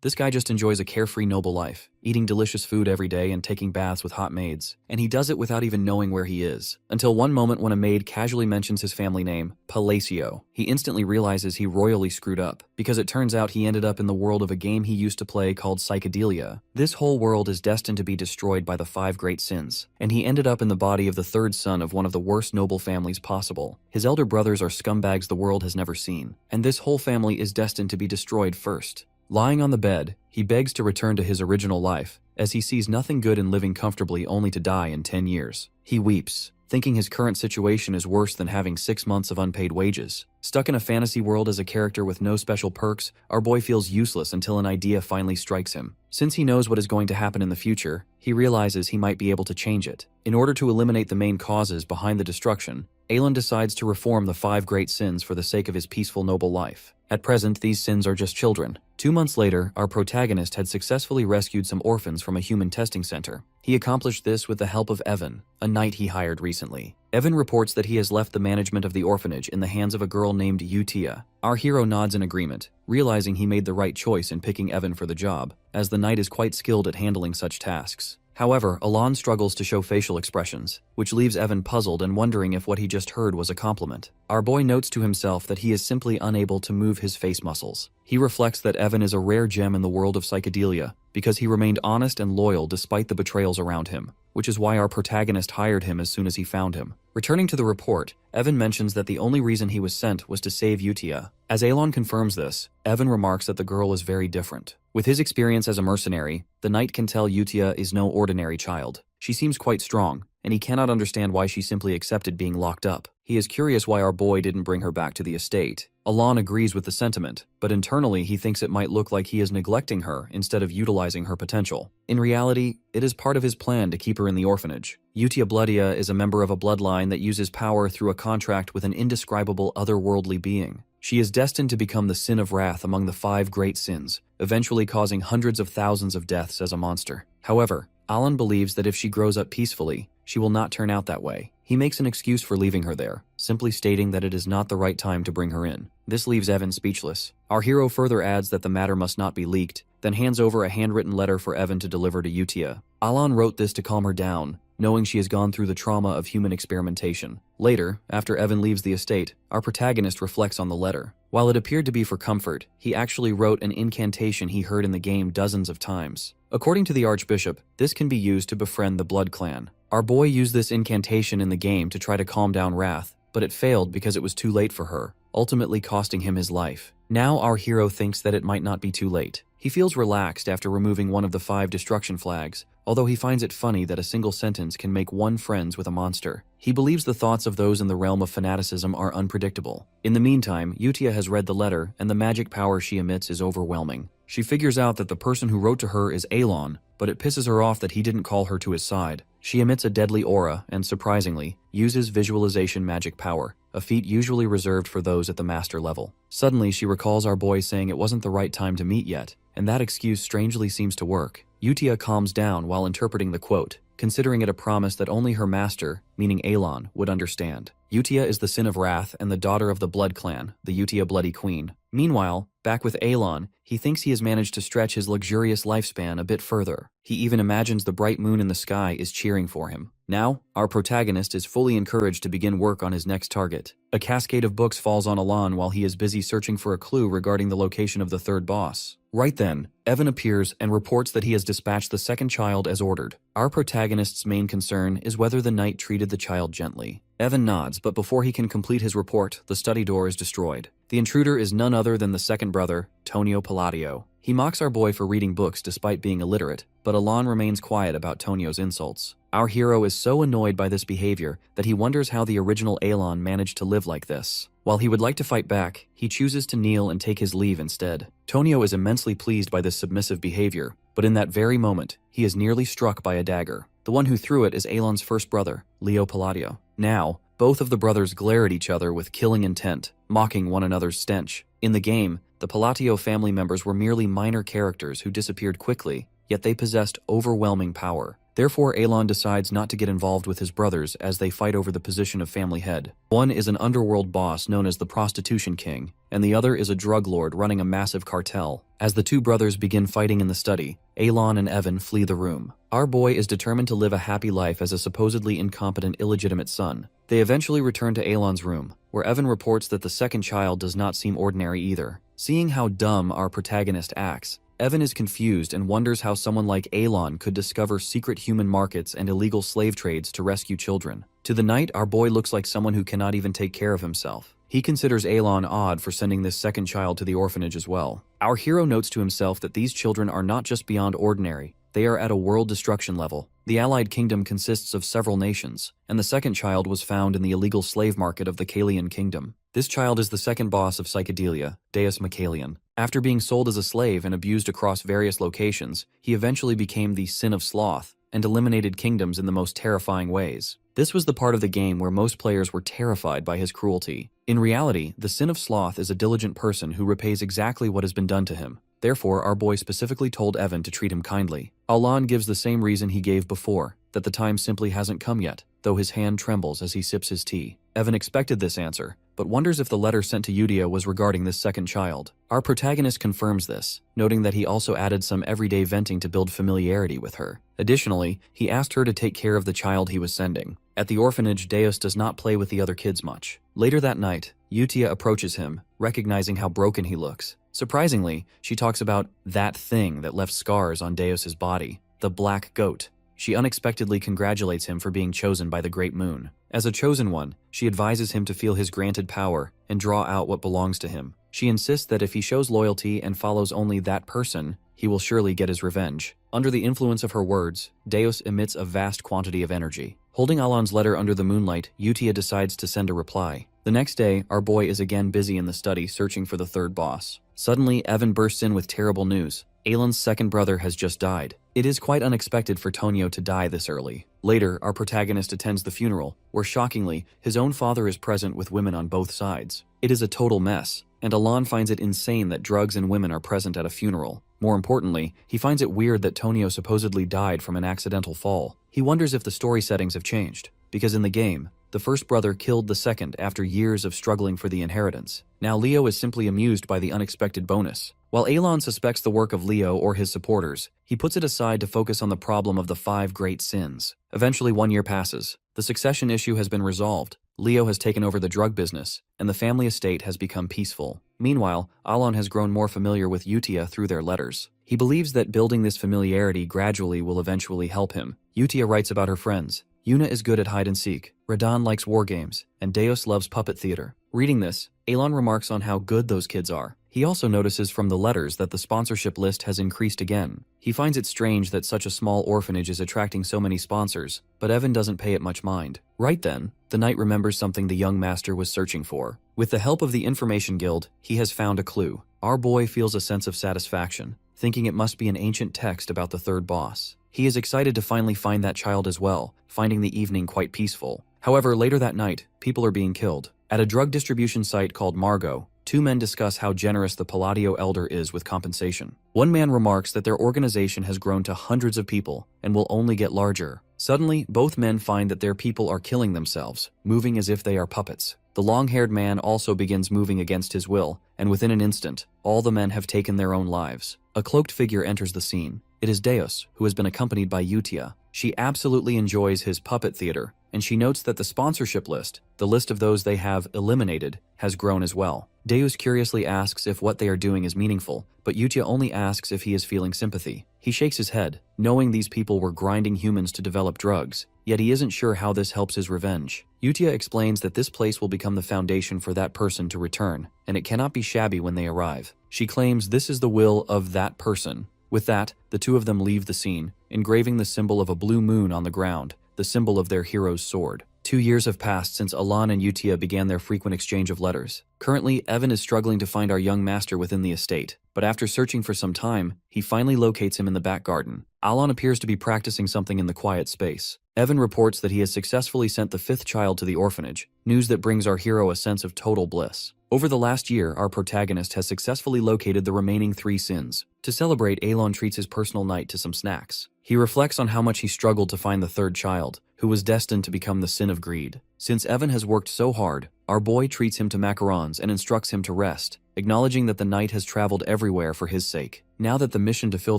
This guy just enjoys a carefree noble life, eating delicious food every day and taking baths with hot maids. And he does it without even knowing where he is. Until one moment when a maid casually mentions his family name, Palacio. He instantly realizes he royally screwed up, because it turns out he ended up in the world of a game he used to play called Psychedelia. This whole world is destined to be destroyed by the 5 great sins, and he ended up in the body of the 3rd son of one of the worst noble families possible. His elder brothers are scumbags the world has never seen, and this whole family is destined to be destroyed first. Lying on the bed, he begs to return to his original life, as he sees nothing good in living comfortably only to die in 10 years. He weeps, thinking his current situation is worse than having 6 months of unpaid wages. Stuck in a fantasy world as a character with no special perks, our boy feels useless until an idea finally strikes him. Since he knows what is going to happen in the future, he realizes he might be able to change it. In order to eliminate the main causes behind the destruction, Aelon decides to reform the 5 great sins for the sake of his peaceful noble life. At present, these sins are just children. 2 months later, our protagonist had successfully rescued some orphans from a human testing center. He accomplished this with the help of Evan, a knight he hired recently. Evan reports that he has left the management of the orphanage in the hands of a girl named Utia. Our hero nods in agreement, realizing he made the right choice in picking Evan for the job, as the knight is quite skilled at handling such tasks. However, Alon struggles to show facial expressions, which leaves Evan puzzled and wondering if what he just heard was a compliment. Our boy notes to himself that he is simply unable to move his face muscles. He reflects that Evan is a rare gem in the world of psychedelia because he remained honest and loyal despite the betrayals around him, which is why our protagonist hired him as soon as he found him. Returning to the report, Evan mentions that the only reason he was sent was to save Utia. As Aelon confirms this, Evan remarks that the girl is very different. With his experience as a mercenary, the knight can tell Utia is no ordinary child. She seems quite strong, and he cannot understand why she simply accepted being locked up. He is curious why our boy didn't bring her back to the estate. Alon agrees with the sentiment, but internally he thinks it might look like he is neglecting her instead of utilizing her potential. In reality, it is part of his plan to keep her in the orphanage. Utia Bloodia is a member of a bloodline that uses power through a contract with an indescribable otherworldly being. She is destined to become the sin of wrath among the 5 great sins, eventually causing hundreds of thousands of deaths as a monster. However, Alan believes that if she grows up peacefully, she will not turn out that way. He makes an excuse for leaving her there, simply stating that it is not the right time to bring her in. This leaves Evan speechless. Our hero further adds that the matter must not be leaked, then hands over a handwritten letter for Evan to deliver to Utia. Alan wrote this to calm her down, knowing she has gone through the trauma of human experimentation. Later, after Evan leaves the estate, our protagonist reflects on the letter. While it appeared to be for comfort, he actually wrote an incantation he heard in the game dozens of times. According to the Archbishop, this can be used to befriend the Blood Clan. Our boy used this incantation in the game to try to calm down Wrath, but it failed because it was too late for her, ultimately costing him his life. Now our hero thinks that it might not be too late. He feels relaxed after removing one of the 5 destruction flags, although he finds it funny that a single sentence can make one friends with a monster. He believes the thoughts of those in the realm of fanaticism are unpredictable. In the meantime, Utia has read the letter, and the magic power she emits is overwhelming. She figures out that the person who wrote to her is Aelon, but it pisses her off that he didn't call her to his side. She emits a deadly aura and, surprisingly, uses visualization magic power, a feat usually reserved for those at the master level. Suddenly, she recalls our boy saying it wasn't the right time to meet yet, and that excuse strangely seems to work. Utia calms down while interpreting the quote, considering it a promise that only her master, meaning Aelon, would understand. Utia is the sin of wrath and the daughter of the Blood Clan, the Utia Bloody Queen. Meanwhile, back with Aelon, he thinks he has managed to stretch his luxurious lifespan a bit further. He even imagines the bright moon in the sky is cheering for him. Now, our protagonist is fully encouraged to begin work on his next target. A cascade of books falls on Alan while he is busy searching for a clue regarding the location of the 3rd boss. Right then, Evan appears and reports that he has dispatched the 2nd child as ordered. Our protagonist's main concern is whether the knight treated the child gently. Evan nods, but before he can complete his report, the study door is destroyed. The intruder is none other than the 2nd brother, Tonio Palladio. He mocks our boy for reading books despite being illiterate, but Alan remains quiet about Tonio's insults. Our hero is so annoyed by this behavior that he wonders how the original Aelon managed to live like this. While he would like to fight back, he chooses to kneel and take his leave instead. Tonio is immensely pleased by this submissive behavior, but in that very moment, he is nearly struck by a dagger. The one who threw it is Aelon's first brother, Leo Palladio. Now, both of the brothers glare at each other with killing intent, mocking one another's stench. In the game, the Palladio family members were merely minor characters who disappeared quickly, yet they possessed overwhelming power. Therefore, Alon decides not to get involved with his brothers as they fight over the position of family head. One is an underworld boss known as the Prostitution King, and the other is a drug lord running a massive cartel. As the two brothers begin fighting in the study, Alon and Evan flee the room. Our boy is determined to live a happy life as a supposedly incompetent illegitimate son. They eventually return to Alon's room, where Evan reports that the second child does not seem ordinary either. Seeing how dumb our protagonist acts, Evan is confused and wonders how someone like Alon could discover secret human markets and illegal slave trades to rescue children. To the night, our boy looks like someone who cannot even take care of himself. He considers Alon odd for sending this second child to the orphanage as well. Our hero notes to himself that these children are not just beyond ordinary, they are at a world destruction level. The Allied Kingdom consists of several nations, and the second child was found in the illegal slave market of the Kalian Kingdom. This child is the second boss of Psychedelia, Deus Macalian. After being sold as a slave and abused across various locations, he eventually became the Sin of Sloth and eliminated kingdoms in the most terrifying ways. This was the part of the game where most players were terrified by his cruelty. In reality, the Sin of Sloth is a diligent person who repays exactly what has been done to him. Therefore, our boy specifically told Evan to treat him kindly. Alon gives the same reason he gave before, that the time simply hasn't come yet, though his hand trembles as he sips his tea. Evan expected this answer, but wonders if the letter sent to Yudia was regarding this second child. Our protagonist confirms this, noting that he also added some everyday venting to build familiarity with her. Additionally, he asked her to take care of the child he was sending. At the orphanage, Deus does not play with the other kids much. Later that night, Yutia approaches him, recognizing how broken he looks. Surprisingly, she talks about that thing that left scars on Deus's body, the black goat. She unexpectedly congratulates him for being chosen by the Great Moon. As a chosen one, she advises him to feel his granted power and draw out what belongs to him. She insists that if he shows loyalty and follows only that person, he will surely get his revenge. Under the influence of her words, Deus emits a vast quantity of energy. Holding Alon's letter under the moonlight, Yutia decides to send a reply. The next day, our boy is again busy in the study searching for the third boss. Suddenly, Evan bursts in with terrible news. Alon's second brother has just died. It is quite unexpected for Tonio to die this early. Later, our protagonist attends the funeral, where shockingly, his own father is present with women on both sides. It is a total mess, and Alon finds it insane that drugs and women are present at a funeral. More importantly, he finds it weird that Tonio supposedly died from an accidental fall. He wonders if the story settings have changed, because in the game, the first brother killed the second after years of struggling for the inheritance. Now Leo is simply amused by the unexpected bonus. While Alon suspects the work of Leo or his supporters, he puts it aside to focus on the problem of the 5 great sins. Eventually 1 year passes. The succession issue has been resolved. Leo has taken over the drug business, and the family estate has become peaceful. Meanwhile, Alon has grown more familiar with Yutia through their letters. He believes that building this familiarity gradually will eventually help him. Yutia writes about her friends. Yuna is good at hide-and-seek, Radan likes war games, and Deus loves puppet theater. Reading this, Alon remarks on how good those kids are. He also notices from the letters that the sponsorship list has increased again. He finds it strange that such a small orphanage is attracting so many sponsors, but Evan doesn't pay it much mind. Right then, the knight remembers something the young master was searching for. With the help of the Information Guild, he has found a clue. Our boy feels a sense of satisfaction, thinking it must be an ancient text about the third boss. He is excited to finally find that child as well, finding the evening quite peaceful. However, later that night, people are being killed. At a drug distribution site called Margot, 2 men discuss how generous the Palladio Elder is with compensation. One man remarks that their organization has grown to hundreds of people and will only get larger. Suddenly, both men find that their people are killing themselves, moving as if they are puppets. The long-haired man also begins moving against his will, and within an instant, all the men have taken their own lives. A cloaked figure enters the scene. It is Deus, who has been accompanied by Yutia. She absolutely enjoys his puppet theater, and she notes that the sponsorship list, the list of those they have eliminated, has grown as well. Deus curiously asks if what they are doing is meaningful, but Yutia only asks if he is feeling sympathy. He shakes his head, knowing these people were grinding humans to develop drugs, yet he isn't sure how this helps his revenge. Yutia explains that this place will become the foundation for that person to return, and it cannot be shabby when they arrive. She claims this is the will of that person. With that, the 2 of them leave the scene, engraving the symbol of a blue moon on the ground, the symbol of their hero's sword. 2 years have passed since Alan and Utia began their frequent exchange of letters. Currently, Evan is struggling to find our young master within the estate, but after searching for some time, he finally locates him in the back garden. Alan appears to be practicing something in the quiet space. Evan reports that he has successfully sent the 5th child to the orphanage, news that brings our hero a sense of total bliss. Over the last year, our protagonist has successfully located the remaining 3 sins. To celebrate, Alon treats his personal night to some snacks. He reflects on how much he struggled to find the 3rd child, who was destined to become the sin of greed. Since Evan has worked so hard, our boy treats him to macarons and instructs him to rest, acknowledging that the knight has traveled everywhere for his sake. Now that the mission to fill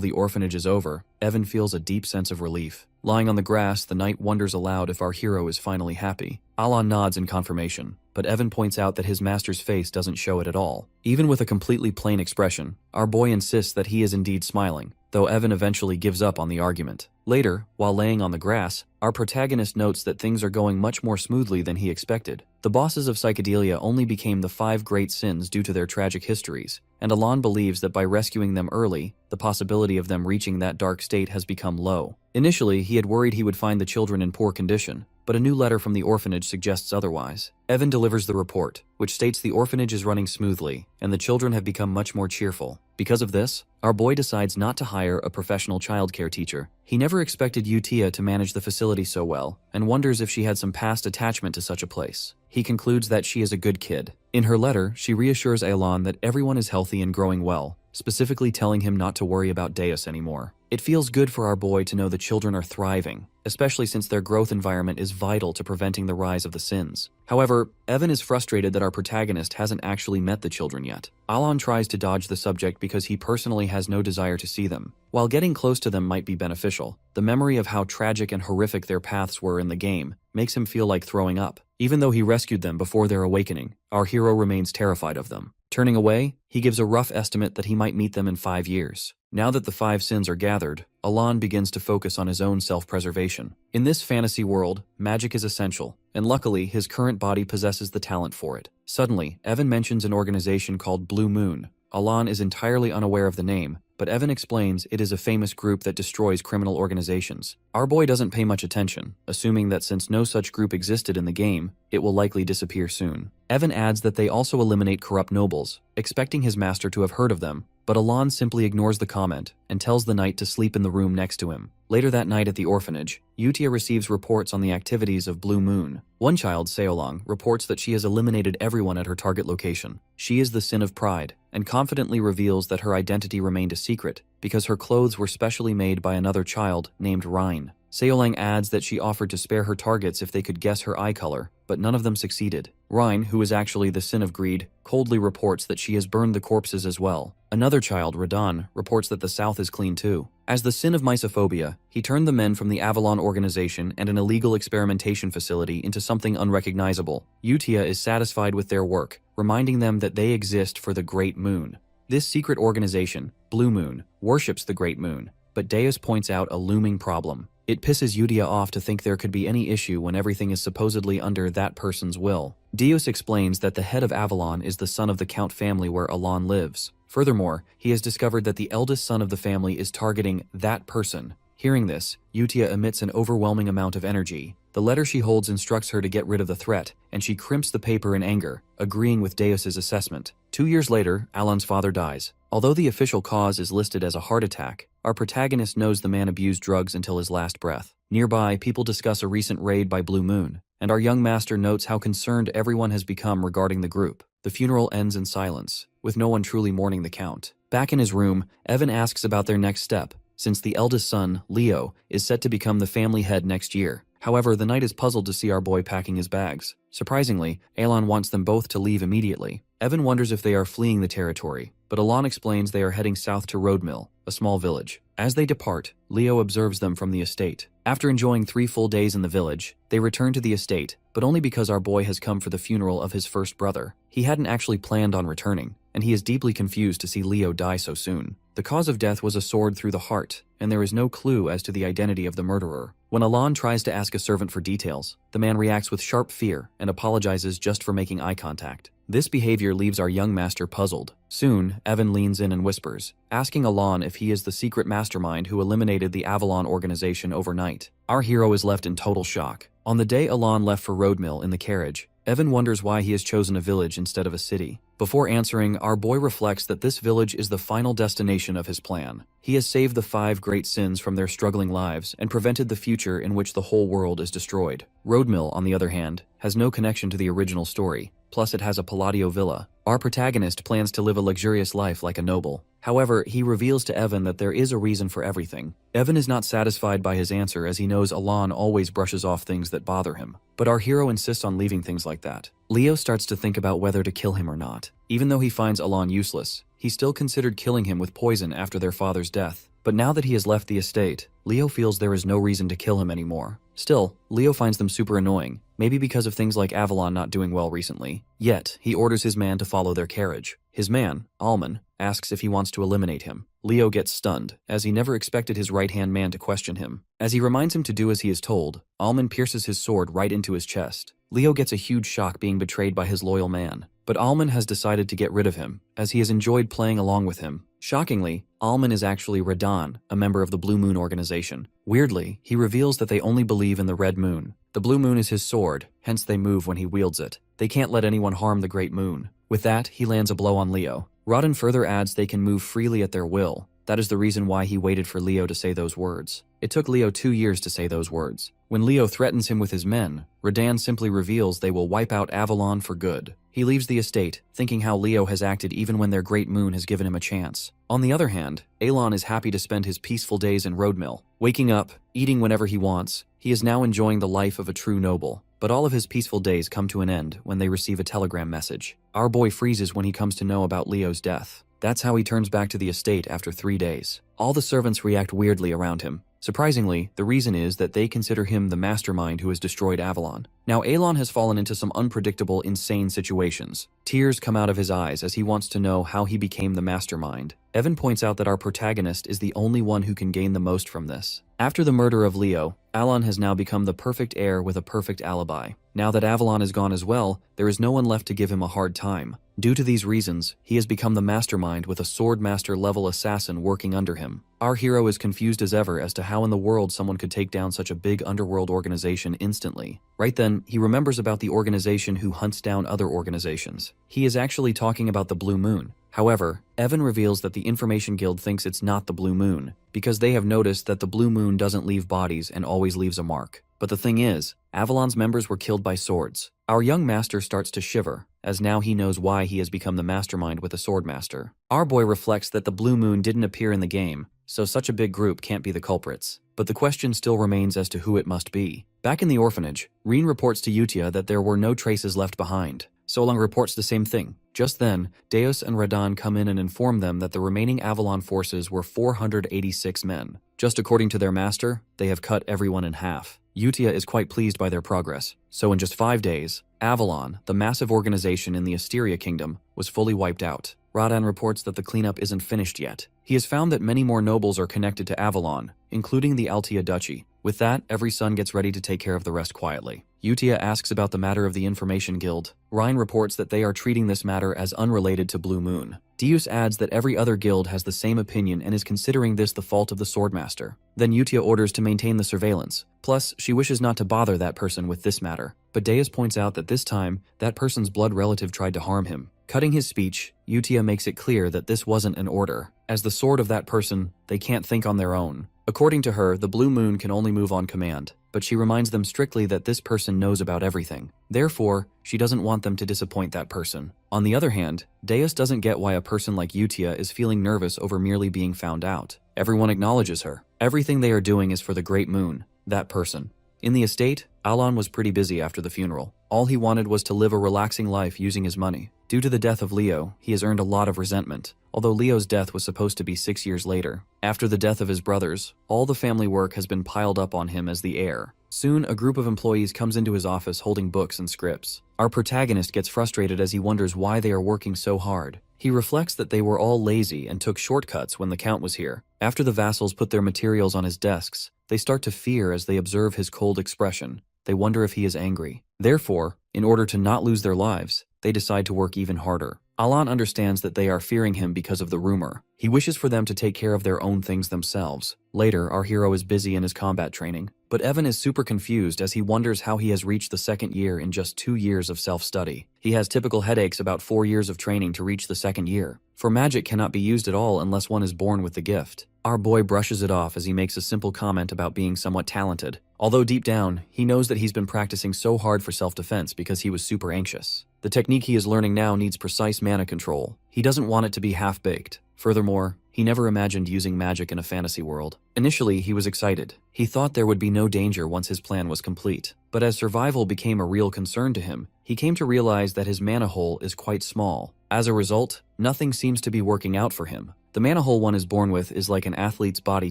the orphanage is over, Evan feels a deep sense of relief. Lying on the grass, the knight wonders aloud if our hero is finally happy. Alon nods in confirmation, but Evan points out that his master's face doesn't show it at all. Even with a completely plain expression, our boy insists that he is indeed smiling, though Evan eventually gives up on the argument. Later, while laying on the grass, our protagonist notes that things are going much more smoothly than he expected. The bosses of psychedelia only became the 5 great sins due to their tragic histories, and Alon believes that by rescuing them early, the possibility of them reaching that dark state has become low. Initially, he had worried he would find the children in poor condition, but a new letter from the orphanage suggests otherwise. Evan delivers the report, which states the orphanage is running smoothly, and the children have become much more cheerful. Because of this, our boy decides not to hire a professional childcare teacher. He never expected Utia to manage the facility so well, and wonders if she had some past attachment to such a place. He concludes that she is a good kid. In her letter, she reassures Alon that everyone is healthy and growing well, specifically telling him not to worry about Deus anymore. It feels good for our boy to know the children are thriving, especially since their growth environment is vital to preventing the rise of the sins. However, Evan is frustrated that our protagonist hasn't actually met the children yet. Alon tries to dodge the subject because he personally has no desire to see them. While getting close to them might be beneficial, the memory of how tragic and horrific their paths were in the game makes him feel like throwing up. Even though he rescued them before their awakening, our hero remains terrified of them. Turning away, he gives a rough estimate that he might meet them in 5 years. Now that the 5 sins are gathered, Alon begins to focus on his own self-preservation. In this fantasy world, magic is essential, and luckily his current body possesses the talent for it. Suddenly, Evan mentions an organization called Blue Moon. Alon is entirely unaware of the name, but Evan explains it is a famous group that destroys criminal organizations. Our boy doesn't pay much attention, assuming that since no such group existed in the game, it will likely disappear soon. Evan adds that they also eliminate corrupt nobles, expecting his master to have heard of them, but Alon simply ignores the comment and tells the knight to sleep in the room next to him. Later that night at the orphanage, Utia receives reports on the activities of Blue Moon. One child, Seolong, reports that she has eliminated everyone at her target location. She is the sin of pride, and confidently reveals that her identity remained a secret because her clothes were specially made by another child named Rhine. Seolang adds that she offered to spare her targets if they could guess her eye color, but none of them succeeded. Rhine, who is actually the sin of greed, coldly reports that she has burned the corpses as well. Another child, Radan, reports that the south is clean too. As the sin of mysophobia, he turned the men from the Avalon organization and an illegal experimentation facility into something unrecognizable. Utia is satisfied with their work, reminding them that they exist for the Great Moon. This secret organization, Blue Moon, worships the Great Moon, but Deus points out a looming problem. It pisses Utia off to think there could be any issue when everything is supposedly under that person's will. Deus explains that the head of Avalon is the son of the Count family where Alon lives. Furthermore, he has discovered that the eldest son of the family is targeting that person. Hearing this, Utia emits an overwhelming amount of energy. The letter she holds instructs her to get rid of the threat, and she crimps the paper in anger, agreeing with Deus's assessment. 2 years later, Alon's father dies. Although the official cause is listed as a heart attack, our protagonist knows the man abused drugs until his last breath. Nearby, people discuss a recent raid by Blue Moon, and our young master notes how concerned everyone has become regarding the group. The funeral ends in silence, with no one truly mourning the Count. Back in his room, Evan asks about their next step, since the eldest son, Leo, is set to become the family head next year. However, the knight is puzzled to see our boy packing his bags. Surprisingly, Alon wants them both to leave immediately. Evan wonders if they are fleeing the territory, but Alon explains they are heading south to Roadmill, a small village. As they depart, Leo observes them from the estate. After enjoying 3 full days in the village, they return to the estate, but only because our boy has come for the funeral of his first brother. He hadn't actually planned on returning, and he is deeply confused to see Leo die so soon. The cause of death was a sword through the heart, and there is no clue as to the identity of the murderer. When Alon tries to ask a servant for details, the man reacts with sharp fear and apologizes just for making eye contact. This behavior leaves our young master puzzled. Soon, Evan leans in and whispers, asking Alon if he is the secret mastermind who eliminated the Avalon organization overnight. Our hero is left in total shock. On the day Alon left for Roadmill in the carriage, Evan wonders why he has chosen a village instead of a city. Before answering, our boy reflects that this village is the final destination of his plan. He has saved the 5 great sins from their struggling lives and prevented the future in which the whole world is destroyed. Roadmill, on the other hand, has no connection to the original story, plus it has a Palladio villa. Our protagonist plans to live a luxurious life like a noble. However, he reveals to Evan that there is a reason for everything. Evan is not satisfied by his answer as he knows Alon always brushes off things that bother him. But our hero insists on leaving things like that. Leo starts to think about whether to kill him or not. Even though he finds Alon useless, he still considered killing him with poison after their father's death. But now that he has left the estate, Leo feels there is no reason to kill him anymore. Still, Leo finds them super annoying, maybe because of things like Avalon not doing well recently. Yet, he orders his man to follow their carriage. His man, Alman, asks if he wants to eliminate him. Leo gets stunned, as he never expected his right-hand man to question him. As he reminds him to do as he is told, Alman pierces his sword right into his chest. Leo gets a huge shock being betrayed by his loyal man. But Alman has decided to get rid of him, as he has enjoyed playing along with him. Shockingly, Alman is actually Radan, a member of the Blue Moon organization. Weirdly, he reveals that they only believe in the Red Moon. The Blue Moon is his sword, hence they move when he wields it. They can't let anyone harm the Great Moon. With that, he lands a blow on Leo. Radan further adds they can move freely at their will. That is the reason why he waited for Leo to say those words. It took Leo 2 years to say those words. When Leo threatens him with his men, Radan simply reveals they will wipe out Avalon for good. He leaves the estate, thinking how Leo has acted even when their great moon has given him a chance. On the other hand, Alon is happy to spend his peaceful days in Roadmill. Waking up, eating whenever he wants, he is now enjoying the life of a true noble. But all of his peaceful days come to an end when they receive a telegram message. Our boy freezes when he comes to know about Leo's death. That's how he turns back to the estate after 3 days. All the servants react weirdly around him. Surprisingly, the reason is that they consider him the mastermind who has destroyed Avalon. Now, Alon has fallen into some unpredictable, insane situations. Tears come out of his eyes as he wants to know how he became the mastermind. Evan points out that our protagonist is the only one who can gain the most from this. After the murder of Leo, Alon has now become the perfect heir with a perfect alibi. Now that Avalon is gone as well, there is no one left to give him a hard time. Due to these reasons, he has become the mastermind with a swordmaster level assassin working under him. Our hero is confused as ever as to how in the world someone could take down such a big underworld organization instantly. Right then, he remembers about the organization who hunts down other organizations. He is actually talking about the Blue Moon. However, Evan reveals that the Information Guild thinks it's not the Blue Moon, because they have noticed that the Blue Moon doesn't leave bodies and always leaves a mark. But the thing is, Avalon's members were killed by swords. Our young master starts to shiver, as now he knows why he has become the mastermind with a swordmaster. Our boy reflects that the Blue Moon didn't appear in the game, so such a big group can't be the culprits. But the question still remains as to who it must be. Back in the orphanage, Reen reports to Yutia that there were no traces left behind. Solong reports the same thing. Just then, Deus and Radan come in and inform them that the remaining Avalon forces were 486 men. Just according to their master, they have cut everyone in half. Yutia is quite pleased by their progress. So in just 5 days, Avalon, the massive organization in the Asteria Kingdom, was fully wiped out. Radan reports that the cleanup isn't finished yet. He has found that many more nobles are connected to Avalon, including the Altia Duchy. With that, every son gets ready to take care of the rest quietly. Yutia asks about the matter of the Information Guild. Ryan reports that they are treating this matter as unrelated to Blue Moon. Deus adds that every other guild has the same opinion and is considering this the fault of the Swordmaster. Then Yutia orders to maintain the surveillance. Plus, she wishes not to bother that person with this matter. But Deus points out that this time, that person's blood relative tried to harm him. Cutting his speech, Yutia makes it clear that this wasn't an order. As the sword of that person, they can't think on their own. According to her, the Blue Moon can only move on command, but she reminds them strictly that this person knows about everything. Therefore, she doesn't want them to disappoint that person. On the other hand, Deus doesn't get why a person like Yutia is feeling nervous over merely being found out. Everyone acknowledges her. Everything they are doing is for the Great Moon, that person. In the estate, Alon was pretty busy after the funeral. All he wanted was to live a relaxing life using his money. Due to the death of Leo, he has earned a lot of resentment, although Leo's death was supposed to be 6 years later. After the death of his brothers, all the family work has been piled up on him as the heir. Soon, a group of employees comes into his office holding books and scripts. Our protagonist gets frustrated as he wonders why they are working so hard. He reflects that they were all lazy and took shortcuts when the Count was here. After the vassals put their materials on his desks, they start to fear as they observe his cold expression. They wonder if he is angry. Therefore, in order to not lose their lives, they decide to work even harder. Alan understands that they are fearing him because of the rumor. He wishes for them to take care of their own things themselves. Later, our hero is busy in his combat training, but Evan is super confused as he wonders how he has reached the second year in just 2 years of self-study. He has typical headaches about 4 years of training to reach the second year, for magic cannot be used at all unless one is born with the gift. Our boy brushes it off as he makes a simple comment about being somewhat talented, although deep down, he knows that he's been practicing so hard for self-defense because he was super anxious. The technique he is learning now needs precise mana control. He doesn't want it to be half-baked. Furthermore, he never imagined using magic in a fantasy world. Initially, he was excited. He thought there would be no danger once his plan was complete. But as survival became a real concern to him, he came to realize that his mana hole is quite small. As a result, nothing seems to be working out for him. The mana hole one is born with is like an athlete's body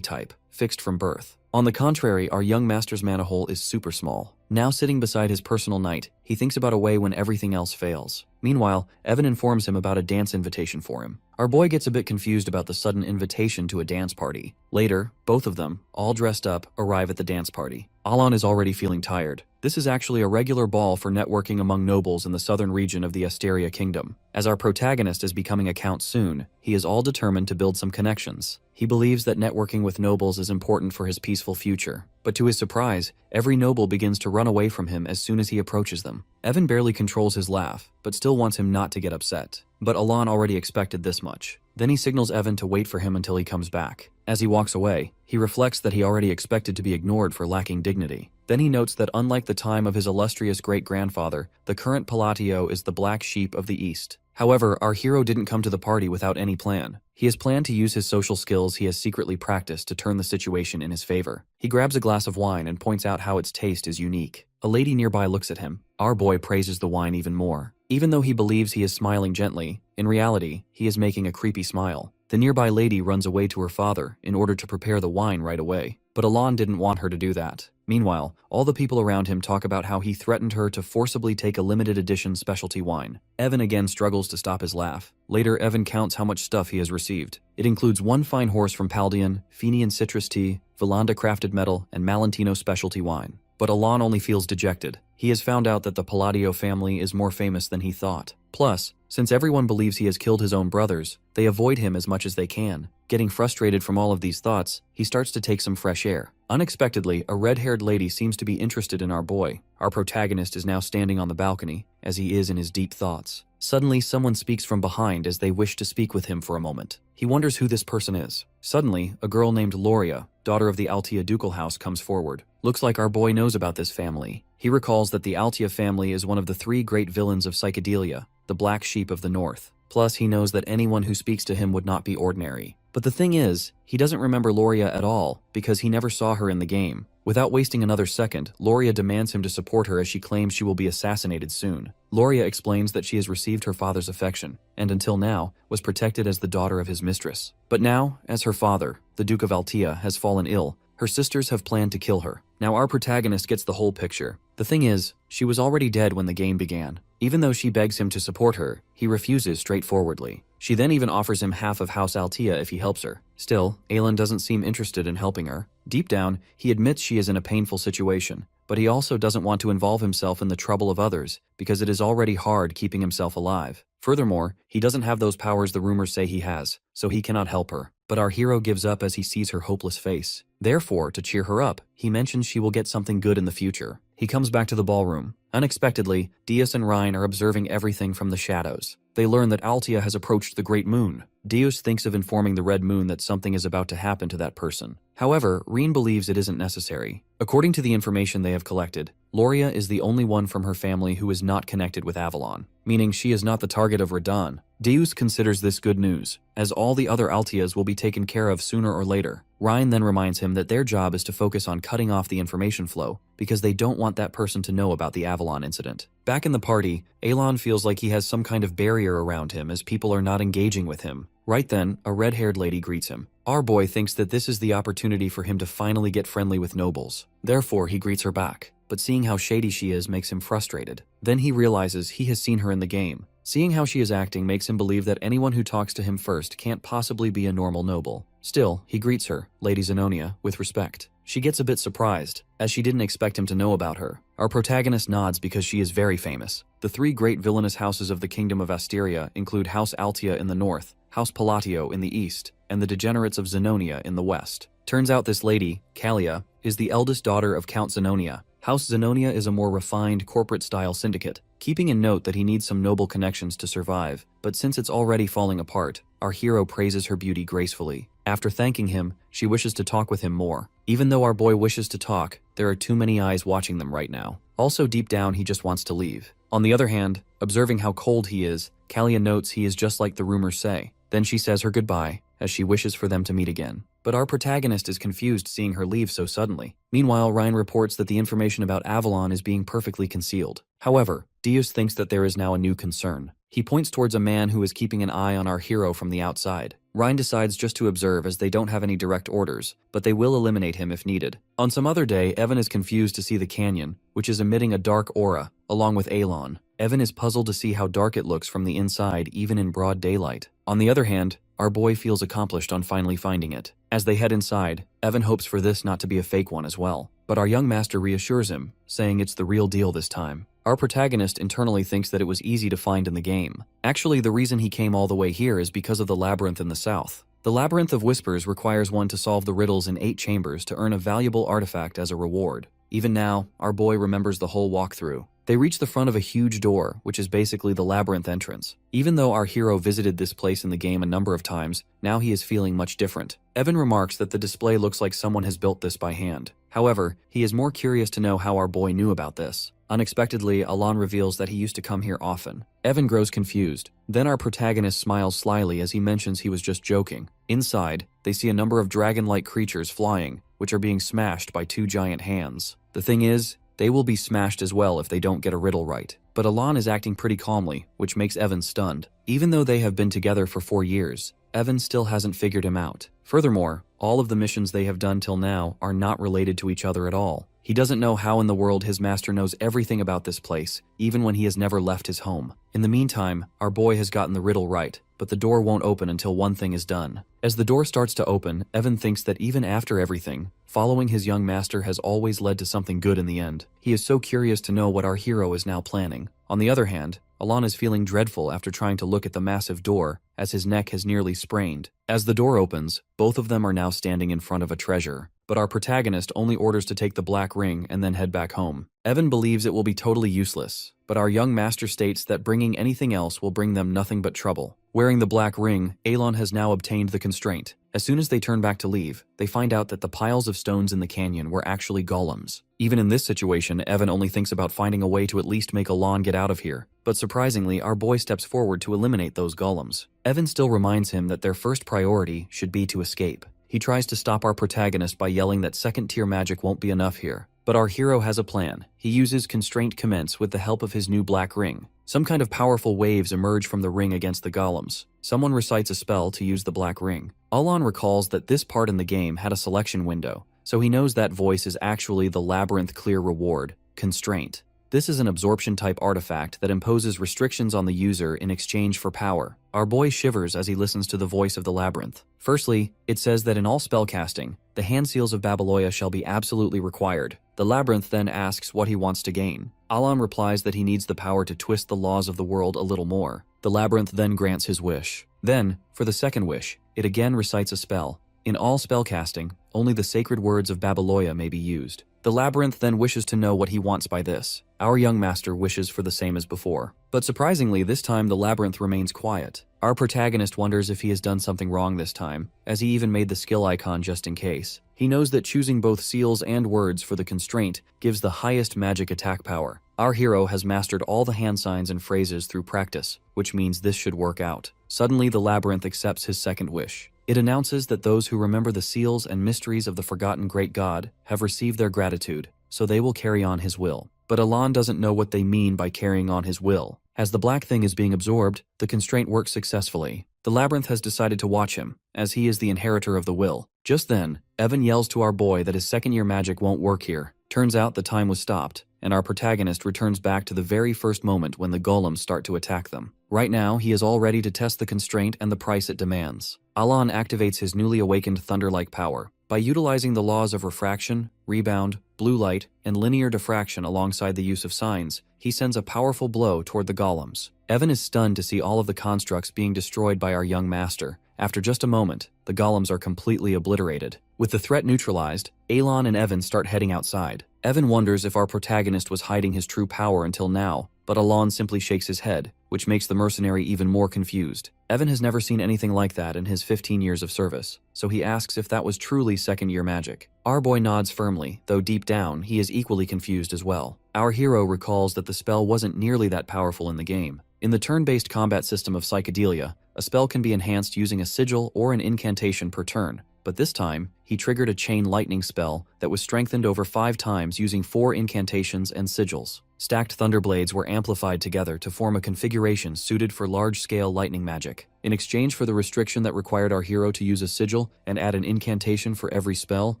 type, fixed from birth. On the contrary, our young master's mana hole is super small. Now sitting beside his personal knight, he thinks about a way when everything else fails. Meanwhile, Evan informs him about a dance invitation for him. Our boy gets a bit confused about the sudden invitation to a dance party. Later, both of them, all dressed up, arrive at the dance party. Alan is already feeling tired. This is actually a regular ball for networking among nobles in the southern region of the Asteria Kingdom. As our protagonist is becoming a count soon, he is all determined to build some connections. He believes that networking with nobles is important for his peaceful future. But to his surprise, every noble begins to run away from him as soon as he approaches them. Evan barely controls his laugh, but still wants him not to get upset. But Alan already expected this much. Then he signals Evan to wait for him until he comes back. As he walks away, he reflects that he already expected to be ignored for lacking dignity. Then he notes that unlike the time of his illustrious great-grandfather, the current Palatio is the black sheep of the East. However, our hero didn't come to the party without any plan. He has planned to use his social skills he has secretly practiced to turn the situation in his favor. He grabs a glass of wine and points out how its taste is unique. A lady nearby looks at him. Our boy praises the wine even more. Even though he believes he is smiling gently, in reality, he is making a creepy smile. The nearby lady runs away to her father in order to prepare the wine right away. But Alan didn't want her to do that. Meanwhile, all the people around him talk about how he threatened her to forcibly take a limited edition specialty wine. Evan again struggles to stop his laugh. Later, Evan counts how much stuff he has received. It includes 1 fine horse from Paldean, Fenian citrus tea, Valanda crafted metal, and Malentino specialty wine. But Alan only feels dejected. He has found out that the Palladio family is more famous than he thought. Plus, since everyone believes he has killed his own brothers, they avoid him as much as they can. Getting frustrated from all of these thoughts, he starts to take some fresh air. Unexpectedly, a red-haired lady seems to be interested in our boy. Our protagonist is now standing on the balcony, as he is in his deep thoughts. Suddenly, someone speaks from behind as they wish to speak with him for a moment. He wonders who this person is. Suddenly, a girl named Loria, daughter of the Altia ducal house, comes forward. Looks like our boy knows about this family. He recalls that the Altia family is one of the 3 great villains of psychedelia, the black sheep of the north. Plus, he knows that anyone who speaks to him would not be ordinary. But the thing is, he doesn't remember Loria at all, because he never saw her in the game. Without wasting another second, Loria demands him to support her as she claims she will be assassinated soon. Loria explains that she has received her father's affection, and until now, was protected as the daughter of his mistress. But now, as her father, the Duke of Altia, has fallen ill, her sisters have planned to kill her. Now our protagonist gets the whole picture. The thing is, she was already dead when the game began. Even though she begs him to support her, he refuses straightforwardly. She then even offers him half of House Altia if he helps her. Still, Aelin doesn't seem interested in helping her. Deep down, he admits she is in a painful situation, but he also doesn't want to involve himself in the trouble of others because it is already hard keeping himself alive. Furthermore, he doesn't have those powers the rumors say he has, so he cannot help her. But our hero gives up as he sees her hopeless face. Therefore, to cheer her up, he mentions she will get something good in the future. He comes back to the ballroom. Unexpectedly, Deus and Rhine are observing everything from the shadows. They learn that Altia has approached the Great Moon. Deus thinks of informing the Red Moon that something is about to happen to that person. However, Rhine believes it isn't necessary. According to the information they have collected, Loria is the only one from her family who is not connected with Avalon, meaning she is not the target of Radon. Deus considers this good news, as all the other Altias will be taken care of sooner or later. Rhine then reminds him that their job is to focus on cutting off the information flow, because they don't want that person to know about the Avalon incident. Back in the party, Aelon feels like he has some kind of barrier around him as people are not engaging with him. Right then, a red-haired lady greets him. Our boy thinks that this is the opportunity for him to finally get friendly with nobles. Therefore, he greets her back. But seeing how shady she is makes him frustrated. Then he realizes he has seen her in the game. Seeing how she is acting makes him believe that anyone who talks to him first can't possibly be a normal noble. Still, he greets her, Lady Zenonia, with respect. She gets a bit surprised, as she didn't expect him to know about her. Our protagonist nods because she is very famous. The three great villainous houses of the Kingdom of Asteria include House Altia in the north, House Palatio in the east, and the degenerates of Zenonia in the west. Turns out this lady, Kalia, is the eldest daughter of Count Zenonia. House Zenonia is a more refined, corporate-style syndicate, keeping in note that he needs some noble connections to survive, but since it's already falling apart, our hero praises her beauty gracefully. After thanking him, she wishes to talk with him more. Even though our boy wishes to talk, there are too many eyes watching them right now. Also deep down, he just wants to leave. On the other hand, observing how cold he is, Kalia notes he is just like the rumors say. Then she says her goodbye, as she wishes for them to meet again. But our protagonist is confused seeing her leave so suddenly. Meanwhile, Ryan reports that the information about Avalon is being perfectly concealed. However, Deus thinks that there is now a new concern. He points towards a man who is keeping an eye on our hero from the outside. Ryan decides just to observe as they don't have any direct orders, but they will eliminate him if needed. On some other day, Evan is confused to see the canyon, which is emitting a dark aura, along with Alon. Evan is puzzled to see how dark it looks from the inside even in broad daylight. On the other hand, our boy feels accomplished on finally finding it. As they head inside, Evan hopes for this not to be a fake one as well. But our young master reassures him, saying it's the real deal this time. Our protagonist internally thinks that it was easy to find in the game. Actually, the reason he came all the way here is because of the labyrinth in the south. The Labyrinth of Whispers requires one to solve the riddles in 8 chambers to earn a valuable artifact as a reward. Even now, our boy remembers the whole walkthrough. They reach the front of a huge door, which is basically the labyrinth entrance. Even though our hero visited this place in the game a number of times, now he is feeling much different. Evan remarks that the display looks like someone has built this by hand. However, he is more curious to know how our boy knew about this. Unexpectedly, Alon reveals that he used to come here often. Evan grows confused. Then our protagonist smiles slyly as he mentions he was just joking. Inside, they see a number of dragon-like creatures flying, which are being smashed by 2 giant hands. The thing is, they will be smashed as well if they don't get a riddle right. But Alon is acting pretty calmly, which makes Evan stunned. Even though they have been together for 4 years, Evan still hasn't figured him out. Furthermore, all of the missions they have done till now are not related to each other at all. He doesn't know how in the world his master knows everything about this place, even when he has never left his home. In the meantime, our boy has gotten the riddle right, but the door won't open until one thing is done. As the door starts to open, Evan thinks that even after everything, following his young master has always led to something good in the end. He is so curious to know what our hero is now planning. On the other hand, Alon is feeling dreadful after trying to look at the massive door, as his neck has nearly sprained. As the door opens, both of them are now standing in front of a treasure. But our protagonist only orders to take the black ring and then head back home. Evan believes it will be totally useless, but our young master states that bringing anything else will bring them nothing but trouble. Wearing the black ring, Alon has now obtained the constraint. As soon as they turn back to leave, they find out that the piles of stones in the canyon were actually golems. Even in this situation, Evan only thinks about finding a way to at least make Alon get out of here. But surprisingly, our boy steps forward to eliminate those golems. Evan still reminds him that their first priority should be to escape. He tries to stop our protagonist by yelling that second-tier magic won't be enough here. But our hero has a plan. He uses Constraint Commence with the help of his new black ring. Some kind of powerful waves emerge from the ring against the golems. Someone recites a spell to use the black ring. Alon recalls that this part in the game had a selection window, so he knows that voice is actually the Labyrinth Clear Reward, Constraint. This is an absorption-type artifact that imposes restrictions on the user in exchange for power. Our boy shivers as he listens to the voice of the labyrinth. Firstly, it says that in all spellcasting, the hand seals of Babylonia shall be absolutely required. The labyrinth then asks what he wants to gain. Alon replies that he needs the power to twist the laws of the world a little more. The labyrinth then grants his wish. Then, for the second wish, it again recites a spell. In all spellcasting, only the sacred words of Babylonia may be used. The labyrinth then wishes to know what he wants by this. Our young master wishes for the same as before. But surprisingly, this time the labyrinth remains quiet. Our protagonist wonders if he has done something wrong this time, as he even made the skill icon just in case. He knows that choosing both seals and words for the constraint gives the highest magic attack power. Our hero has mastered all the hand signs and phrases through practice, which means this should work out. Suddenly, the labyrinth accepts his second wish. It announces that those who remember the seals and mysteries of the forgotten great god have received their gratitude, so they will carry on his will. But Alon doesn't know what they mean by carrying on his will. As the black thing is being absorbed, the constraint works successfully. The labyrinth has decided to watch him, as he is the inheritor of the will. Just then, Evan yells to our boy that his second-year magic won't work here. Turns out the time was stopped, and our protagonist returns back to the very first moment when the golems start to attack them. Right now, he is all ready to test the constraint and the price it demands. Alon activates his newly awakened thunder-like power. By utilizing the laws of refraction, rebound, blue light, and linear diffraction alongside the use of signs, he sends a powerful blow toward the golems. Evan is stunned to see all of the constructs being destroyed by our young master. After just a moment, the golems are completely obliterated. With the threat neutralized, Alon and Evan start heading outside. Evan wonders if our protagonist was hiding his true power until now, but Alon simply shakes his head, which makes the mercenary even more confused. Evan has never seen anything like that in his 15 years of service, so he asks if that was truly second-year magic. Our boy nods firmly, though deep down, he is equally confused as well. Our hero recalls that the spell wasn't nearly that powerful in the game. In the turn-based combat system of Psychedelia, a spell can be enhanced using a sigil or an incantation per turn, but this time, he triggered a chain lightning spell that was strengthened over 5 times using 4 incantations and sigils. Stacked thunderblades were amplified together to form a configuration suited for large-scale lightning magic. In exchange for the restriction that required our hero to use a sigil and add an incantation for every spell,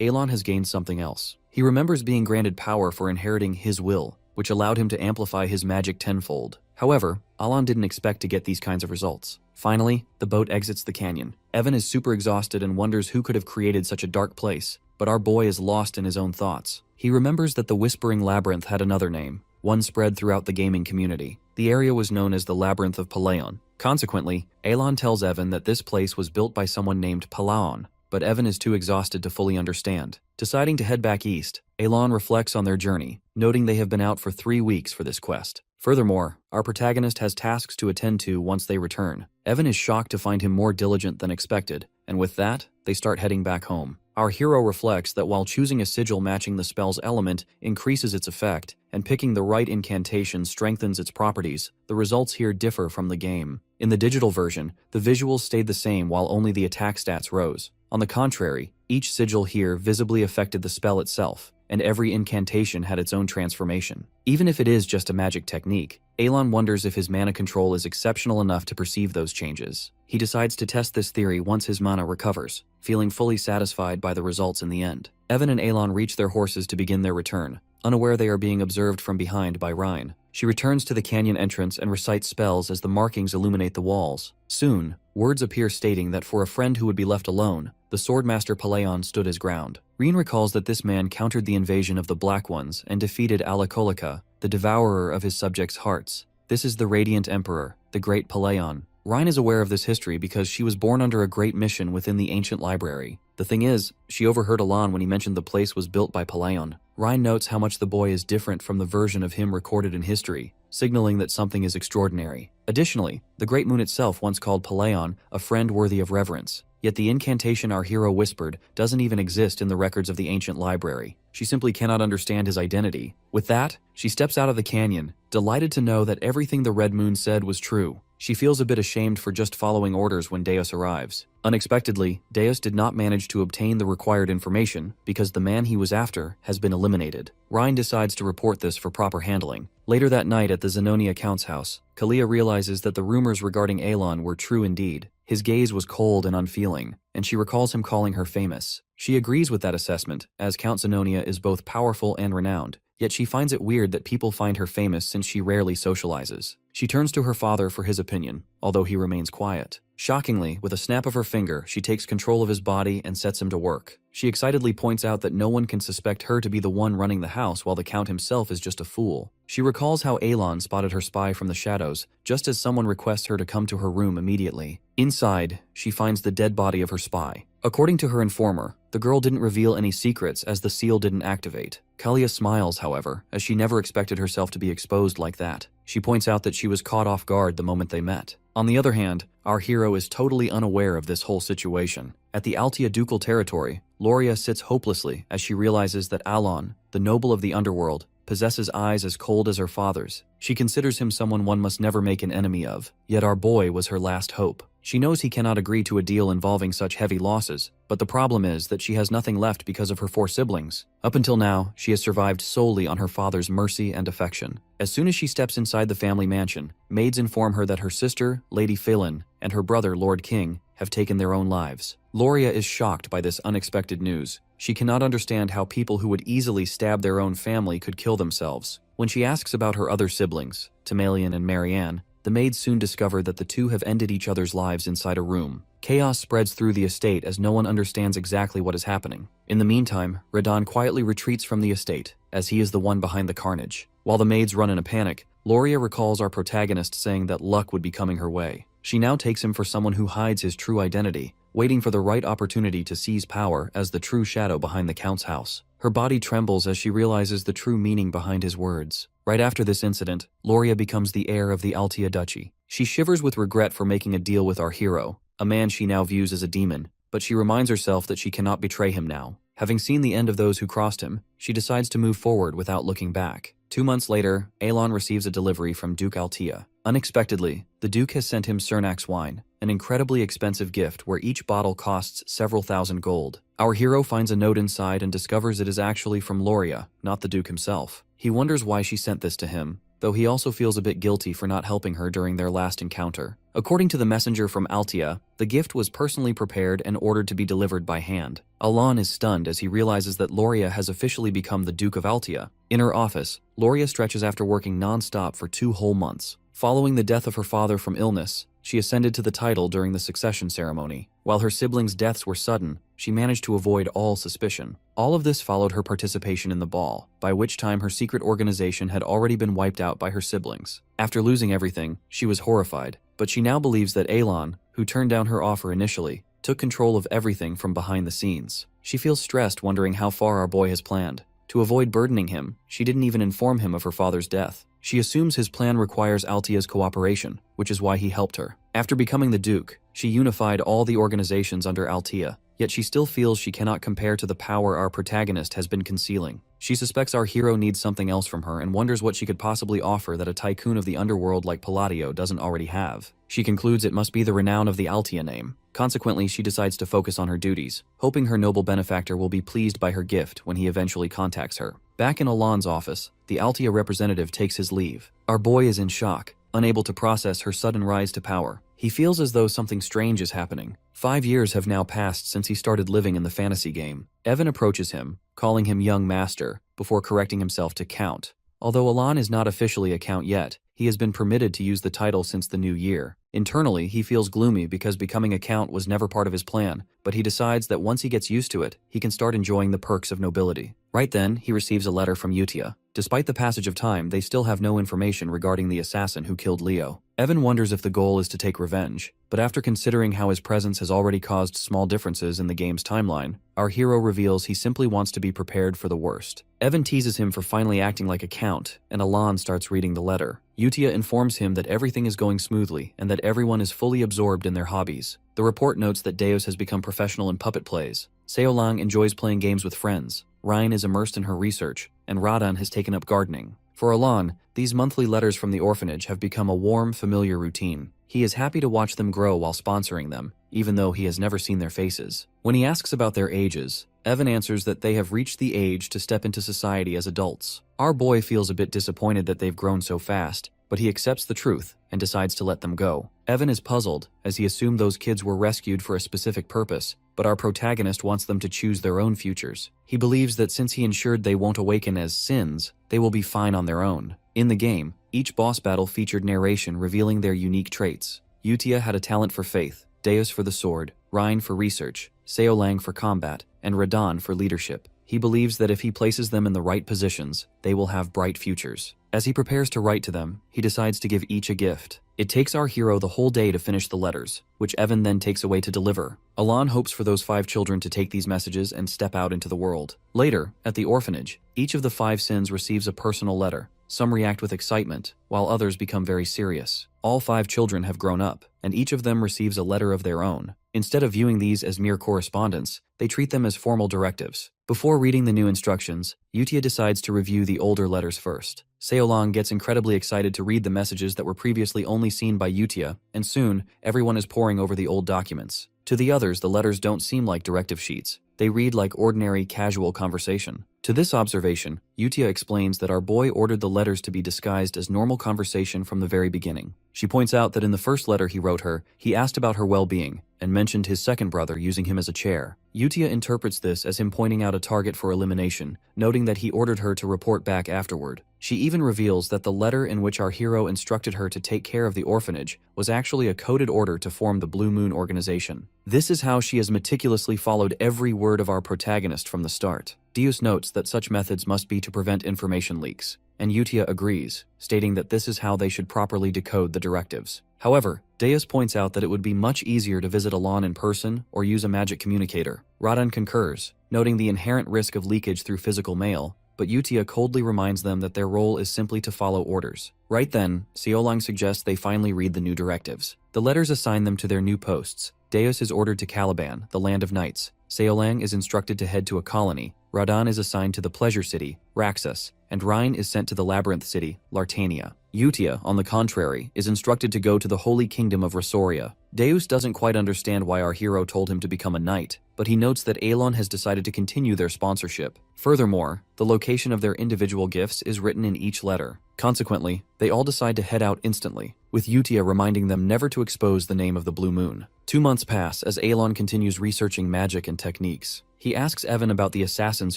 Alon has gained something else. He remembers being granted power for inheriting his will, which allowed him to amplify his magic tenfold. However, Alon didn't expect to get these kinds of results. Finally, the boat exits the canyon. Evan is super exhausted and wonders who could have created such a dark place, but our boy is lost in his own thoughts. He remembers that the Whispering Labyrinth had another name, one spread throughout the gaming community. The area was known as the Labyrinth of Palaon. Consequently, Alon tells Evan that this place was built by someone named Palaon, but Evan is too exhausted to fully understand. Deciding to head back east, Alon reflects on their journey, noting they have been out for 3 weeks for this quest. Furthermore, our protagonist has tasks to attend to once they return. Evan is shocked to find him more diligent than expected, and with that, they start heading back home. Our hero reflects that while choosing a sigil matching the spell's element increases its effect, and picking the right incantation strengthens its properties, the results here differ from the game. In the digital version, the visuals stayed the same while only the attack stats rose. On the contrary, each sigil here visibly affected the spell itself, and every incantation had its own transformation. Even if it is just a magic technique, Alon wonders if his mana control is exceptional enough to perceive those changes. He decides to test this theory once his mana recovers, feeling fully satisfied by the results in the end. Evan and Alon reach their horses to begin their return, unaware they are being observed from behind by Rhine. She returns to the canyon entrance and recites spells as the markings illuminate the walls. Soon, words appear stating that for a friend who would be left alone, the Swordmaster Palaon stood his ground. Rhine recalls that this man countered the invasion of the Black Ones and defeated Alakolika, the devourer of his subjects' hearts. This is the Radiant Emperor, the Great Palaon. Rhine is aware of this history because she was born under a great mission within the ancient library. The thing is, she overheard Alon when he mentioned the place was built by Palaon. Rhine notes how much the boy is different from the version of him recorded in history, signaling that something is extraordinary. Additionally, the Great Moon itself once called Palaon a friend worthy of reverence. Yet the incantation our hero whispered doesn't even exist in the records of the ancient library. She simply cannot understand his identity. With that, she steps out of the canyon, delighted to know that everything the Red Moon said was true. She feels a bit ashamed for just following orders when Deus arrives. Unexpectedly, Deus did not manage to obtain the required information because the man he was after has been eliminated. Rhine decides to report this for proper handling. Later that night at the Zenonia Count's house, Kalia realizes that the rumors regarding Alon were true indeed. His gaze was cold and unfeeling, and she recalls him calling her famous. She agrees with that assessment, as Count Zenonia is both powerful and renowned, yet she finds it weird that people find her famous since she rarely socializes. She turns to her father for his opinion, although he remains quiet. Shockingly, with a snap of her finger, she takes control of his body and sets him to work. She excitedly points out that no one can suspect her to be the one running the house while the Count himself is just a fool. She recalls how Alon spotted her spy from the shadows, just as someone requests her to come to her room immediately. Inside, she finds the dead body of her spy. According to her informer, the girl didn't reveal any secrets as the seal didn't activate. Kalia smiles, however, as she never expected herself to be exposed like that. She points out that she was caught off guard the moment they met. On the other hand, our hero is totally unaware of this whole situation. At the Altia ducal territory, Loria sits hopelessly as she realizes that Alon, the noble of the underworld, possesses eyes as cold as her father's. She considers him someone one must never make an enemy of, yet our boy was her last hope. She knows he cannot agree to a deal involving such heavy losses, but the problem is that she has nothing left because of her 4 siblings. Up until now, she has survived solely on her father's mercy and affection. As soon as she steps inside the family mansion, maids inform her that her sister, Lady Phelan, and her brother, Lord King, have taken their own lives. Loria is shocked by this unexpected news. She cannot understand how people who would easily stab their own family could kill themselves. When she asks about her other siblings, Tamalian and Marianne, the maids soon discover that the two have ended each other's lives inside a room. Chaos spreads through the estate as no one understands exactly what is happening. In the meantime, Radon quietly retreats from the estate, as he is the one behind the carnage. While the maids run in a panic, Loria recalls our protagonist saying that luck would be coming her way. She now takes him for someone who hides his true identity, waiting for the right opportunity to seize power as the true shadow behind the Count's house. Her body trembles as she realizes the true meaning behind his words. Right after this incident, Loria becomes the heir of the Altia Duchy. She shivers with regret for making a deal with our hero, a man she now views as a demon, but she reminds herself that she cannot betray him now. Having seen the end of those who crossed him, she decides to move forward without looking back. 2 months later, Elon receives a delivery from Duke Altia. Unexpectedly, the Duke has sent him Cernak's wine, an incredibly expensive gift where each bottle costs several thousand gold. Our hero finds a note inside and discovers it is actually from Loria, not the Duke himself. He wonders why she sent this to him, though he also feels a bit guilty for not helping her during their last encounter. According to the messenger from Altia, the gift was personally prepared and ordered to be delivered by hand. Alon is stunned as he realizes that Loria has officially become the Duke of Altia. In her office, Loria stretches after working non-stop for 2 whole months. Following the death of her father from illness, she ascended to the title during the succession ceremony. While her siblings' deaths were sudden, she managed to avoid all suspicion. All of this followed her participation in the ball, by which time her secret organization had already been wiped out by her siblings. After losing everything, she was horrified, but she now believes that Elon, who turned down her offer initially, took control of everything from behind the scenes. She feels stressed wondering how far our boy has planned. To avoid burdening him, she didn't even inform him of her father's death. She assumes his plan requires Altia's cooperation, which is why he helped her. After becoming the Duke, she unified all the organizations under Altia, yet she still feels she cannot compare to the power our protagonist has been concealing. She suspects our hero needs something else from her and wonders what she could possibly offer that a tycoon of the underworld like Palladio doesn't already have. She concludes it must be the renown of the Altia name. Consequently, she decides to focus on her duties, hoping her noble benefactor will be pleased by her gift when he eventually contacts her. Back in Alon's office, the Altia representative takes his leave. Our boy is in shock, unable to process her sudden rise to power. He feels as though something strange is happening. 5 years have now passed since he started living in the fantasy game. Evan approaches him, calling him young master, before correcting himself to count. Although Alon is not officially a count yet, he has been permitted to use the title since the new year. Internally, he feels gloomy because becoming a count was never part of his plan, but he decides that once he gets used to it, he can start enjoying the perks of nobility. Right then, he receives a letter from Utia. Despite the passage of time, they still have no information regarding the assassin who killed Leo. Evan wonders if the goal is to take revenge, but after considering how his presence has already caused small differences in the game's timeline, our hero reveals he simply wants to be prepared for the worst. Evan teases him for finally acting like a count, and Alon starts reading the letter. Utia informs him that everything is going smoothly and that everyone is fully absorbed in their hobbies. The report notes that Deus has become professional in puppet plays. Seolang enjoys playing games with friends. Ryan is immersed in her research, and Radan has taken up gardening. For Alon, these monthly letters from the orphanage have become a warm, familiar routine. He is happy to watch them grow while sponsoring them, even though he has never seen their faces. When he asks about their ages, Evan answers that they have reached the age to step into society as adults. Our boy feels a bit disappointed that they've grown so fast, but he accepts the truth and decides to let them go. Evan is puzzled, as he assumed those kids were rescued for a specific purpose, but our protagonist wants them to choose their own futures. He believes that since he ensured they won't awaken as sins, they will be fine on their own. In the game, each boss battle featured narration revealing their unique traits. Utia had a talent for faith, Deus for the sword, Ryan for research, Seolang for combat, and Radan for leadership. He believes that if he places them in the right positions, they will have bright futures. As he prepares to write to them, he decides to give each a gift. It takes our hero the whole day to finish the letters, which Evan then takes away to deliver. Alon hopes for those 5 children to take these messages and step out into the world. Later, at the orphanage, each of the 5 sins receives a personal letter. Some react with excitement, while others become very serious. All 5 children have grown up, and each of them receives a letter of their own. Instead of viewing these as mere correspondence, they treat them as formal directives. Before reading the new instructions, Utia decides to review the older letters first. Seolang gets incredibly excited to read the messages that were previously only seen by Utia, and soon, everyone is poring over the old documents. To the others, the letters don't seem like directive sheets. They read like ordinary, casual conversation. To this observation, Yutia explains that our boy ordered the letters to be disguised as normal conversation from the very beginning. She points out that in the first letter he wrote her, he asked about her well-being and mentioned his second brother using him as a chair. Yutia interprets this as him pointing out a target for elimination, noting that he ordered her to report back afterward. She even reveals that the letter in which our hero instructed her to take care of the orphanage was actually a coded order to form the Blue Moon organization. This is how she has meticulously followed every word of our protagonist from the start. Deus notes that such methods must be to prevent information leaks, and Yutia agrees, stating that this is how they should properly decode the directives. However, Deus points out that it would be much easier to visit Alon in person or use a magic communicator. Radan concurs, noting the inherent risk of leakage through physical mail, but Yutia coldly reminds them that their role is simply to follow orders. Right then, Seolang suggests they finally read the new directives. The letters assign them to their new posts. Deus is ordered to Caliban, the Land of Knights. Seolang is instructed to head to a colony. Radan is assigned to the Pleasure City, Raxus, and Rhine is sent to the Labyrinth City, Lartania. Yutia, on the contrary, is instructed to go to the Holy Kingdom of Rosoria. Deus doesn't quite understand why our hero told him to become a knight, but he notes that Alon has decided to continue their sponsorship. Furthermore, the location of their individual gifts is written in each letter. Consequently, they all decide to head out instantly, with Yutia reminding them never to expose the name of the Blue Moon. 2 months pass as Alon continues researching magic and techniques. He asks Evan about the assassins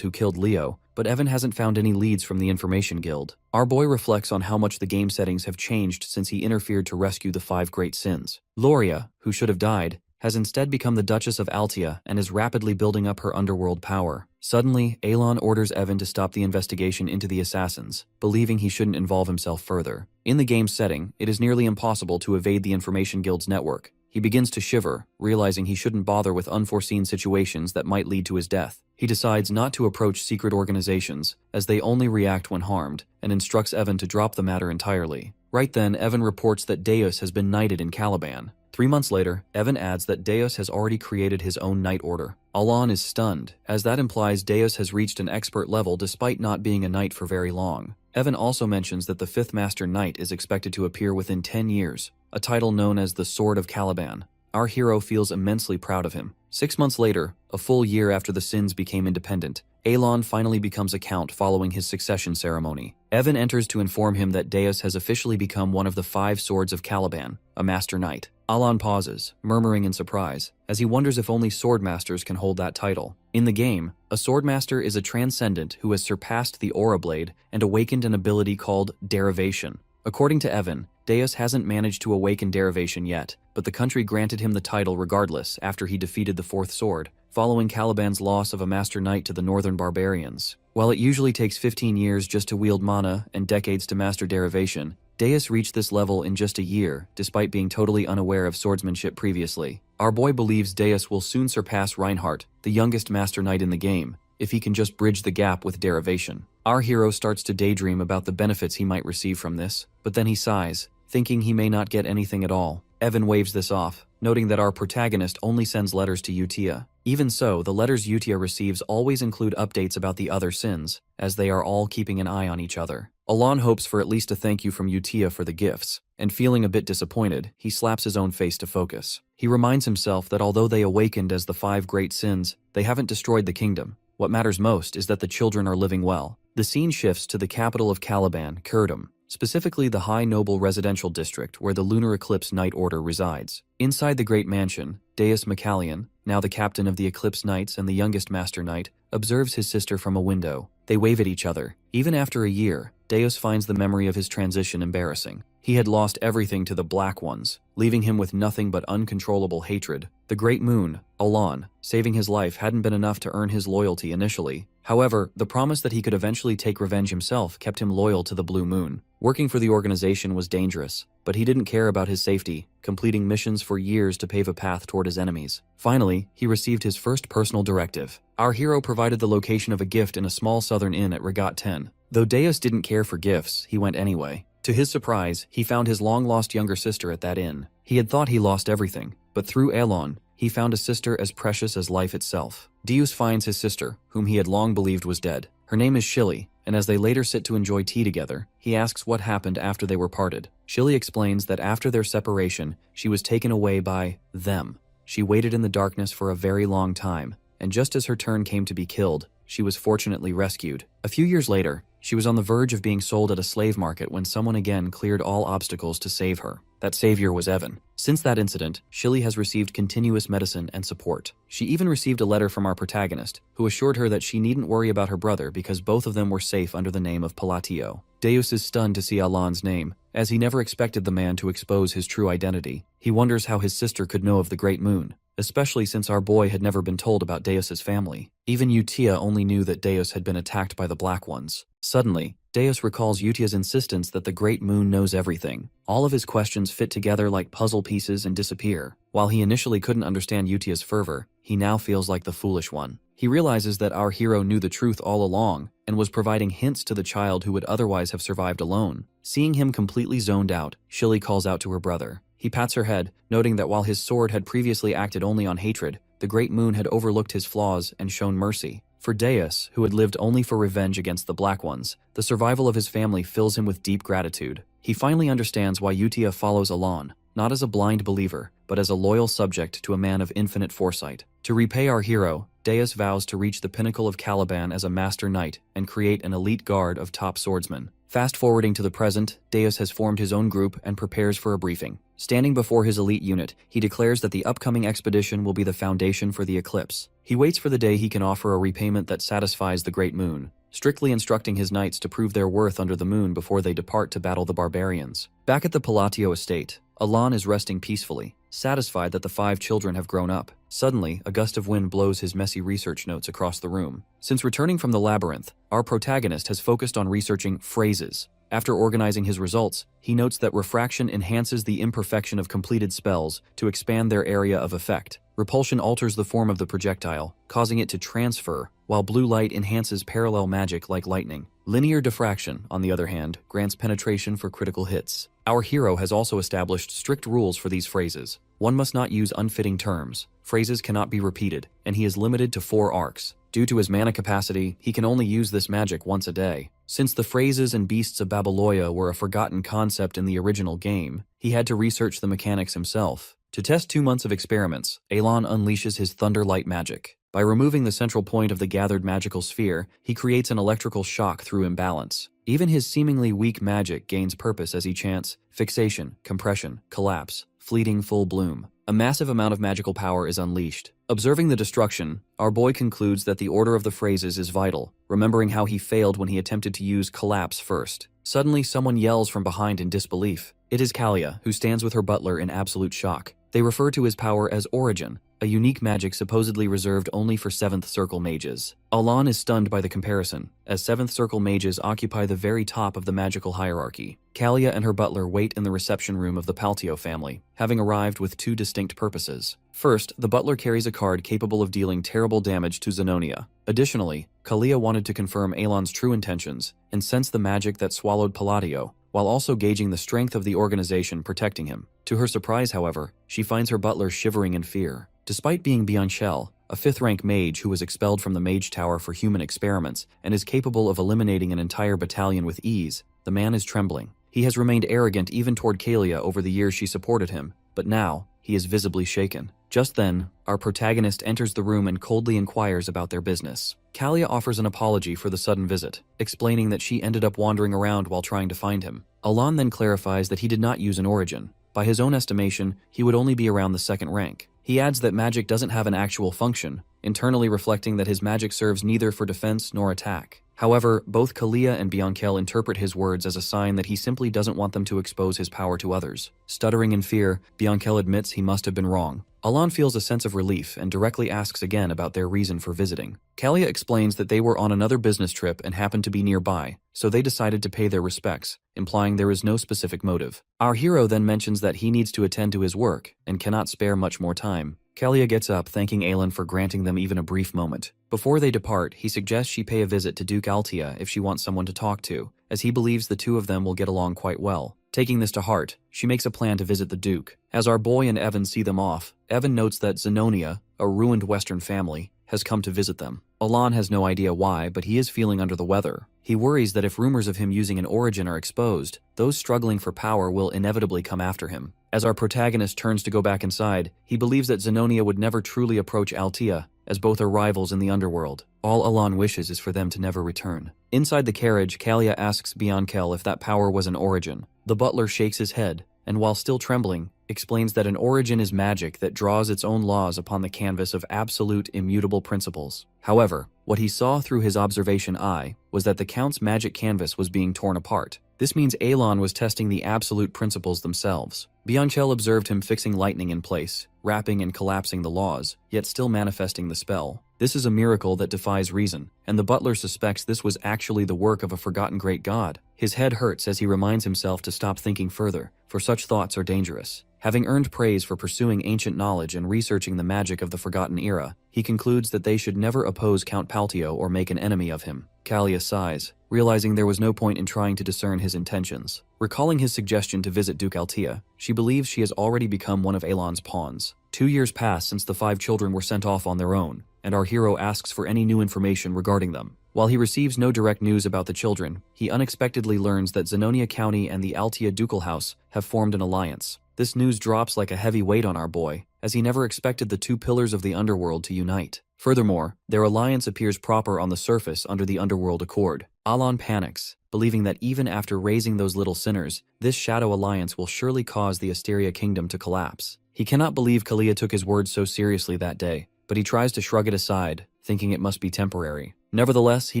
who killed Leo, but Evan hasn't found any leads from the Information Guild. Our boy reflects on how much the game settings have changed since he interfered to rescue the 5 great sins. Loria, who should have died, has instead become the Duchess of Altia and is rapidly building up her underworld power. Suddenly, Alon orders Evan to stop the investigation into the assassins, believing he shouldn't involve himself further. In the game's setting, it is nearly impossible to evade the Information Guild's network. He begins to shiver, realizing he shouldn't bother with unforeseen situations that might lead to his death. He decides not to approach secret organizations, as they only react when harmed, and instructs Evan to drop the matter entirely. Right then, Evan reports that Deus has been knighted in Caliban. 3 months later, Evan adds that Deus has already created his own knight order. Alon is stunned, as that implies Deus has reached an expert level despite not being a knight for very long. Evan also mentions that the 5th Master Knight is expected to appear within 10 years, a title known as the Sword of Caliban. Our hero feels immensely proud of him. 6 months later, a full year after the Sins became independent, Alon finally becomes a count following his succession ceremony. Evan enters to inform him that Deus has officially become one of the 5 Swords of Caliban, a Master Knight. Alon pauses, murmuring in surprise, as he wonders if only Swordmasters can hold that title. In the game, a Swordmaster is a transcendent who has surpassed the Aura Blade and awakened an ability called Derivation. According to Evan, Deus hasn't managed to awaken Derivation yet, but the country granted him the title regardless after he defeated the 4th Sword, following Caliban's loss of a Master Knight to the Northern Barbarians. While it usually takes 15 years just to wield mana and decades to master Derivation, Deus reached this level in just a year, despite being totally unaware of swordsmanship previously. Our boy believes Deus will soon surpass Reinhardt, the youngest Master Knight in the game, if he can just bridge the gap with Derivation. Our hero starts to daydream about the benefits he might receive from this, but then he sighs, thinking he may not get anything at all. Evan waves this off, noting that our protagonist only sends letters to Yutia. Even so, the letters Yutia receives always include updates about the other sins, as they are all keeping an eye on each other. Alon hopes for at least a thank you from Yutia for the gifts, and feeling a bit disappointed, he slaps his own face to focus. He reminds himself that although they awakened as the 5 great sins, they haven't destroyed the kingdom. What matters most is that the children are living well. The scene shifts to the capital of Caliban, Kurdum, specifically the High Noble Residential District where the Lunar Eclipse Knight Order resides. Inside the Great Mansion, Deus Macallion, now the captain of the Eclipse Knights and the youngest Master Knight, observes his sister from a window. They wave at each other. Even after a year, Deus finds the memory of his transition embarrassing. He had lost everything to the Black Ones, leaving him with nothing but uncontrollable hatred. The Great Moon, Alon, saving his life hadn't been enough to earn his loyalty initially. However, the promise that he could eventually take revenge himself kept him loyal to the Blue Moon. Working for the organization was dangerous, but he didn't care about his safety, completing missions for years to pave a path toward his enemies. Finally, he received his first personal directive. Our hero provided the location of a gift in a small southern inn at Regat 10. Though Deus didn't care for gifts, he went anyway. To his surprise, he found his long-lost younger sister at that inn. He had thought he lost everything, but through Alon, he found a sister as precious as life itself. Deus finds his sister, whom he had long believed was dead. Her name is Shilly, and as they later sit to enjoy tea together, he asks what happened after they were parted. Shilly explains that after their separation, she was taken away by them. She waited in the darkness for a very long time, and just as her turn came to be killed, she was fortunately rescued. A few years later, she was on the verge of being sold at a slave market when someone again cleared all obstacles to save her. That savior was Evan. Since that incident, Shilly has received continuous medicine and support. She even received a letter from our protagonist, who assured her that she needn't worry about her brother because both of them were safe under the name of Palatio. Deus is stunned to see Alan's name, as he never expected the man to expose his true identity. He wonders how his sister could know of the Great Moon, especially since our boy had never been told about Deus's family. Even Utia only knew that Deus had been attacked by the Black Ones. Suddenly, Deus recalls Utia's insistence that the Great Moon knows everything. All of his questions fit together like puzzle pieces and disappear. While he initially couldn't understand Utia's fervor, he now feels like the foolish one. He realizes that our hero knew the truth all along and was providing hints to the child who would otherwise have survived alone. Seeing him completely zoned out, Shilly calls out to her brother. He pats her head, noting that while his sword had previously acted only on hatred, the Great Moon had overlooked his flaws and shown mercy. For Deus, who had lived only for revenge against the Black Ones, the survival of his family fills him with deep gratitude. He finally understands why Utia follows Alan, not as a blind believer, but as a loyal subject to a man of infinite foresight. To repay our hero, Deus vows to reach the pinnacle of Caliban as a master knight and create an elite guard of top swordsmen. Fast-forwarding to the present, Deus has formed his own group and prepares for a briefing. Standing before his elite unit, he declares that the upcoming expedition will be the foundation for the eclipse. He waits for the day he can offer a repayment that satisfies the Great Moon, strictly instructing his knights to prove their worth under the moon before they depart to battle the barbarians. Back at the Palatio estate, Alan is resting peacefully, satisfied that the 5 children have grown up. Suddenly, a gust of wind blows his messy research notes across the room. Since returning from the labyrinth, our protagonist has focused on researching phrases. After organizing his results, he notes that refraction enhances the imperfection of completed spells to expand their area of effect. Repulsion alters the form of the projectile, causing it to transfer, while blue light enhances parallel magic like lightning. Linear diffraction, on the other hand, grants penetration for critical hits. Our hero has also established strict rules for these phrases. One must not use unfitting terms, phrases cannot be repeated, and he is limited to 4 arcs. Due to his mana capacity, he can only use this magic once a day. Since the phrases and beasts of Babylonia were a forgotten concept in the original game, he had to research the mechanics himself. To test 2 months of experiments, Alan unleashes his Thunderlight magic. By removing the central point of the gathered magical sphere, he creates an electrical shock through imbalance. Even his seemingly weak magic gains purpose as he chants fixation, compression, collapse, fleeting full bloom. A massive amount of magical power is unleashed. Observing the destruction, our boy concludes that the order of the phrases is vital, remembering how he failed when he attempted to use collapse first. Suddenly, someone yells from behind in disbelief. It is Kalia, who stands with her butler in absolute shock. They refer to his power as Origin, a unique magic supposedly reserved only for 7th Circle mages. Alan is stunned by the comparison, as 7th Circle mages occupy the very top of the magical hierarchy. Kalia and her butler wait in the reception room of the Paltio family, having arrived with 2 distinct purposes. First, the butler carries a card capable of dealing terrible damage to Zenonia. Additionally, Kalia wanted to confirm Alan's true intentions and sense the magic that swallowed Palladio, while also gauging the strength of the organization protecting him. To her surprise, however, she finds her butler shivering in fear. Despite being Bianchel, a 5th-rank mage who was expelled from the Mage Tower for human experiments and is capable of eliminating an entire battalion with ease, the man is trembling. He has remained arrogant even toward Kalia over the years she supported him, but now, he is visibly shaken. Just then, our protagonist enters the room and coldly inquires about their business. Kalia offers an apology for the sudden visit, explaining that she ended up wandering around while trying to find him. Alan then clarifies that he did not use an origin. By his own estimation, he would only be around the 2nd rank. He adds that magic doesn't have an actual function, internally reflecting that his magic serves neither for defense nor attack. However, both Kalia and Bianchel interpret his words as a sign that he simply doesn't want them to expose his power to others. Stuttering in fear, Bianchel admits he must have been wrong. Alan feels a sense of relief and directly asks again about their reason for visiting. Kalia explains that they were on another business trip and happened to be nearby, so they decided to pay their respects, implying there is no specific motive. Our hero then mentions that he needs to attend to his work and cannot spare much more time. Kalia gets up, thanking Alan for granting them even a brief moment. Before they depart, he suggests she pay a visit to Duke Altia if she wants someone to talk to, as he believes the 2 of them will get along quite well. Taking this to heart, she makes a plan to visit the Duke. As our boy and Evan see them off, Evan notes that Zenonia, a ruined Western family, has come to visit them. Alan has no idea why, but he is feeling under the weather. He worries that if rumors of him using an origin are exposed, those struggling for power will inevitably come after him. As our protagonist turns to go back inside, he believes that Zenonia would never truly approach Altia, as both are rivals in the underworld. All Alon wishes is for them to never return. Inside the carriage, Kalia asks Biankel if that power was an origin. The butler shakes his head, and while still trembling, explains that an origin is magic that draws its own laws upon the canvas of absolute, immutable principles. However, what he saw through his observation eye was that the Count's magic canvas was being torn apart. This means Alon was testing the absolute principles themselves. Bianchel observed him fixing lightning in place, wrapping and collapsing the laws, yet still manifesting the spell. This is a miracle that defies reason, and the butler suspects this was actually the work of a forgotten great god. His head hurts as he reminds himself to stop thinking further, for such thoughts are dangerous. Having earned praise for pursuing ancient knowledge and researching the magic of the Forgotten Era, he concludes that they should never oppose Count Paltio or make an enemy of him. Kalia sighs, realizing there was no point in trying to discern his intentions. Recalling his suggestion to visit Duke Altea, she believes she has already become one of Alon's pawns. 2 years pass since the 5 children were sent off on their own, and our hero asks for any new information regarding them. While he receives no direct news about the children, he unexpectedly learns that Zenonia County and the Altea Ducal House have formed an alliance. This news drops like a heavy weight on our boy, as he never expected the 2 pillars of the underworld to unite. Furthermore, their alliance appears proper on the surface under the underworld accord. Alon panics, believing that even after raising those little sinners, this shadow alliance will surely cause the Asteria kingdom to collapse. He cannot believe Kalia took his words so seriously that day, but he tries to shrug it aside, thinking it must be temporary. Nevertheless, he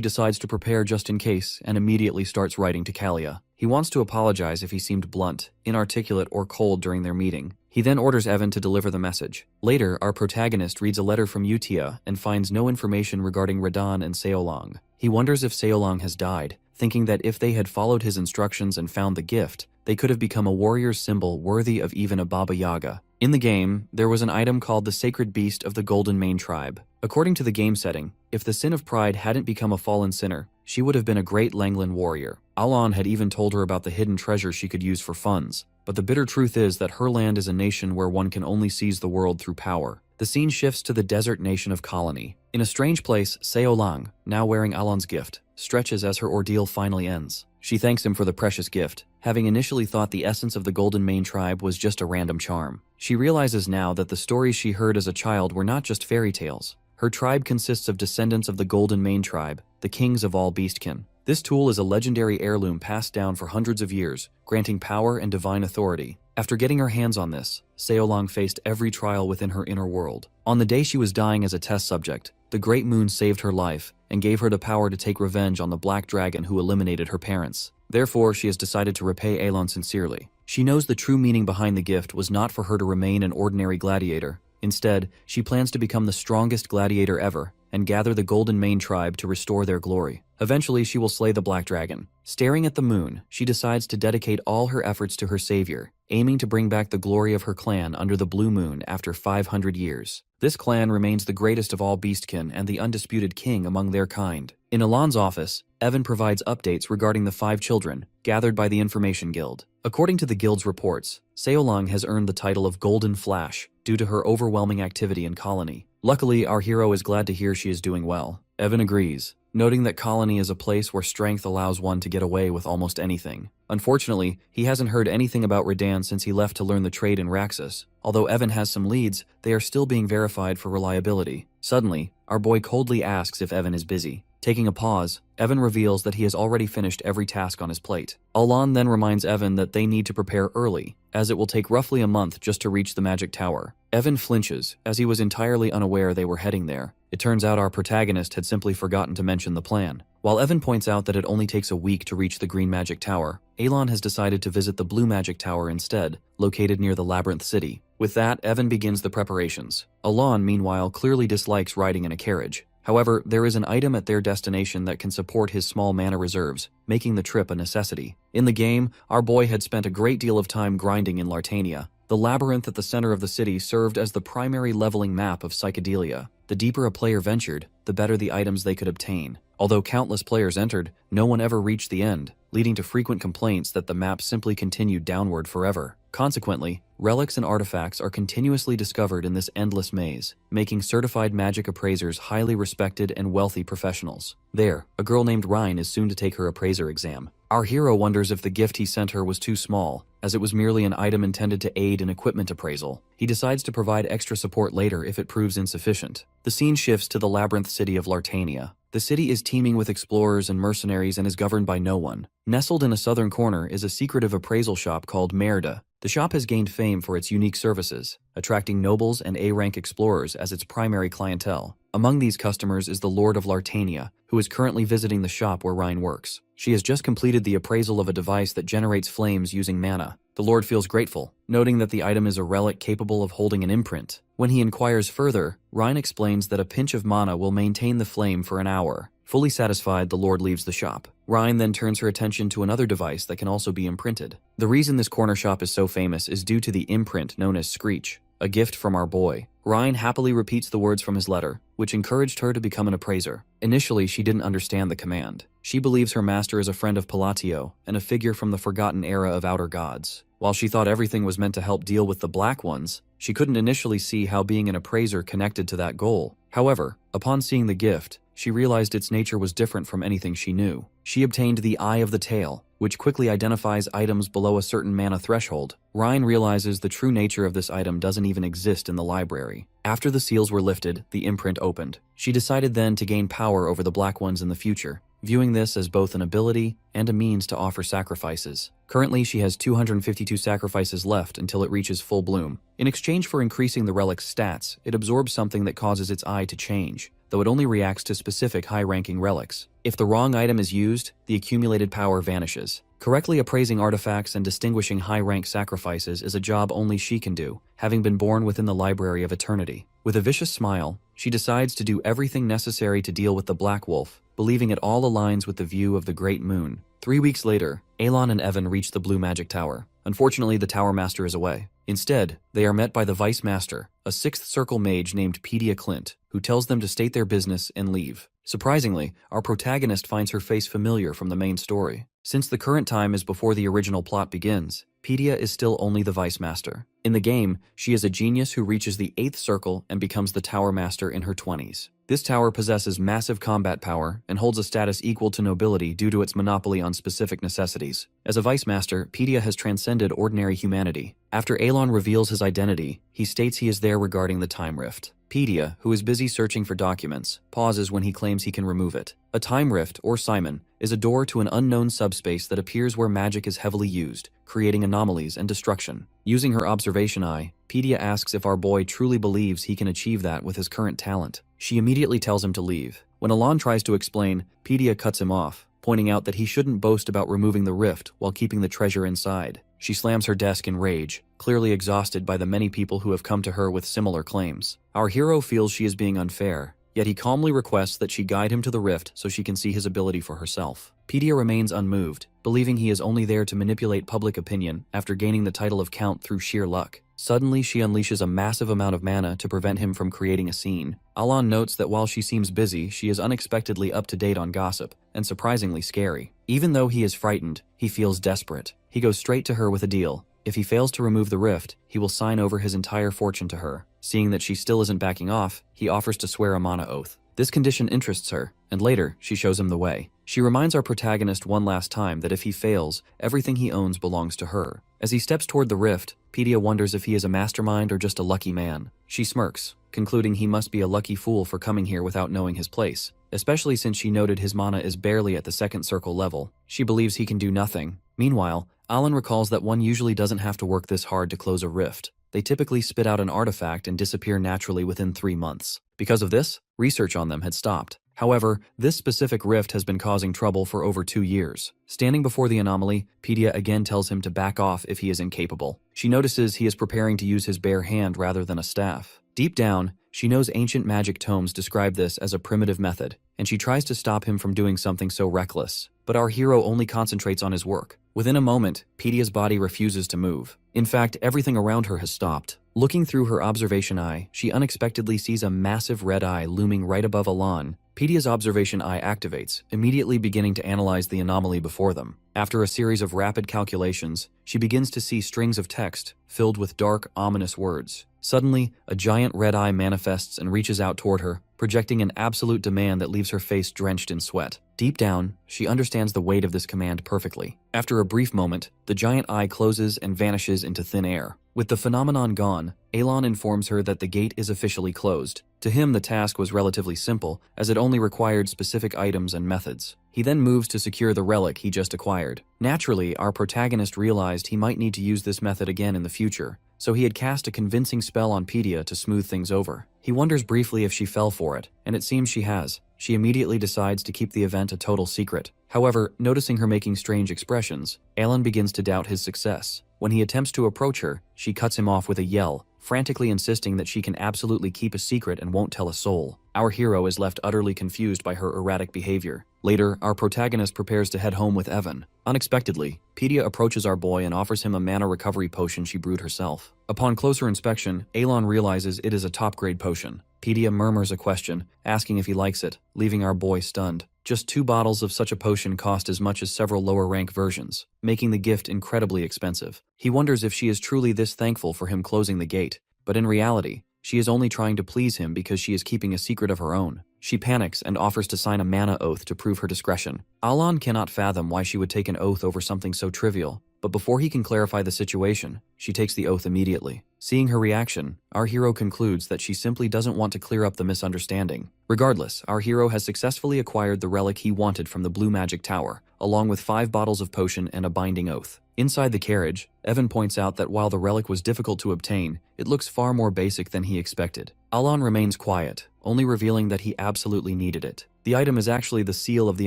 decides to prepare just in case and immediately starts writing to Kalia. He wants to apologize if he seemed blunt, inarticulate, or cold during their meeting. He then orders Evan to deliver the message. Later, our protagonist reads a letter from Utia and finds no information regarding Radan and Seolong. He wonders if Seolong has died, thinking that if they had followed his instructions and found the gift, they could have become a warrior's symbol worthy of even a Baba Yaga. In the game, there was an item called the Sacred Beast of the Golden Mane Tribe. According to the game setting, if the Sin of Pride hadn't become a fallen sinner, she would have been a great Langlan warrior. Alon had even told her about the hidden treasure she could use for funds. But the bitter truth is that her land is a nation where one can only seize the world through power. The scene shifts to the desert nation of Colony. In a strange place, Seolang, now wearing Alon's gift, stretches as her ordeal finally ends. She thanks him for the precious gift, having initially thought the essence of the Golden Mane tribe was just a random charm. She realizes now that the stories she heard as a child were not just fairy tales. Her tribe consists of descendants of the Golden Mane tribe, the kings of all beastkin. This tool is a legendary heirloom passed down for hundreds of years, granting power and divine authority. After getting her hands on this, Seolong faced every trial within her inner world. On the day she was dying as a test subject, the Great Moon saved her life and gave her the power to take revenge on the Black Dragon who eliminated her parents. Therefore, she has decided to repay Alon sincerely. She knows the true meaning behind the gift was not for her to remain an ordinary gladiator. Instead, she plans to become the strongest gladiator ever and gather the Golden Mane tribe to restore their glory. Eventually, she will slay the Black Dragon. Staring at the moon, she decides to dedicate all her efforts to her savior, aiming to bring back the glory of her clan under the Blue Moon after 500 years. This clan remains the greatest of all beastkin and the undisputed king among their kind. In Alon's office, Evan provides updates regarding the 5 children, gathered by the Information Guild. According to the Guild's reports, Seolong has earned the title of Golden Flash due to her overwhelming activity in Colony. Luckily, our hero is glad to hear she is doing well. Evan agrees, noting that Colony is a place where strength allows one to get away with almost anything. Unfortunately, he hasn't heard anything about Radan since he left to learn the trade in Raxus. Although Evan has some leads, they are still being verified for reliability. Suddenly, our boy coldly asks if Evan is busy. Taking a pause, Evan reveals that he has already finished every task on his plate. Alon then reminds Evan that they need to prepare early, as it will take roughly a month just to reach the Magic Tower. Evan flinches, as he was entirely unaware they were heading there. It turns out our protagonist had simply forgotten to mention the plan. While Evan points out that it only takes a week to reach the Green Magic Tower, Alon has decided to visit the Blue Magic Tower instead, located near the Labyrinth City. With that, Evan begins the preparations. Alon, meanwhile, clearly dislikes riding in a carriage. However, there is an item at their destination that can support his small mana reserves, making the trip a necessity. In the game, our boy had spent a great deal of time grinding in Lartania. The labyrinth at the center of the city served as the primary leveling map of Psychedelia. The deeper a player ventured, the better the items they could obtain. Although countless players entered, no one ever reached the end, leading to frequent complaints that the map simply continued downward forever. Consequently, relics and artifacts are continuously discovered in this endless maze, making certified magic appraisers highly respected and wealthy professionals. There, a girl named Rhine is soon to take her appraiser exam. Our hero wonders if the gift he sent her was too small, as it was merely an item intended to aid in equipment appraisal. He decides to provide extra support later if it proves insufficient. The scene shifts to the labyrinth city of Lartania. The city is teeming with explorers and mercenaries and is governed by no one. Nestled in a southern corner is a secretive appraisal shop called Merda. The shop has gained fame for its unique services, attracting nobles and A-rank explorers as its primary clientele. Among these customers is the Lord of Lartania, who is currently visiting the shop where Ryan works. She has just completed the appraisal of a device that generates flames using mana. The Lord feels grateful, noting that the item is a relic capable of holding an imprint. When he inquires further, Ryan explains that a pinch of mana will maintain the flame for an hour. Fully satisfied, the Lord leaves the shop. Ryan then turns her attention to another device that can also be imprinted. The reason this corner shop is so famous is due to the imprint known as Screech, a gift from our boy. Ryan happily repeats the words from his letter, which encouraged her to become an appraiser. Initially, she didn't understand the command. She believes her master is a friend of Palatio and a figure from the forgotten era of outer gods. While she thought everything was meant to help deal with the Black Ones, she couldn't initially see how being an appraiser connected to that goal. However, upon seeing the gift, she realized its nature was different from anything she knew. She obtained the Eye of the Tail, which quickly identifies items below a certain mana threshold. Ryan realizes the true nature of this item doesn't even exist in the library. After the seals were lifted, the imprint opened. She decided then to gain power over the Black Ones in the future, viewing this as both an ability and a means to offer sacrifices. Currently, she has 252 sacrifices left until it reaches full bloom. In exchange for increasing the relic's stats, it absorbs something that causes its eye to change, though it only reacts to specific high-ranking relics. If the wrong item is used, the accumulated power vanishes. Correctly appraising artifacts and distinguishing high-rank sacrifices is a job only she can do, having been born within the Library of Eternity. With a vicious smile, she decides to do everything necessary to deal with the Black Wolf, believing it all aligns with the view of the Great Moon. 3 weeks later, Alon and Evan reach the Blue Magic Tower. Unfortunately, the Tower Master is away. Instead, they are met by the Vice Master, a 6th Circle mage named Pedia Clint, who tells them to state their business and leave. Surprisingly, our protagonist finds her face familiar from the main story. Since the current time is before the original plot begins, Pedia is still only the Vice Master. In the game, she is a genius who reaches the 8th Circle and becomes the Tower Master in her 20s. This tower possesses massive combat power and holds a status equal to nobility due to its monopoly on specific necessities. As a Vice Master, Pedia has transcended ordinary humanity. After Alon reveals his identity, he states he is there regarding the Time Rift. Pedia, who is busy searching for documents, pauses when he claims he can remove it. A Time Rift, or Simon, is a door to an unknown subspace that appears where magic is heavily used, creating anomalies and destruction. Using her observation eye, Pedia asks if our boy truly believes he can achieve that with his current talent. She immediately tells him to leave. When Alon tries to explain, Pedia cuts him off, pointing out that he shouldn't boast about removing the rift while keeping the treasure inside. She slams her desk in rage, clearly exhausted by the many people who have come to her with similar claims. Our hero feels she is being unfair, yet he calmly requests that she guide him to the rift so she can see his ability for herself. Pedia remains unmoved, believing he is only there to manipulate public opinion after gaining the title of Count through sheer luck. Suddenly, she unleashes a massive amount of mana to prevent him from creating a scene. Alon notes that while she seems busy, she is unexpectedly up to date on gossip, and surprisingly scary. Even though he is frightened, he feels desperate. He goes straight to her with a deal. If he fails to remove the rift, he will sign over his entire fortune to her. Seeing that she still isn't backing off, he offers to swear a mana oath. This condition interests her, and later, she shows him the way. She reminds our protagonist one last time that if he fails, everything he owns belongs to her. As he steps toward the rift, Pedia wonders if he is a mastermind or just a lucky man. She smirks, concluding he must be a lucky fool for coming here without knowing his place, especially since she noted his mana is barely at the 2nd Circle level. She believes he can do nothing. Meanwhile, Alon recalls that one usually doesn't have to work this hard to close a rift. They typically spit out an artifact and disappear naturally within 3 months. Because of this, research on them had stopped. However, this specific rift has been causing trouble for over 2 years. Standing before the anomaly, Pedia again tells him to back off if he is incapable. She notices he is preparing to use his bare hand rather than a staff. Deep down, she knows ancient magic tomes describe this as a primitive method, and she tries to stop him from doing something so reckless. But our hero only concentrates on his work. Within a moment, Pedia's body refuses to move. In fact, everything around her has stopped. Looking through her observation eye, she unexpectedly sees a massive red eye looming right above Alon. Pedia's observation eye activates, immediately beginning to analyze the anomaly before them. After a series of rapid calculations, she begins to see strings of text filled with dark, ominous words. Suddenly, a giant red eye manifests and reaches out toward her, projecting an absolute demand that leaves her face drenched in sweat. Deep down, she understands the weight of this command perfectly. After a brief moment, the giant eye closes and vanishes into thin air. With the phenomenon gone, Alon informs her that the gate is officially closed. To him, the task was relatively simple, as it only required specific items and methods. He then moves to secure the relic he just acquired. Naturally, our protagonist realized he might need to use this method again in the future, so he had cast a convincing spell on Pedia to smooth things over. He wonders briefly if she fell for it, and it seems she has. She immediately decides to keep the event a total secret. However, noticing her making strange expressions, Alan begins to doubt his success. When he attempts to approach her, she cuts him off with a yell, frantically insisting that she can absolutely keep a secret and won't tell a soul. Our hero is left utterly confused by her erratic behavior. Later, our protagonist prepares to head home with Evan. Unexpectedly, Pedia approaches our boy and offers him a mana recovery potion she brewed herself. Upon closer inspection, Alon realizes it is a top-grade potion. Pedia murmurs a question, asking if he likes it, leaving our boy stunned. Just 2 bottles of such a potion cost as much as several lower-rank versions, making the gift incredibly expensive. He wonders if she is truly this thankful for him closing the gate, but in reality, she is only trying to please him because she is keeping a secret of her own. She panics and offers to sign a mana oath to prove her discretion. Alon cannot fathom why she would take an oath over something so trivial, but before he can clarify the situation, she takes the oath immediately. Seeing her reaction, our hero concludes that she simply doesn't want to clear up the misunderstanding. Regardless, our hero has successfully acquired the relic he wanted from the Blue Magic Tower, along with 5 bottles of potion and a binding oath. Inside the carriage, Evan points out that while the relic was difficult to obtain, it looks far more basic than he expected. Alon remains quiet, only revealing that he absolutely needed it. The item is actually the Seal of the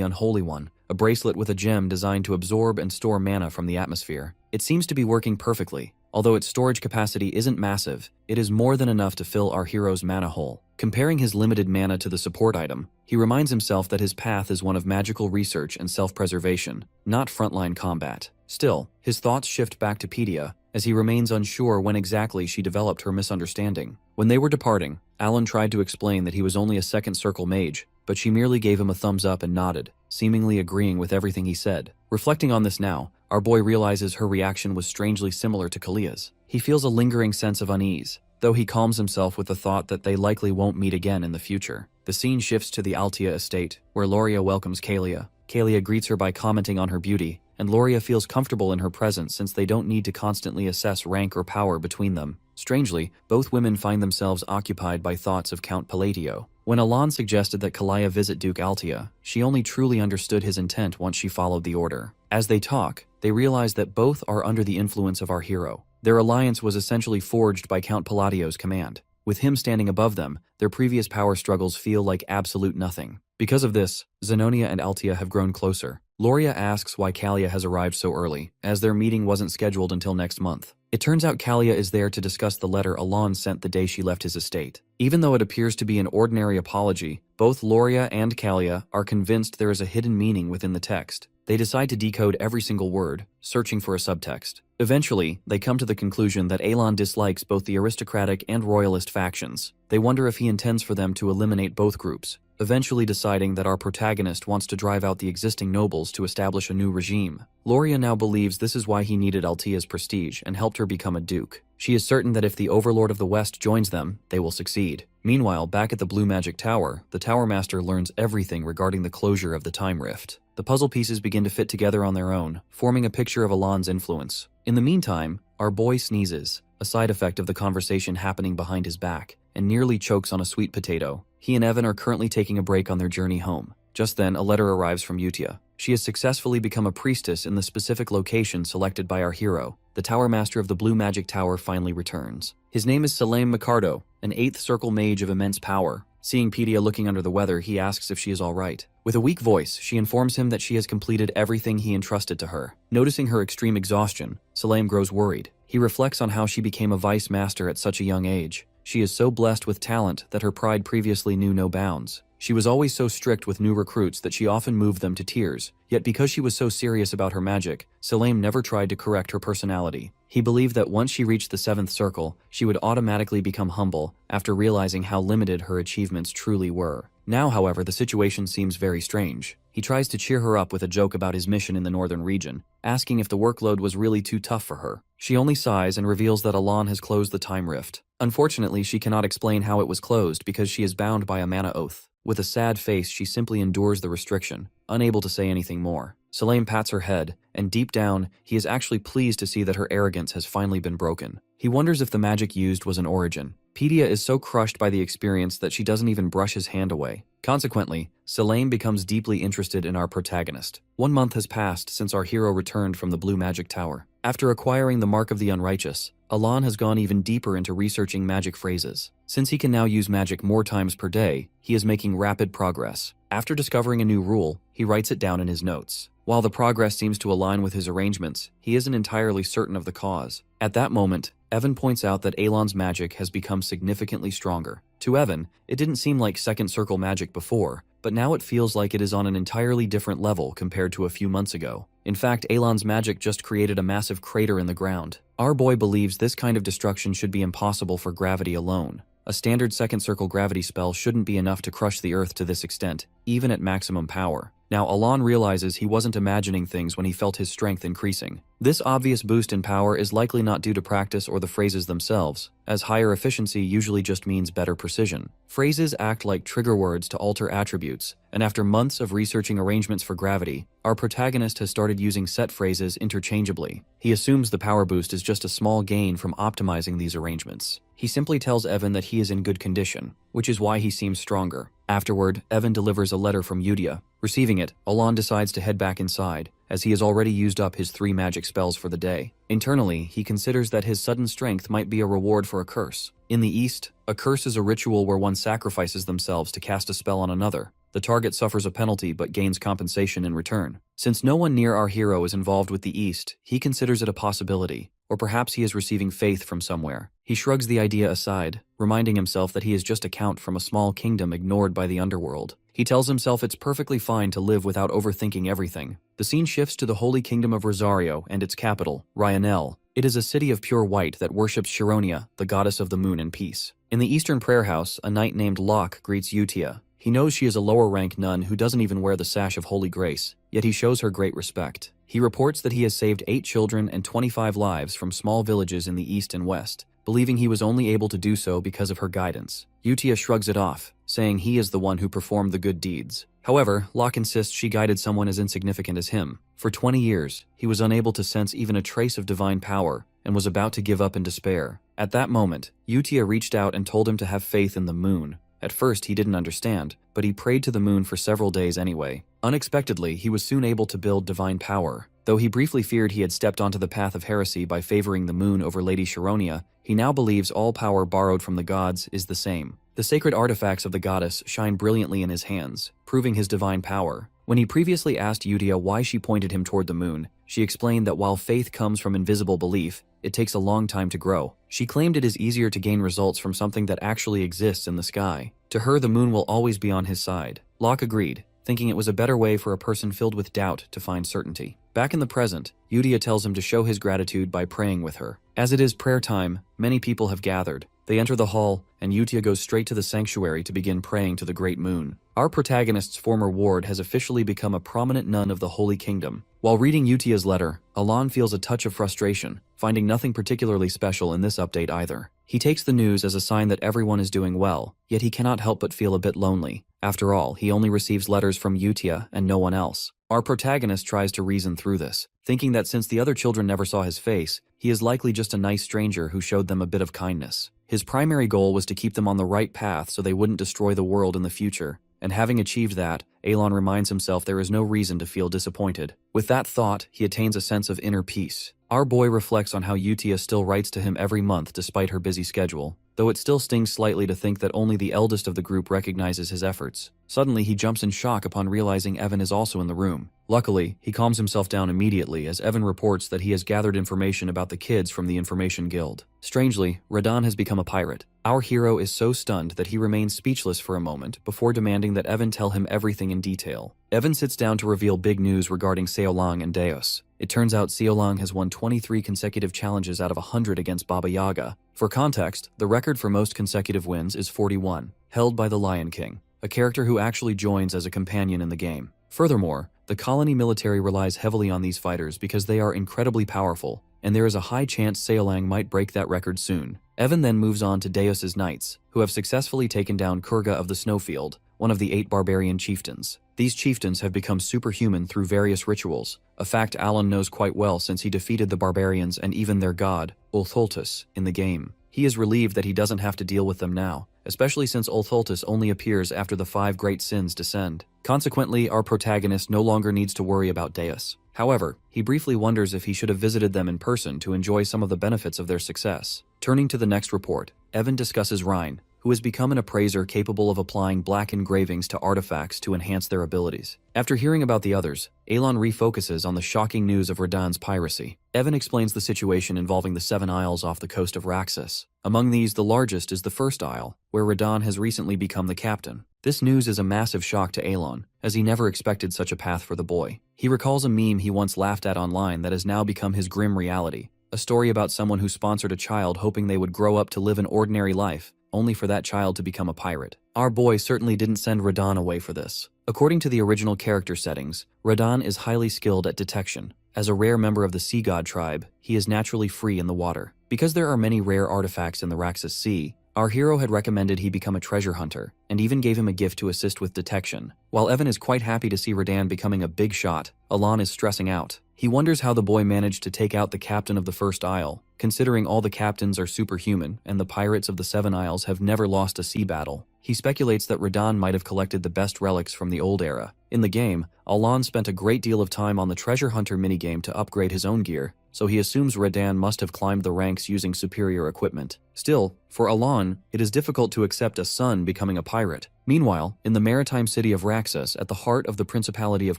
Unholy One, a bracelet with a gem designed to absorb and store mana from the atmosphere. It seems to be working perfectly. Although its storage capacity isn't massive, it is more than enough to fill our hero's mana hole. Comparing his limited mana to the support item, he reminds himself that his path is one of magical research and self-preservation, not frontline combat. Still, his thoughts shift back to Pedia, as he remains unsure when exactly she developed her misunderstanding. When they were departing, Alan tried to explain that he was only a second circle mage, but she merely gave him a thumbs up and nodded, seemingly agreeing with everything he said. Reflecting on this now, our boy realizes her reaction was strangely similar to Kalia's. He feels a lingering sense of unease, though he calms himself with the thought that they likely won't meet again in the future. The scene shifts to the Altia estate, where Loria welcomes Kalia. Kalia greets her by commenting on her beauty, and Loria feels comfortable in her presence since they don't need to constantly assess rank or power between them. Strangely, both women find themselves occupied by thoughts of Count Palatio. When Alon suggested that Kalia visit Duke Altia, she only truly understood his intent once she followed the order. As they talk, they realize that both are under the influence of our hero. Their alliance was essentially forged by Count Palatio's command. With him standing above them, their previous power struggles feel like absolute nothing. Because of this, Zenonia and Altia have grown closer. Loria asks why Kalia has arrived so early, as their meeting wasn't scheduled until next month. It turns out Kalia is there to discuss the letter Alon sent the day she left his estate. Even though it appears to be an ordinary apology, both Loria and Kalia are convinced there is a hidden meaning within the text. They decide to decode every single word, searching for a subtext. Eventually, they come to the conclusion that Alon dislikes both the aristocratic and royalist factions. They wonder if he intends for them to eliminate both groups, eventually deciding that our protagonist wants to drive out the existing nobles to establish a new regime. Loria now believes this is why he needed Altia's prestige and helped her become a duke. She is certain that if the Overlord of the West joins them, they will succeed. Meanwhile, back at the Blue Magic Tower, the Tower Master learns everything regarding the closure of the Time Rift. The puzzle pieces begin to fit together on their own, forming a picture of Alon's influence. In the meantime, our boy sneezes, a side effect of the conversation happening behind his back, and nearly chokes on a sweet potato. He and Evan are currently taking a break on their journey home. Just then, a letter arrives from Utia. She has successfully become a priestess in the specific location selected by our hero. The Tower Master of the Blue Magic Tower finally returns. His name is Salem Micardo, an 8th Circle mage of immense power. Seeing Pedia looking under the weather, he asks if she is all right. With a weak voice, she informs him that she has completed everything he entrusted to her. Noticing her extreme exhaustion, Salem grows worried. He reflects on how she became a vice master at such a young age. She is so blessed with talent that her pride previously knew no bounds. She was always so strict with new recruits that she often moved them to tears. Yet because she was so serious about her magic, Salem never tried to correct her personality. He believed that once she reached the 7th circle, she would automatically become humble after realizing how limited her achievements truly were. Now, however, the situation seems very strange. He tries to cheer her up with a joke about his mission in the northern region, asking if the workload was really too tough for her. She only sighs and reveals that Alon has closed the time rift. Unfortunately, she cannot explain how it was closed because she is bound by a mana oath. With a sad face, she simply endures the restriction, unable to say anything more. Salim pats her head, and deep down, he is actually pleased to see that her arrogance has finally been broken. He wonders if the magic used was an origin. Pedia is so crushed by the experience that she doesn't even brush his hand away. Consequently, Salim becomes deeply interested in our protagonist. 1 month has passed since our hero returned from the Blue Magic Tower. After acquiring the Mark of the Unrighteous, Alon has gone even deeper into researching magic phrases. Since he can now use magic more times per day, he is making rapid progress. After discovering a new rule, he writes it down in his notes. While the progress seems to align with his arrangements, he isn't entirely certain of the cause. At that moment, Evan points out that Alon's magic has become significantly stronger. To Evan, it didn't seem like second circle magic before, but now it feels like it is on an entirely different level compared to a few months ago. In fact, Alon's magic just created a massive crater in the ground. Our boy believes this kind of destruction should be impossible for gravity alone. A standard second circle gravity spell shouldn't be enough to crush the Earth to this extent, even at maximum power. Now, Alon realizes he wasn't imagining things when he felt his strength increasing. This obvious boost in power is likely not due to practice or the phrases themselves, as higher efficiency usually just means better precision. Phrases act like trigger words to alter attributes, and after months of researching arrangements for gravity, our protagonist has started using set phrases interchangeably. He assumes the power boost is just a small gain from optimizing these arrangements. He simply tells Evan that he is in good condition, which is why he seems stronger. Afterward, Evan delivers a letter from Yudia. Receiving it, Alon decides to head back inside, as he has already used up his 3 magic spells for the day. Internally, he considers that his sudden strength might be a reward for a curse. In the East, a curse is a ritual where one sacrifices themselves to cast a spell on another. The target suffers a penalty but gains compensation in return. Since no one near our hero is involved with the East, he considers it a possibility, or perhaps he is receiving faith from somewhere. He shrugs the idea aside, reminding himself that he is just a count from a small kingdom ignored by the underworld. He tells himself it's perfectly fine to live without overthinking everything. The scene shifts to the Holy Kingdom of Rosario and its capital, Ryanel. It is a city of pure white that worships Chironia, the goddess of the moon and peace. In the Eastern prayer house, a knight named Locke greets Utia. He knows she is a lower-rank nun who doesn't even wear the sash of Holy Grace, yet he shows her great respect. He reports that he has saved 8 children and 25 lives from small villages in the east and west, believing he was only able to do so because of her guidance. Utia shrugs it off, saying he is the one who performed the good deeds. However, Locke insists she guided someone as insignificant as him. For 20 years, he was unable to sense even a trace of divine power and was about to give up in despair. At that moment, Utia reached out and told him to have faith in the moon. At first, he didn't understand, but he prayed to the moon for several days anyway. Unexpectedly, he was soon able to build divine power. Though he briefly feared he had stepped onto the path of heresy by favoring the moon over Lady Chironia, he now believes all power borrowed from the gods is the same. The sacred artifacts of the goddess shine brilliantly in his hands, proving his divine power. When he previously asked Udia why she pointed him toward the moon, she explained that while faith comes from invisible belief, it takes a long time to grow. She claimed it is easier to gain results from something that actually exists in the sky. To her, the moon will always be on his side. Locke agreed, thinking it was a better way for a person filled with doubt to find certainty. Back in the present, Udia tells him to show his gratitude by praying with her. As it is prayer time, many people have gathered. They enter the hall, and Utia goes straight to the sanctuary to begin praying to the great moon. Our protagonist's former ward has officially become a prominent nun of the Holy Kingdom. While reading Utia's letter, Alon feels a touch of frustration, finding nothing particularly special in this update either. He takes the news as a sign that everyone is doing well, yet he cannot help but feel a bit lonely. After all, he only receives letters from Utia and no one else. Our protagonist tries to reason through this, thinking that since the other children never saw his face, he is likely just a nice stranger who showed them a bit of kindness. His primary goal was to keep them on the right path so they wouldn't destroy the world in the future, and having achieved that, Alon reminds himself there is no reason to feel disappointed. With that thought, he attains a sense of inner peace. Our boy reflects on how Utia still writes to him every month despite her busy schedule, though it still stings slightly to think that only the eldest of the group recognizes his efforts. Suddenly, he jumps in shock upon realizing Evan is also in the room. Luckily, he calms himself down immediately as Evan reports that he has gathered information about the kids from the Information Guild. Strangely, Radon has become a pirate. Our hero is so stunned that he remains speechless for a moment before demanding that Evan tell him everything in detail. Evan sits down to reveal big news regarding Seolang and Deos. It turns out Seolang has won 23 consecutive challenges out of 100 against Baba Yaga. For context, the record for most consecutive wins is 41, held by the Lion King. a character who actually joins as a companion in the game. Furthermore, the colony military relies heavily on these fighters because they are incredibly powerful, and there is a high chance Seolang might break that record soon. Evan then moves on to Deus's knights, who have successfully taken down Kurga of the Snowfield, one of the 8 barbarian chieftains. These chieftains have become superhuman through various rituals, a fact Alan knows quite well since he defeated the barbarians and even their god, Ultholtus, in the game. He is relieved that he doesn't have to deal with them now, especially since Ultholtus only appears after the 5 great sins descend. Consequently, our protagonist no longer needs to worry about Deus. However, he briefly wonders if he should have visited them in person to enjoy some of the benefits of their success. Turning to the next report, Evan discusses Rhine, who has become an appraiser capable of applying black engravings to artifacts to enhance their abilities. After hearing about the others, Alon refocuses on the shocking news of Radahn's piracy. Evan explains the situation involving the 7 isles off the coast of Raxus. Among these, the largest is the first isle, where Radahn has recently become the captain. This news is a massive shock to Alon, as he never expected such a path for the boy. He recalls a meme he once laughed at online that has now become his grim reality, a story about someone who sponsored a child hoping they would grow up to live an ordinary life, only for that child to become a pirate. Our boy certainly didn't send Radahn away for this. According to the original character settings, Radahn is highly skilled at detection. As a rare member of the Sea God tribe, he is naturally free in the water. Because there are many rare artifacts in the Raxus Sea, our hero had recommended he become a treasure hunter, and even gave him a gift to assist with detection. While Evan is quite happy to see Radahn becoming a big shot, Alon is stressing out. He wonders how the boy managed to take out the captain of the First Isle, considering all the captains are superhuman and the pirates of the 7 Isles have never lost a sea battle. He speculates that Radahn might have collected the best relics from the old era. In the game, Alon spent a great deal of time on the treasure hunter minigame to upgrade his own gear, so he assumes Radahn must have climbed the ranks using superior equipment. Still, for Alon, it is difficult to accept a son becoming a pirate. Meanwhile, in the maritime city of Raxus, at the heart of the Principality of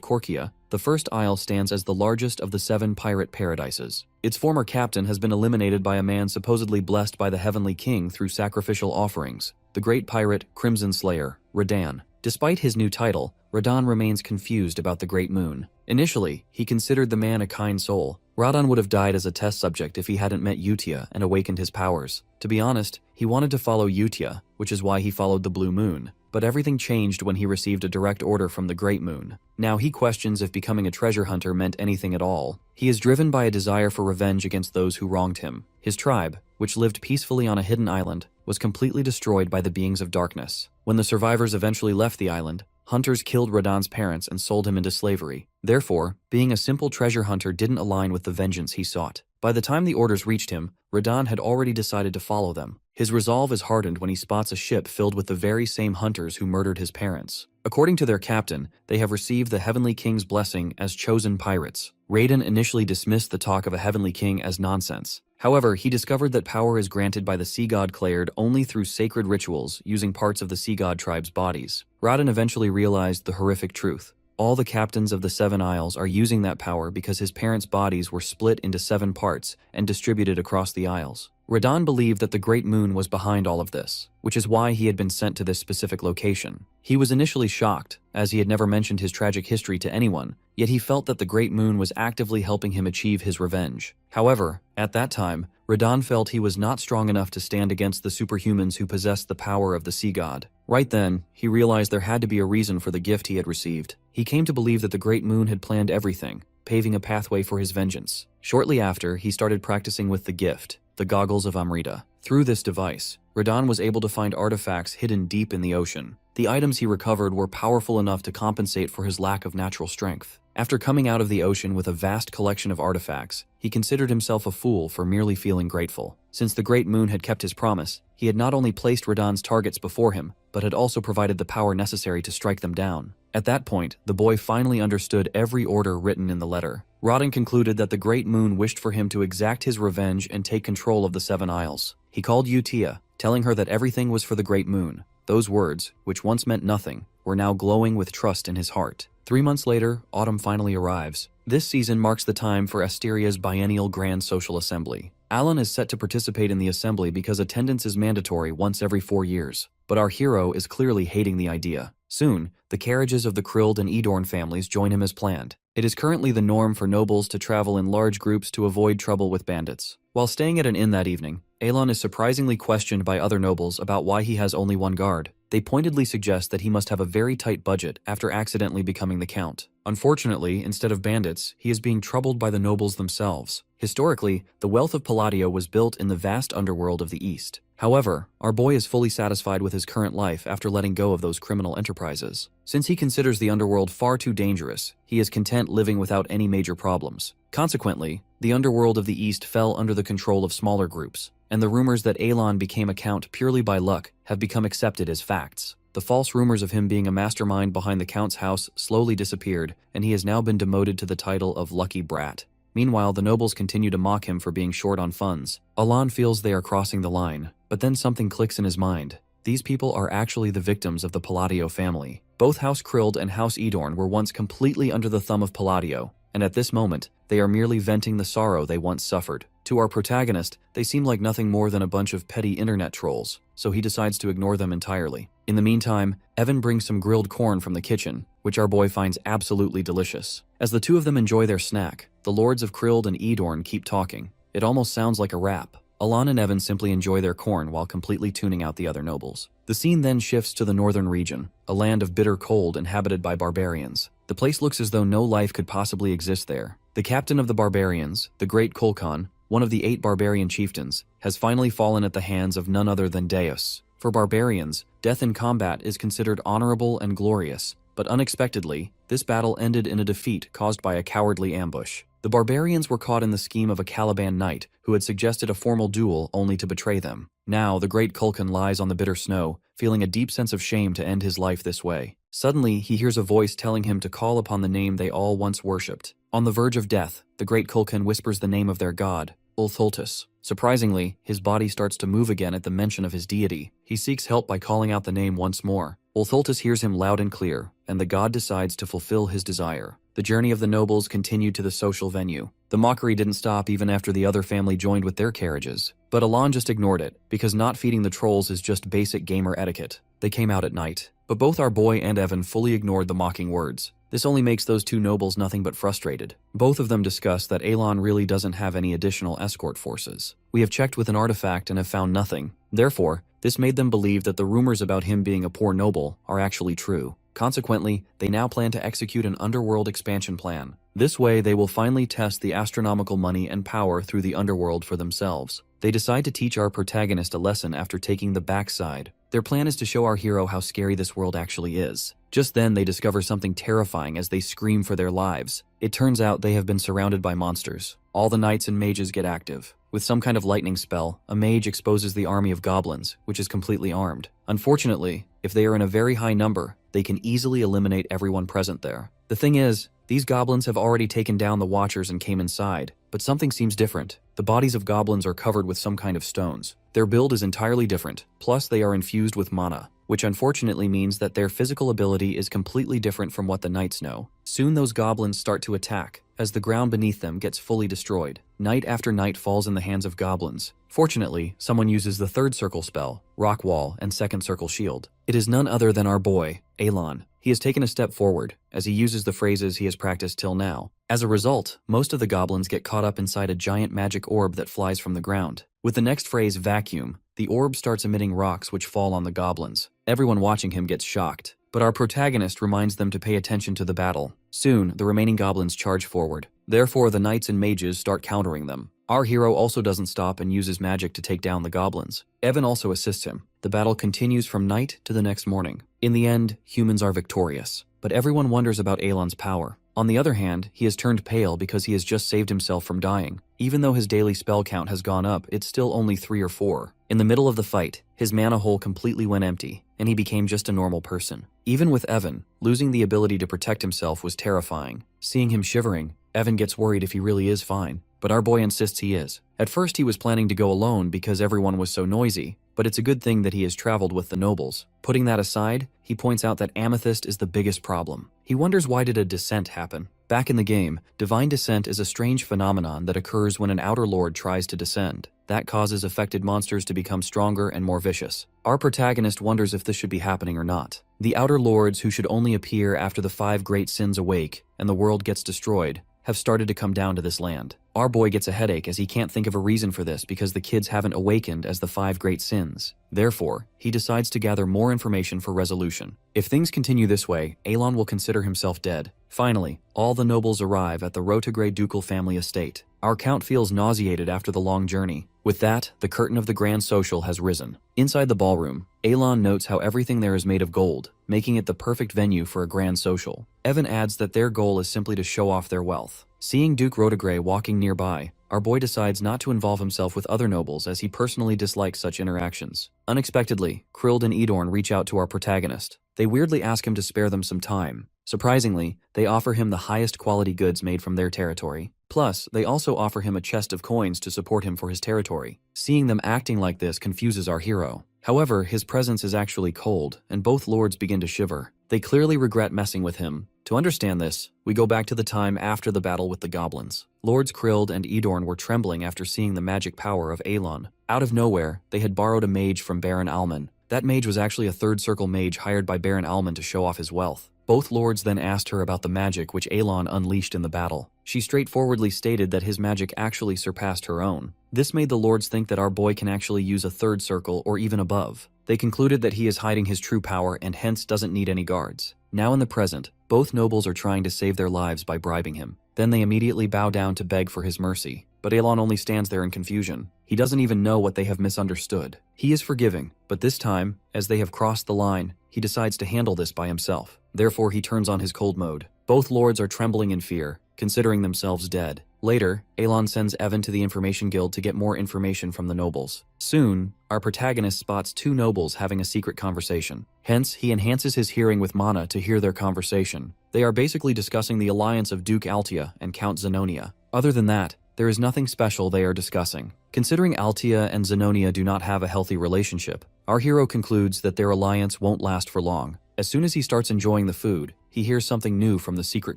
Korkia, the First Isle stands as the largest of the 7 pirate paradises. Its former captain has been eliminated by a man supposedly blessed by the Heavenly King through sacrificial offerings, the great pirate Crimson Slayer, Radahn. Despite his new title, Radahn remains confused about the Great Moon. Initially, he considered the man a kind soul. Radahn would have died as a test subject if he hadn't met Utia and awakened his powers. To be honest, he wanted to follow Utia, which is why he followed the Blue Moon. But everything changed when he received a direct order from the Great Moon. Now he questions if becoming a treasure hunter meant anything at all. He is driven by a desire for revenge against those who wronged him. His tribe, which lived peacefully on a hidden island, was completely destroyed by the beings of darkness. When the survivors eventually left the island, hunters killed Radahn's parents and sold him into slavery. Therefore, being a simple treasure hunter didn't align with the vengeance he sought. By the time the orders reached him, Radahn had already decided to follow them. His resolve is hardened when he spots a ship filled with the very same hunters who murdered his parents. According to their captain, they have received the Heavenly King's blessing as chosen pirates. Raiden initially dismissed the talk of a Heavenly King as nonsense. However, he discovered that power is granted by the Sea God Claired only through sacred rituals using parts of the Sea God tribe's bodies. Raiden eventually realized the horrific truth. All the captains of the 7 Isles are using that power because his parents' bodies were split into 7 parts and distributed across the isles. Radahn believed that the Great Moon was behind all of this, which is why he had been sent to this specific location. He was initially shocked, as he had never mentioned his tragic history to anyone, yet he felt that the Great Moon was actively helping him achieve his revenge. However, at that time, Radahn felt he was not strong enough to stand against the superhumans who possessed the power of the Sea God. Right then, he realized there had to be a reason for the gift he had received. He came to believe that the Great Moon had planned everything, paving a pathway for his vengeance. Shortly after, he started practicing with the gift, the Goggles of Amrita. Through this device, Radahn was able to find artifacts hidden deep in the ocean. The items he recovered were powerful enough to compensate for his lack of natural strength. After coming out of the ocean with a vast collection of artifacts, he considered himself a fool for merely feeling grateful. Since the Great Moon had kept his promise, he had not only placed Radahn's targets before him, but had also provided the power necessary to strike them down. At that point, the boy finally understood every order written in the letter. Radahn concluded that the Great Moon wished for him to exact his revenge and take control of the 7 Isles. He called Utia, telling her that everything was for the Great Moon. Those words, which once meant nothing, were now glowing with trust in his heart. 3 months later, autumn finally arrives. This season marks the time for Asteria's biennial Grand Social Assembly. Alan is set to participate in the assembly because attendance is mandatory once every 4 years. But our hero is clearly hating the idea. Soon, the carriages of the Krild and Edorn families join him as planned. It is currently the norm for nobles to travel in large groups to avoid trouble with bandits. While staying at an inn that evening, Alon is surprisingly questioned by other nobles about why he has only one guard. they pointedly suggest that he must have a very tight budget after accidentally becoming the count. Unfortunately, instead of bandits, he is being troubled by the nobles themselves. Historically, the wealth of Palladio was built in the vast underworld of the East. However, our boy is fully satisfied with his current life after letting go of those criminal enterprises. Since he considers the underworld far too dangerous, he is content living without any major problems. Consequently, the underworld of the East fell under the control of smaller groups, and the rumors that Elon became a count purely by luck have become accepted as facts. The false rumors of him being a mastermind behind the count's house slowly disappeared, and he has now been demoted to the title of Lucky Brat. Meanwhile, the nobles continue to mock him for being short on funds. Alon feels they are crossing the line, but then something clicks in his mind. These people are actually the victims of the Palladio family. Both House Krill and House Edorn were once completely under the thumb of Palladio, and at this moment, they are merely venting the sorrow they once suffered. To our protagonist, they seem like nothing more than a bunch of petty internet trolls, so he decides to ignore them entirely. In the meantime, Evan brings some grilled corn from the kitchen, which our boy finds absolutely delicious. As the two of them enjoy their snack, the lords of Krill and Edorn keep talking. It almost sounds like a rap. Alon and Evan simply enjoy their corn while completely tuning out the other nobles. The scene then shifts to the northern region, a land of bitter cold inhabited by barbarians. The place looks as though no life could possibly exist there. The captain of the barbarians, the great Kulkan, one of the 8 barbarian chieftains, has finally fallen at the hands of none other than Deus. For barbarians, death in combat is considered honorable and glorious, but unexpectedly, this battle ended in a defeat caused by a cowardly ambush. The barbarians were caught in the scheme of a Caliban knight who had suggested a formal duel only to betray them. Now, the great Kulkan lies on the bitter snow, feeling a deep sense of shame to end his life this way. Suddenly, he hears a voice telling him to call upon the name they all once worshipped. On the verge of death, the great Kulkan whispers the name of their god, Ulthultus. Surprisingly, his body starts to move again at the mention of his deity. He seeks help by calling out the name once more. Ulthultus hears him loud and clear, and the god decides to fulfill his desire. The journey of the nobles continued to the social venue. The mockery didn't stop even after the other family joined with their carriages. But Alon just ignored it, because not feeding the trolls is just basic gamer etiquette. They came out at night. But both our boy and Evan fully ignored the mocking words. This only makes those two nobles nothing but frustrated. Both of them discuss that Elon really doesn't have any additional escort forces. We have checked with an artifact and have found nothing. Therefore, this made them believe that the rumors about him being a poor noble are actually true. Consequently, they now plan to execute an underworld expansion plan. This way, they will finally test the astronomical money and power through the underworld for themselves. They decide to teach our protagonist a lesson after taking the backside. Their plan is to show our hero how scary this world actually is. Just then, they discover something terrifying as they scream for their lives. It turns out they have been surrounded by monsters. All the knights and mages get active. With some kind of lightning spell, a mage exposes the army of goblins, which is completely armed. Unfortunately, if they are in a very high number, they can easily eliminate everyone present there. The thing is, these goblins have already taken down the Watchers and came inside, but something seems different. The bodies of goblins are covered with some kind of stones. Their build is entirely different, plus they are infused with mana, which unfortunately means that their physical ability is completely different from what the knights know. Soon those goblins start to attack, as the ground beneath them gets fully destroyed. Night after night falls in the hands of goblins. Fortunately, someone uses the 3rd circle spell, Rock Wall, and 2nd circle shield. It is none other than our boy, Elon. He has taken a step forward, as he uses the phrases he has practiced till now. As a result, most of the goblins get caught up inside a giant magic orb that flies from the ground. With the next phrase, vacuum, the orb starts emitting rocks which fall on the goblins. Everyone watching him gets shocked, but our protagonist reminds them to pay attention to the battle. Soon, the remaining goblins charge forward. Therefore, the knights and mages start countering them. Our hero also doesn't stop and uses magic to take down the goblins. Evan also assists him. The battle continues from night to the next morning. In the end, humans are victorious, but everyone wonders about Elon's power. On the other hand, he has turned pale because he has just saved himself from dying. Even though his daily spell count has gone up, it's still only 3 or 4. In the middle of the fight, his mana hole completely went empty, and he became just a normal person. Even with Evan, losing the ability to protect himself was terrifying. Seeing him shivering, Evan gets worried if he really is fine, but our boy insists he is. At first he was planning to go alone because everyone was so noisy, but it's a good thing that he has traveled with the nobles. Putting that aside, he points out that Amethyst is the biggest problem. He wonders why did a descent happen. Back in the game, divine descent is a strange phenomenon that occurs when an outer lord tries to descend. That causes affected monsters to become stronger and more vicious. Our protagonist wonders if this should be happening or not. The outer lords, who should only appear after the 5 great sins awake and the world gets destroyed, have started to come down to this land. Our boy gets a headache as he can't think of a reason for this because the kids haven't awakened as the 5 great sins. Therefore, he decides to gather more information for resolution. If things continue this way, Alon will consider himself dead. Finally, all the nobles arrive at the Rotogray ducal family estate. Our count feels nauseated after the long journey. With that, the curtain of the grand social has risen. Inside the ballroom, Alon notes how everything there is made of gold, making it the perfect venue for a grand social. Evan adds that their goal is simply to show off their wealth. Seeing Duke Rotogray walking nearby, our boy decides not to involve himself with other nobles as he personally dislikes such interactions. Unexpectedly, Krild and Edorn reach out to our protagonist. They weirdly ask him to spare them some time. Surprisingly, they offer him the highest quality goods made from their territory. Plus, they also offer him a chest of coins to support him for his territory. Seeing them acting like this confuses our hero. However, his presence is actually cold, and both lords begin to shiver. They clearly regret messing with him. To understand this, we go back to the time after the battle with the goblins. Lords Krild and Edorn were trembling after seeing the magic power of Alon. Out of nowhere, they had borrowed a mage from Baron Alman. That mage was actually a third circle mage hired by Baron Alman to show off his wealth. Both lords then asked her about the magic which Alon unleashed in the battle. She straightforwardly stated that his magic actually surpassed her own. This made the lords think that our boy can actually use a third circle or even above. They concluded that he is hiding his true power and hence doesn't need any guards. Now in the present, both nobles are trying to save their lives by bribing him. Then they immediately bow down to beg for his mercy. But Alon only stands there in confusion. He doesn't even know what they have misunderstood. He is forgiving, but this time, as they have crossed the line, he decides to handle this by himself. Therefore, he turns on his cold mode. Both lords are trembling in fear, considering themselves dead. Later, Alon sends Evan to the Information Guild to get more information from the nobles. Soon, our protagonist spots 2 nobles having a secret conversation. Hence, he enhances his hearing with mana to hear their conversation. They are basically discussing the alliance of Duke Altia and Count Zenonia. Other than that, there is nothing special they are discussing. Considering Altia and Zenonia do not have a healthy relationship, our hero concludes that their alliance won't last for long. As soon as he starts enjoying the food, he hears something new from the secret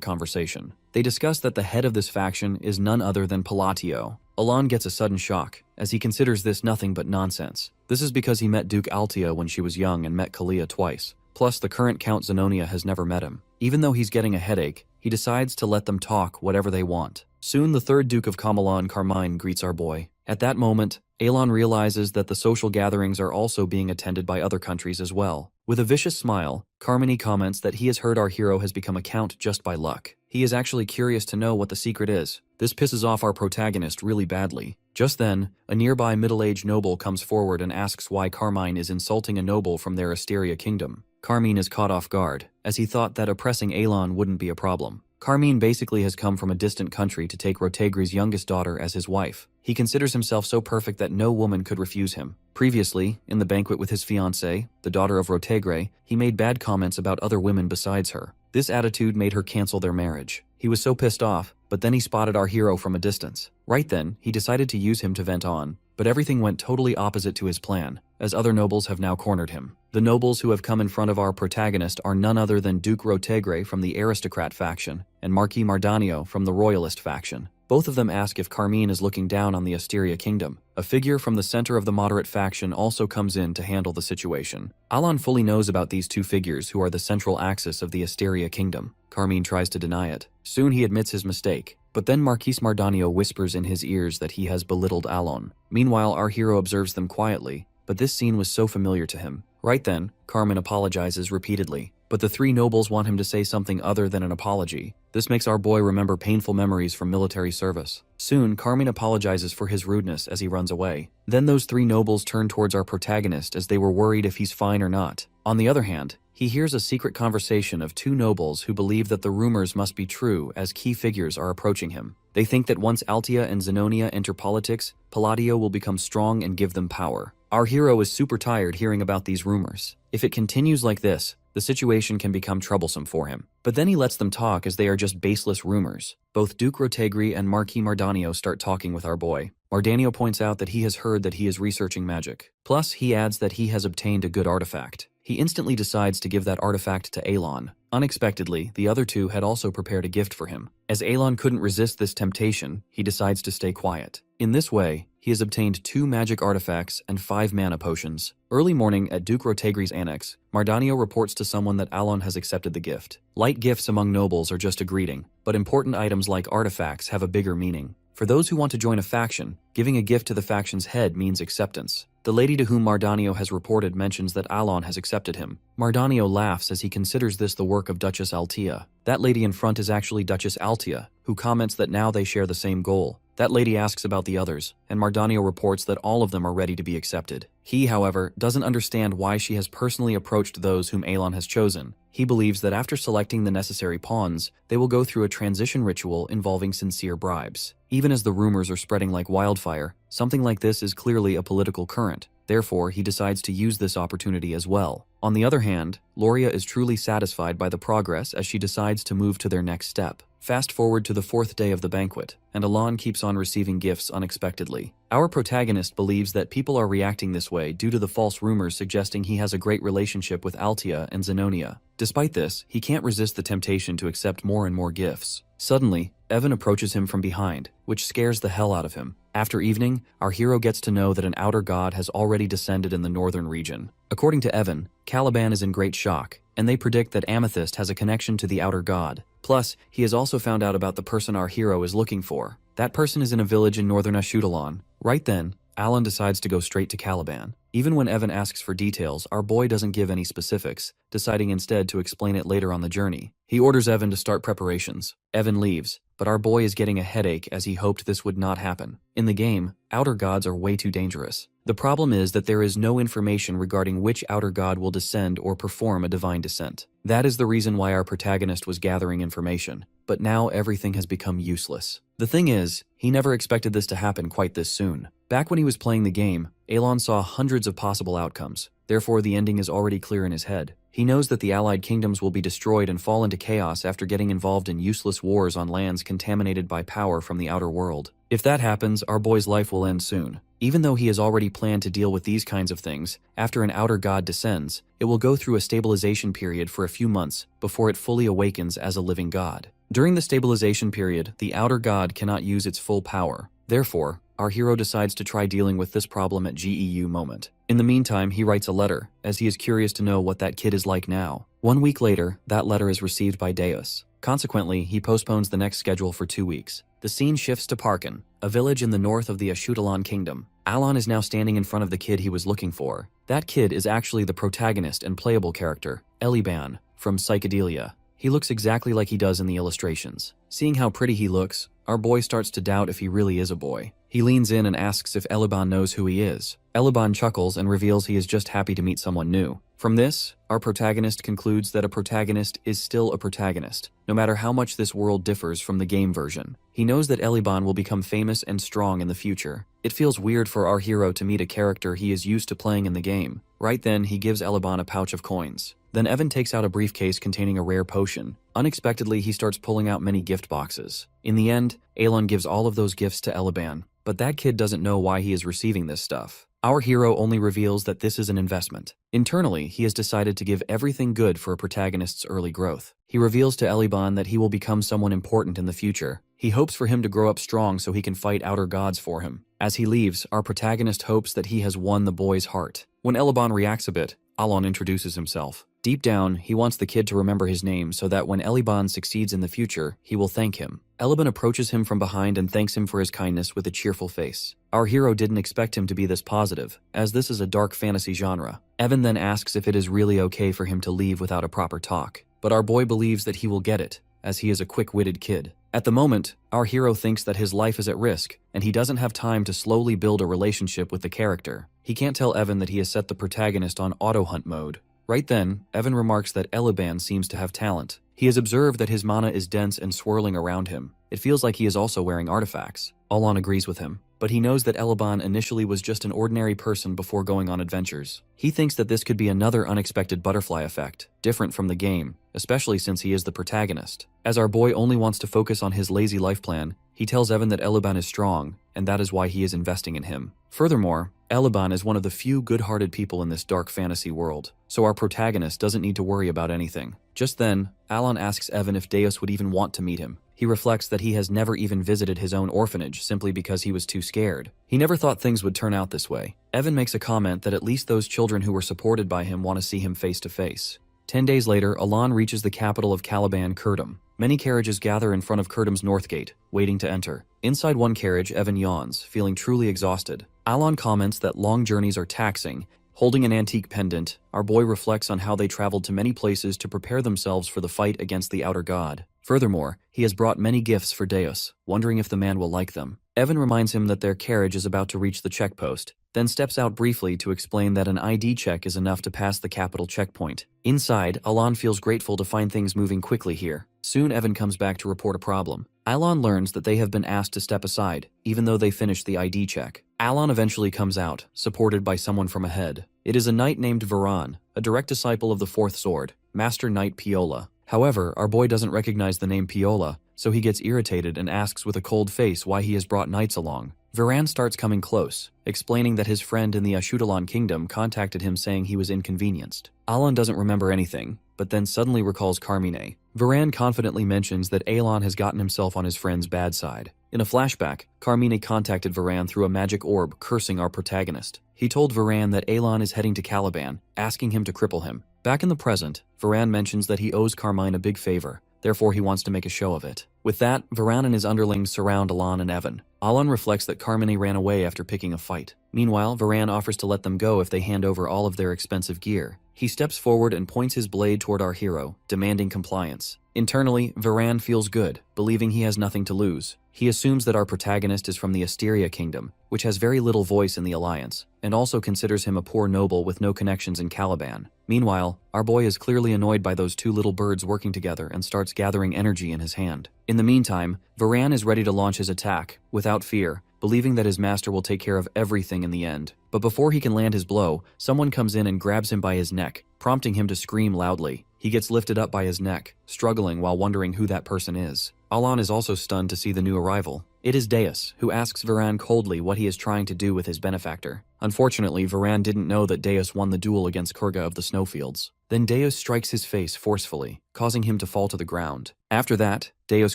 conversation. They discuss that the head of this faction is none other than Palatio. Alon gets a sudden shock, as he considers this nothing but nonsense. This is because he met Duke Altia when she was young and met Kalia twice. Plus, the current Count Zenonia has never met him. Even though he's getting a headache, he decides to let them talk whatever they want. Soon, the third Duke of Kamalan, Carmine, greets our boy. At that moment, Alon realizes that the social gatherings are also being attended by other countries as well. With a vicious smile, Carmine comments that he has heard our hero has become a count just by luck. He is actually curious to know what the secret is. This pisses off our protagonist really badly. Just then, a nearby middle-aged noble comes forward and asks why Carmine is insulting a noble from their Asteria kingdom. Carmine is caught off guard, as he thought that oppressing Alon wouldn't be a problem. Carmine basically has come from a distant country to take Rotegri's youngest daughter as his wife. He considers himself so perfect that no woman could refuse him. Previously, in the banquet with his fiancée, the daughter of Rotegre, he made bad comments about other women besides her. This attitude made her cancel their marriage. He was so pissed off, but then he spotted our hero from a distance. Right then, he decided to use him to vent on, but everything went totally opposite to his plan, as other nobles have now cornered him. The nobles who have come in front of our protagonist are none other than Duke Rotegre from the aristocrat faction and Marquis Mardanio from the royalist faction. Both of them ask if Carmine is looking down on the Asteria kingdom. A figure from the center of the moderate faction also comes in to handle the situation. Alon fully knows about these 2 figures who are the central axis of the Asteria kingdom. Carmine tries to deny it. Soon he admits his mistake, but then Marquis Mardanio whispers in his ears that he has belittled Alon. Meanwhile, our hero observes them quietly, but this scene was so familiar to him. Right then, Carmine apologizes repeatedly, but the 3 nobles want him to say something other than an apology. This makes our boy remember painful memories from military service. Soon, Carmine apologizes for his rudeness as he runs away. Then those 3 nobles turn towards our protagonist as they were worried if he's fine or not. On the other hand, he hears a secret conversation of 2 nobles who believe that the rumors must be true as key figures are approaching him. They think that once Altia and Zenonia enter politics, Palladio will become strong and give them power. Our hero is super tired hearing about these rumors. If it continues like this, the situation can become troublesome for him. But then he lets them talk as they are just baseless rumors. Both Duke Rotegri and Marquis Mardanio start talking with our boy. Mardanio points out that he has heard that he is researching magic. Plus, he adds that he has obtained a good artifact. He instantly decides to give that artifact to Alon. Unexpectedly, the other 2 had also prepared a gift for him. As Alon couldn't resist this temptation, he decides to stay quiet. In this way, he he has obtained 2 magic artifacts and 5 mana potions. Early morning at Duke Rotegri's annex, Mardanio reports to someone that Alon has accepted the gift. Light gifts among nobles are just a greeting, but important items like artifacts have a bigger meaning. For those who want to join a faction, giving a gift to the faction's head means acceptance. The lady to whom Mardanio has reported mentions that Alon has accepted him. Mardanio laughs as he considers this the work of Duchess Altea. That lady in front is actually Duchess Altea, who comments that now they share the same goal. That lady asks about the others, and Mardanio reports that all of them are ready to be accepted. He, however, doesn't understand why she has personally approached those whom Alon has chosen. He believes that after selecting the necessary pawns, they will go through a transition ritual involving sincere bribes. Even as the rumors are spreading like wildfire, something like this is clearly a political current. Therefore, he decides to use this opportunity as well. On the other hand, Loria is truly satisfied by the progress as she decides to move to their next step. Fast forward to the 4th day of the banquet, and Alon keeps on receiving gifts unexpectedly. Our protagonist believes that people are reacting this way due to the false rumors suggesting he has a great relationship with Altea and Zenonia. Despite this, he can't resist the temptation to accept more and more gifts. Suddenly, Evan approaches him from behind, which scares the hell out of him. After evening, our hero gets to know that an outer god has already descended in the northern region. According to Evan, Caliban is in great shock, and they predict that Amethyst has a connection to the outer god. Plus, he has also found out about the person our hero is looking for. That person is in a village in northern Ashutalon. Right then, Alan decides to go straight to Caliban. Even when Evan asks for details, our boy doesn't give any specifics, deciding instead to explain it later on the journey. He orders Evan to start preparations. Evan leaves, but our boy is getting a headache as he hoped this would not happen. In the game, outer gods are way too dangerous. The problem is that there is no information regarding which outer god will descend or perform a divine descent. That is the reason why our protagonist was gathering information, but now everything has become useless. The thing is, he never expected this to happen quite this soon. Back when he was playing the game, Alon saw hundreds of possible outcomes. Therefore, the ending is already clear in his head. He knows that the allied kingdoms will be destroyed and fall into chaos after getting involved in useless wars on lands contaminated by power from the outer world. If that happens, our boy's life will end soon. Even though he has already planned to deal with these kinds of things, after an outer god descends, it will go through a stabilization period for a few months before it fully awakens as a living god. During the stabilization period, the outer god cannot use its full power. Therefore, our hero decides to try dealing with this problem at GEU moment. In the meantime, he writes a letter, as he is curious to know what that kid is like now. 1 week later, that letter is received by Deus. Consequently, he postpones the next schedule for 2 weeks. The scene shifts to Parkin, a village in the north of the Ashutalon kingdom. Alon is now standing in front of the kid he was looking for. That kid is actually the protagonist and playable character, Eliban, from Psychedelia. He looks exactly like he does in the illustrations. Seeing how pretty he looks, our boy starts to doubt if he really is a boy. He leans in and asks if Eliban knows who he is. Eliban chuckles and reveals he is just happy to meet someone new. From this, our protagonist concludes that a protagonist is still a protagonist, no matter how much this world differs from the game version. He knows that Eliban will become famous and strong in the future. It feels weird for our hero to meet a character he is used to playing in the game. Right then, he gives Eliban a pouch of coins. Then Evan takes out a briefcase containing a rare potion. Unexpectedly, he starts pulling out many gift boxes. In the end, Alon gives all of those gifts to Eliban, but that kid doesn't know why he is receiving this stuff. Our hero only reveals that this is an investment. Internally, he has decided to give everything good for a protagonist's early growth. He reveals to Eliban that he will become someone important in the future. He hopes for him to grow up strong so he can fight outer gods for him. As he leaves, our protagonist hopes that he has won the boy's heart. When Eliban reacts a bit, Alon introduces himself. Deep down, he wants the kid to remember his name so that when Eliban succeeds in the future, he will thank him. Eliban approaches him from behind and thanks him for his kindness with a cheerful face. Our hero didn't expect him to be this positive, as this is a dark fantasy genre. Evan then asks if it is really okay for him to leave without a proper talk, but our boy believes that he will get it, as he is a quick-witted kid. At the moment, our hero thinks that his life is at risk, and he doesn't have time to slowly build a relationship with the character. He can't tell Evan that he has set the protagonist on auto-hunt mode. Right then, Evan remarks that Eliban seems to have talent. He has observed that his mana is dense and swirling around him. It feels like he is also wearing artifacts. Alon agrees with him, but he knows that Eliban initially was just an ordinary person before going on adventures. He thinks that this could be another unexpected butterfly effect, different from the game, especially since he is the protagonist. As our boy only wants to focus on his lazy life plan, he tells Evan that Eliban is strong, and that is why he is investing in him. Furthermore, Eliban is one of the few good-hearted people in this dark fantasy world, so our protagonist doesn't need to worry about anything. Just then, Alon asks Evan if Deus would even want to meet him. He reflects that he has never even visited his own orphanage simply because he was too scared. He never thought things would turn out this way. Evan makes a comment that at least those children who were supported by him want to see him face to face. 10 days later, Alon reaches the capital of Caliban, Kurdum. Many carriages gather in front of Kurdum's north gate, waiting to enter. Inside one carriage, Evan yawns, feeling truly exhausted. Alon comments that long journeys are taxing. Holding an antique pendant, our boy reflects on how they traveled to many places to prepare themselves for the fight against the outer god. Furthermore, he has brought many gifts for Deus, wondering if the man will like them. Evan reminds him that their carriage is about to reach the checkpost, then steps out briefly to explain that an ID check is enough to pass the capital checkpoint. Inside, Alon feels grateful to find things moving quickly here. Soon Evan comes back to report a problem. Alon learns that they have been asked to step aside, even though they finished the ID check. Alon eventually comes out, supported by someone from ahead. It is a knight named Varan, a direct disciple of the Fourth Sword, Master Knight Piola. However, our boy doesn't recognize the name Piola, so he gets irritated and asks with a cold face why he has brought knights along. Varan starts coming close, explaining that his friend in the Ashudalan kingdom contacted him saying he was inconvenienced. Alon doesn't remember anything, but then suddenly recalls Carmine. Varan confidently mentions that Alon has gotten himself on his friend's bad side. In a flashback, Carmine contacted Varan through a magic orb, cursing our protagonist. He told Varan that Alon is heading to Caliban, asking him to cripple him. Back in the present, Varan mentions that he owes Carmine a big favor, therefore he wants to make a show of it. With that, Varan and his underlings surround Alon and Evan. Alon reflects that Carmine ran away after picking a fight. Meanwhile, Varan offers to let them go if they hand over all of their expensive gear. He steps forward and points his blade toward our hero, demanding compliance. Internally, Varan feels good, believing he has nothing to lose. He assumes that our protagonist is from the Asteria kingdom, which has very little voice in the alliance, and also considers him a poor noble with no connections in Caliban. Meanwhile, our boy is clearly annoyed by those two little birds working together and starts gathering energy in his hand. In the meantime, Varan is ready to launch his attack, without fear, believing that his master will take care of everything in the end. But before he can land his blow, someone comes in and grabs him by his neck, prompting him to scream loudly. He gets lifted up by his neck, struggling while wondering who that person is. Alon is also stunned to see the new arrival. It is Deus, who asks Varan coldly what he is trying to do with his benefactor. Unfortunately, Varan didn't know that Deus won the duel against Kurga of the Snowfields. Then Deus strikes his face forcefully, causing him to fall to the ground. After that, Deus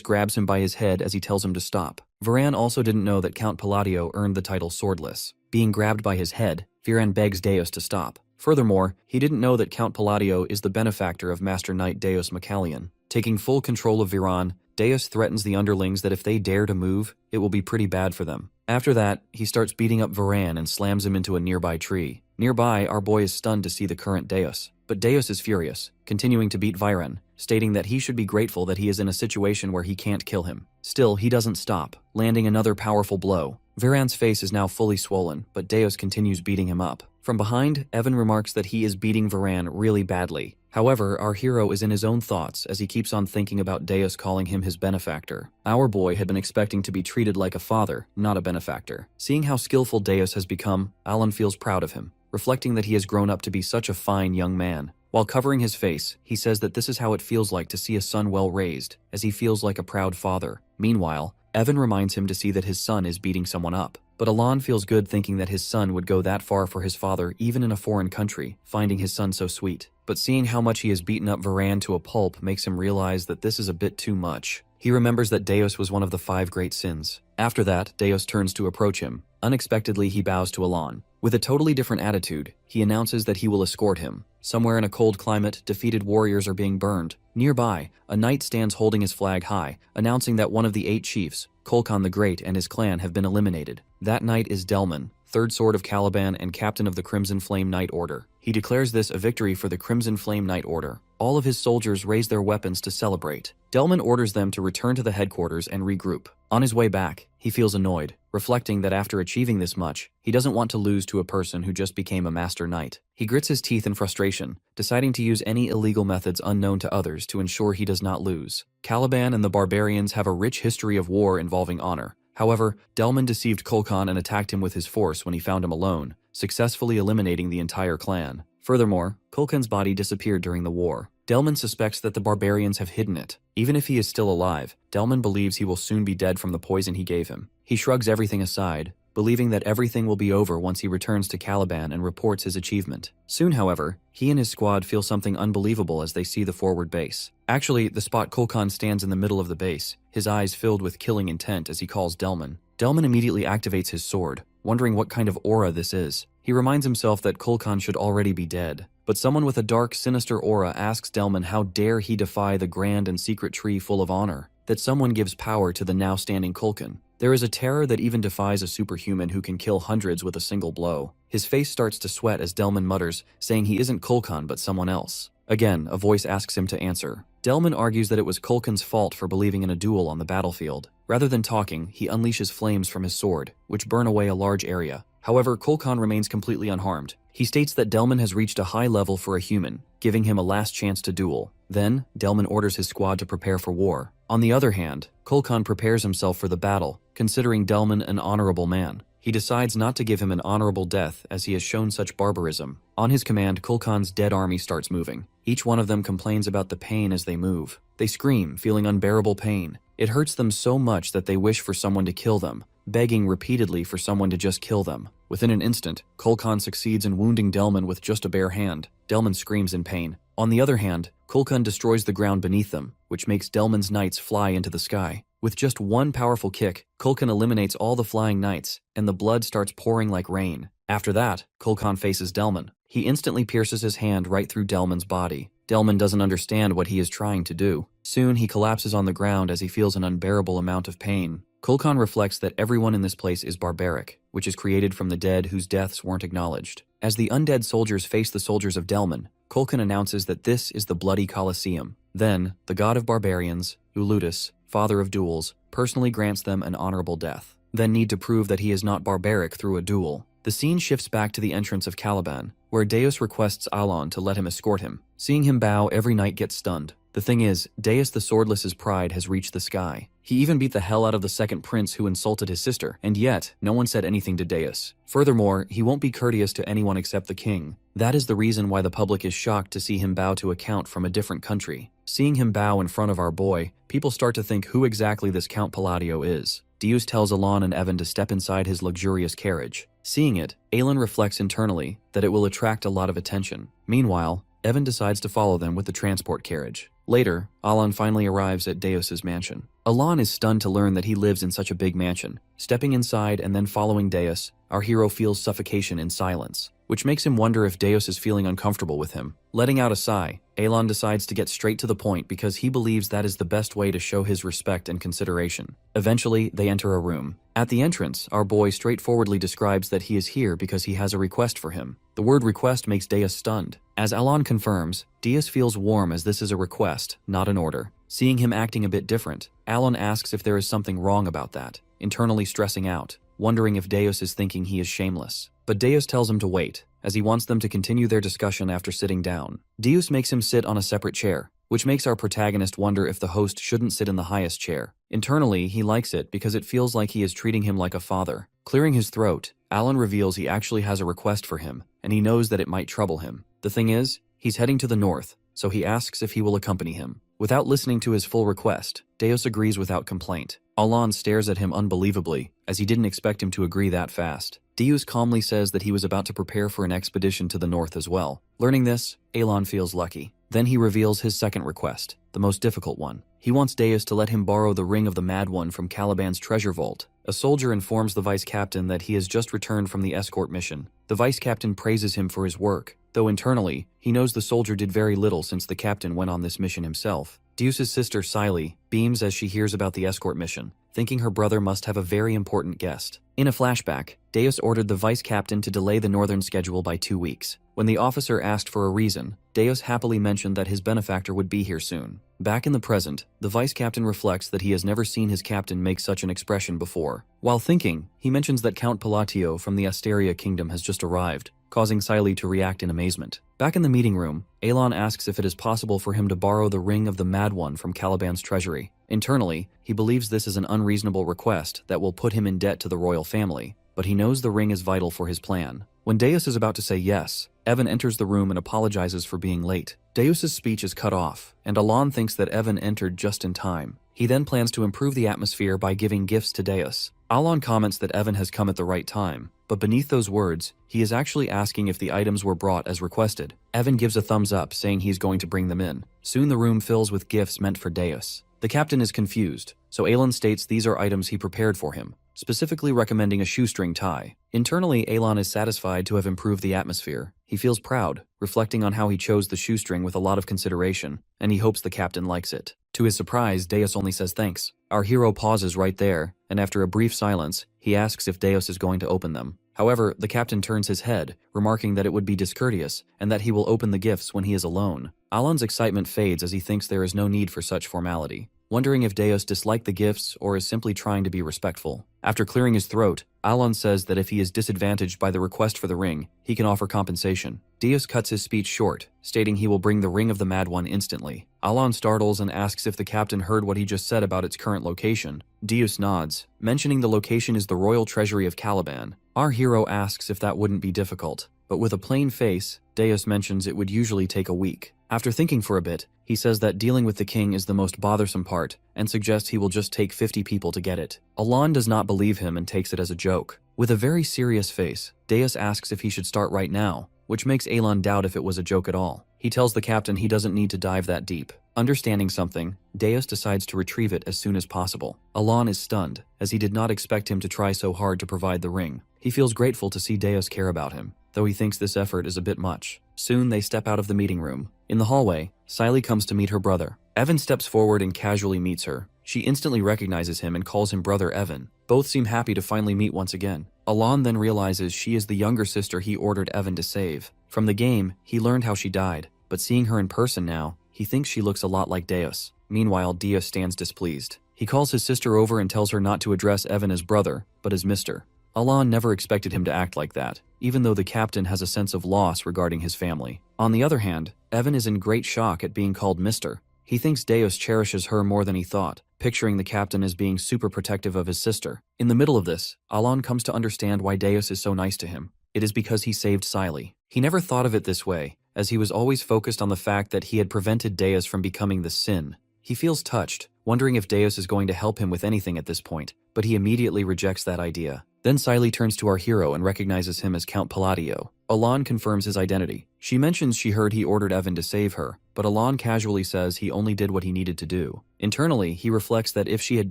grabs him by his head as he tells him to stop. Varan also didn't know that Count Palladio earned the title Swordless. Being grabbed by his head, Varan begs Deus to stop. Furthermore, he didn't know that Count Palladio is the benefactor of Master Knight Deus Macallion. Taking full control of Varan, Deus threatens the underlings that if they dare to move, it will be pretty bad for them. After that, he starts beating up Varan and slams him into a nearby tree. Nearby, our boy is stunned to see the current Deus. But Deus is furious, continuing to beat Varan, stating that he should be grateful that he is in a situation where he can't kill him. Still, he doesn't stop, landing another powerful blow. Varan's face is now fully swollen, but Deus continues beating him up. From behind, Evan remarks that he is beating Varan really badly. However, our hero is in his own thoughts as he keeps on thinking about Deus calling him his benefactor. Our boy had been expecting to be treated like a father, not a benefactor. Seeing how skillful Deus has become, Alon feels proud of him, reflecting that he has grown up to be such a fine young man. While covering his face, he says that this is how it feels like to see a son well raised, as he feels like a proud father. Meanwhile, Evan reminds him to see that his son is beating someone up. But Alon feels good thinking that his son would go that far for his father even in a foreign country, finding his son so sweet. But seeing how much he has beaten up Varan to a pulp makes him realize that this is a bit too much. He remembers that Deus was one of the 5 great sins. After that, Deus turns to approach him. Unexpectedly, he bows to Alon. With a totally different attitude, he announces that he will escort him. Somewhere in a cold climate, defeated warriors are being burned. Nearby, a knight stands holding his flag high, announcing that one of the 8 chiefs, Kulkan the Great, and his clan have been eliminated. That knight is Delman, 3rd Sword of Caliban and captain of the Crimson Flame Knight Order. He declares this a victory for the Crimson Flame Knight Order. All of his soldiers raise their weapons to celebrate. Delman orders them to return to the headquarters and regroup. On his way back, he feels annoyed, reflecting that after achieving this much, he doesn't want to lose to a person who just became a master knight. He grits his teeth in frustration, deciding to use any illegal methods unknown to others to ensure he does not lose. Caliban and the barbarians have a rich history of war involving honor. However, Delman deceived Kulkan and attacked him with his force when he found him alone, successfully eliminating the entire clan. Furthermore, Kulkan's body disappeared during the war. Delman suspects that the barbarians have hidden it. Even if he is still alive, Delman believes he will soon be dead from the poison he gave him. He shrugs everything aside, believing that everything will be over once he returns to Caliban and reports his achievement. Soon, however, he and his squad feel something unbelievable as they see the forward base. Actually, the spot Kulkan stands in the middle of the base, his eyes filled with killing intent as he calls Delman. Delman immediately activates his sword, wondering what kind of aura this is. He reminds himself that Kulkan should already be dead, but someone with a dark, sinister aura asks Delman how dare he defy the grand and secret tree full of honor, that someone gives power to the now standing Kulkan. There is a terror that even defies a superhuman who can kill hundreds with a single blow. His face starts to sweat as Delman mutters, saying he isn't Kulkan but someone else. Again, a voice asks him to answer. Delman argues that it was Kulkan's fault for believing in a duel on the battlefield. Rather than talking, he unleashes flames from his sword, which burn away a large area. However, Kulkan remains completely unharmed. He states that Delman has reached a high level for a human, giving him a last chance to duel. Then, Delman orders his squad to prepare for war. On the other hand, Kulkan prepares himself for the battle, considering Delman an honorable man. He decides not to give him an honorable death as he has shown such barbarism. On his command, Kulkan's dead army starts moving. Each one of them complains about the pain as they move. They scream, feeling unbearable pain. It hurts them so much that they wish for someone to kill them, begging repeatedly for someone to just kill them. Within an instant, Kulkan succeeds in wounding Delman with just a bare hand. Delman screams in pain. On the other hand, Kulkan destroys the ground beneath them, which makes Delman's knights fly into the sky. With just one powerful kick, Kulkan eliminates all the flying knights, and the blood starts pouring like rain. After that, Kulkan faces Delman. He instantly pierces his hand right through Delman's body. Delman doesn't understand what he is trying to do. Soon, he collapses on the ground as he feels an unbearable amount of pain. Kulkan reflects that everyone in this place is barbaric, which is created from the dead whose deaths weren't acknowledged. As the undead soldiers face the soldiers of Delman, Kulkan announces that this is the Bloody Colosseum. Then, the god of barbarians, Ulutus, father of duels, personally grants them an honorable death. Then need to prove that he is not barbaric through a duel. The scene shifts back to the entrance of Caliban, where Deus requests Alon to let him escort him. Seeing him bow, every knight gets stunned. The thing is, Deus the Swordless's pride has reached the sky. He even beat the hell out of the second prince who insulted his sister, and yet, no one said anything to Deus. Furthermore, he won't be courteous to anyone except the king. That is the reason why the public is shocked to see him bow to a count from a different country. Seeing him bow in front of our boy, people start to think who exactly this Count Palladio is. Deus tells Alon and Evan to step inside his luxurious carriage. Seeing it, Aelin reflects internally that it will attract a lot of attention. Meanwhile, Evan decides to follow them with the transport carriage. Later, Alon finally arrives at Deus's mansion. Alon is stunned to learn that he lives in such a big mansion. Stepping inside and then following Deus, our hero feels suffocation in silence, which makes him wonder if Deus is feeling uncomfortable with him. Letting out a sigh, Alon decides to get straight to the point because he believes that is the best way to show his respect and consideration. Eventually, they enter a room. At the entrance, our boy straightforwardly describes that he is here because he has a request for him. The word request makes Deus stunned. As Alon confirms, Deus feels warm as this is a request, not an order. Seeing him acting a bit different, Alon asks if there is something wrong about that, internally stressing out, wondering if Deus is thinking he is shameless. But Deus tells him to wait, as he wants them to continue their discussion after sitting down. Deus makes him sit on a separate chair, which makes our protagonist wonder if the host shouldn't sit in the highest chair. Internally, he likes it because it feels like he is treating him like a father. Clearing his throat, Alon reveals he actually has a request for him, and he knows that it might trouble him. The thing is, he's heading to the north, so he asks if he will accompany him. Without listening to his full request, Deus agrees without complaint. Alon stares at him unbelievably, as he didn't expect him to agree that fast. Deus calmly says that he was about to prepare for an expedition to the north as well. Learning this, Alon feels lucky. Then he reveals his second request, the most difficult one. He wants Deus to let him borrow the Ring of the Mad One from Caliban's treasure vault. A soldier informs the vice captain that he has just returned from the escort mission. The vice captain praises him for his work, though internally, he knows the soldier did very little since the captain went on this mission himself. Deus's sister, Siley, beams as she hears about the escort mission, thinking her brother must have a very important guest. In a flashback, Deus ordered the vice captain to delay the northern schedule by 2 weeks. When the officer asked for a reason, Deus happily mentioned that his benefactor would be here soon. Back in the present, the vice captain reflects that he has never seen his captain make such an expression before. While thinking, he mentions that Count Palatio from the Asteria kingdom has just arrived, causing Siley to react in amazement. Back in the meeting room, Alon asks if it is possible for him to borrow the Ring of the Mad One from Caliban's treasury. Internally, he believes this is an unreasonable request that will put him in debt to the royal family, but he knows the ring is vital for his plan. When Deus is about to say yes, Evan enters the room and apologizes for being late. Deus's speech is cut off, and Alon thinks that Evan entered just in time. He then plans to improve the atmosphere by giving gifts to Deus. Alon comments that Evan has come at the right time, but beneath those words, he is actually asking if the items were brought as requested. Evan gives a thumbs up, saying he's going to bring them in. Soon the room fills with gifts meant for Deus. The captain is confused, so Alon states these are items he prepared for him, specifically recommending a shoestring tie. Internally, Alon is satisfied to have improved the atmosphere. He feels proud, reflecting on how he chose the shoestring with a lot of consideration, and he hopes the captain likes it. To his surprise, Deus only says thanks. Our hero pauses right there, and after a brief silence, he asks if Deus is going to open them. However, the captain turns his head, remarking that it would be discourteous, and that he will open the gifts when he is alone. Alon's excitement fades as he thinks there is no need for such formality, wondering if Deus disliked the gifts or is simply trying to be respectful. After clearing his throat, Alon says that if he is disadvantaged by the request for the ring, he can offer compensation. Deus cuts his speech short, stating he will bring the Ring of the Mad One instantly. Alon startles and asks if the captain heard what he just said about its current location. Deus nods, mentioning the location is the royal treasury of Caliban. Our hero asks if that wouldn't be difficult, but with a plain face, Deus mentions it would usually take a week. After thinking for a bit, he says that dealing with the king is the most bothersome part and suggests he will just take 50 people to get it. Alon does not believe him and takes it as a joke. With a very serious face, Deus asks if he should start right now, which makes Alon doubt if it was a joke at all. He tells the captain he doesn't need to dive that deep. Understanding something, Deus decides to retrieve it as soon as possible. Alon is stunned, as he did not expect him to try so hard to provide the ring. He feels grateful to see Deus care about him, though he thinks this effort is a bit much. Soon they step out of the meeting room. In the hallway, Siley comes to meet her brother. Evan steps forward and casually meets her. She instantly recognizes him and calls him Brother Evan. Both seem happy to finally meet once again. Alon then realizes she is the younger sister he ordered Evan to save. From the game, he learned how she died, but seeing her in person now, he thinks she looks a lot like Deus. Meanwhile, Deus stands displeased. He calls his sister over and tells her not to address Evan as brother, but as Mr. Alon never expected him to act like that, even though the captain has a sense of loss regarding his family. On the other hand, Evan is in great shock at being called Mr. He thinks Deus cherishes her more than he thought, picturing the captain as being super protective of his sister. In the middle of this, Alon comes to understand why Deus is so nice to him. It is because he saved Siley. He never thought of it this way, as he was always focused on the fact that he had prevented Deus from becoming the sin. He feels touched, wondering if Deus is going to help him with anything at this point, but he immediately rejects that idea. Then Siley turns to our hero and recognizes him as Count Palladio. Alon confirms his identity. She mentions she heard he ordered Evan to save her, but Alon casually says he only did what he needed to do. Internally, he reflects that if she had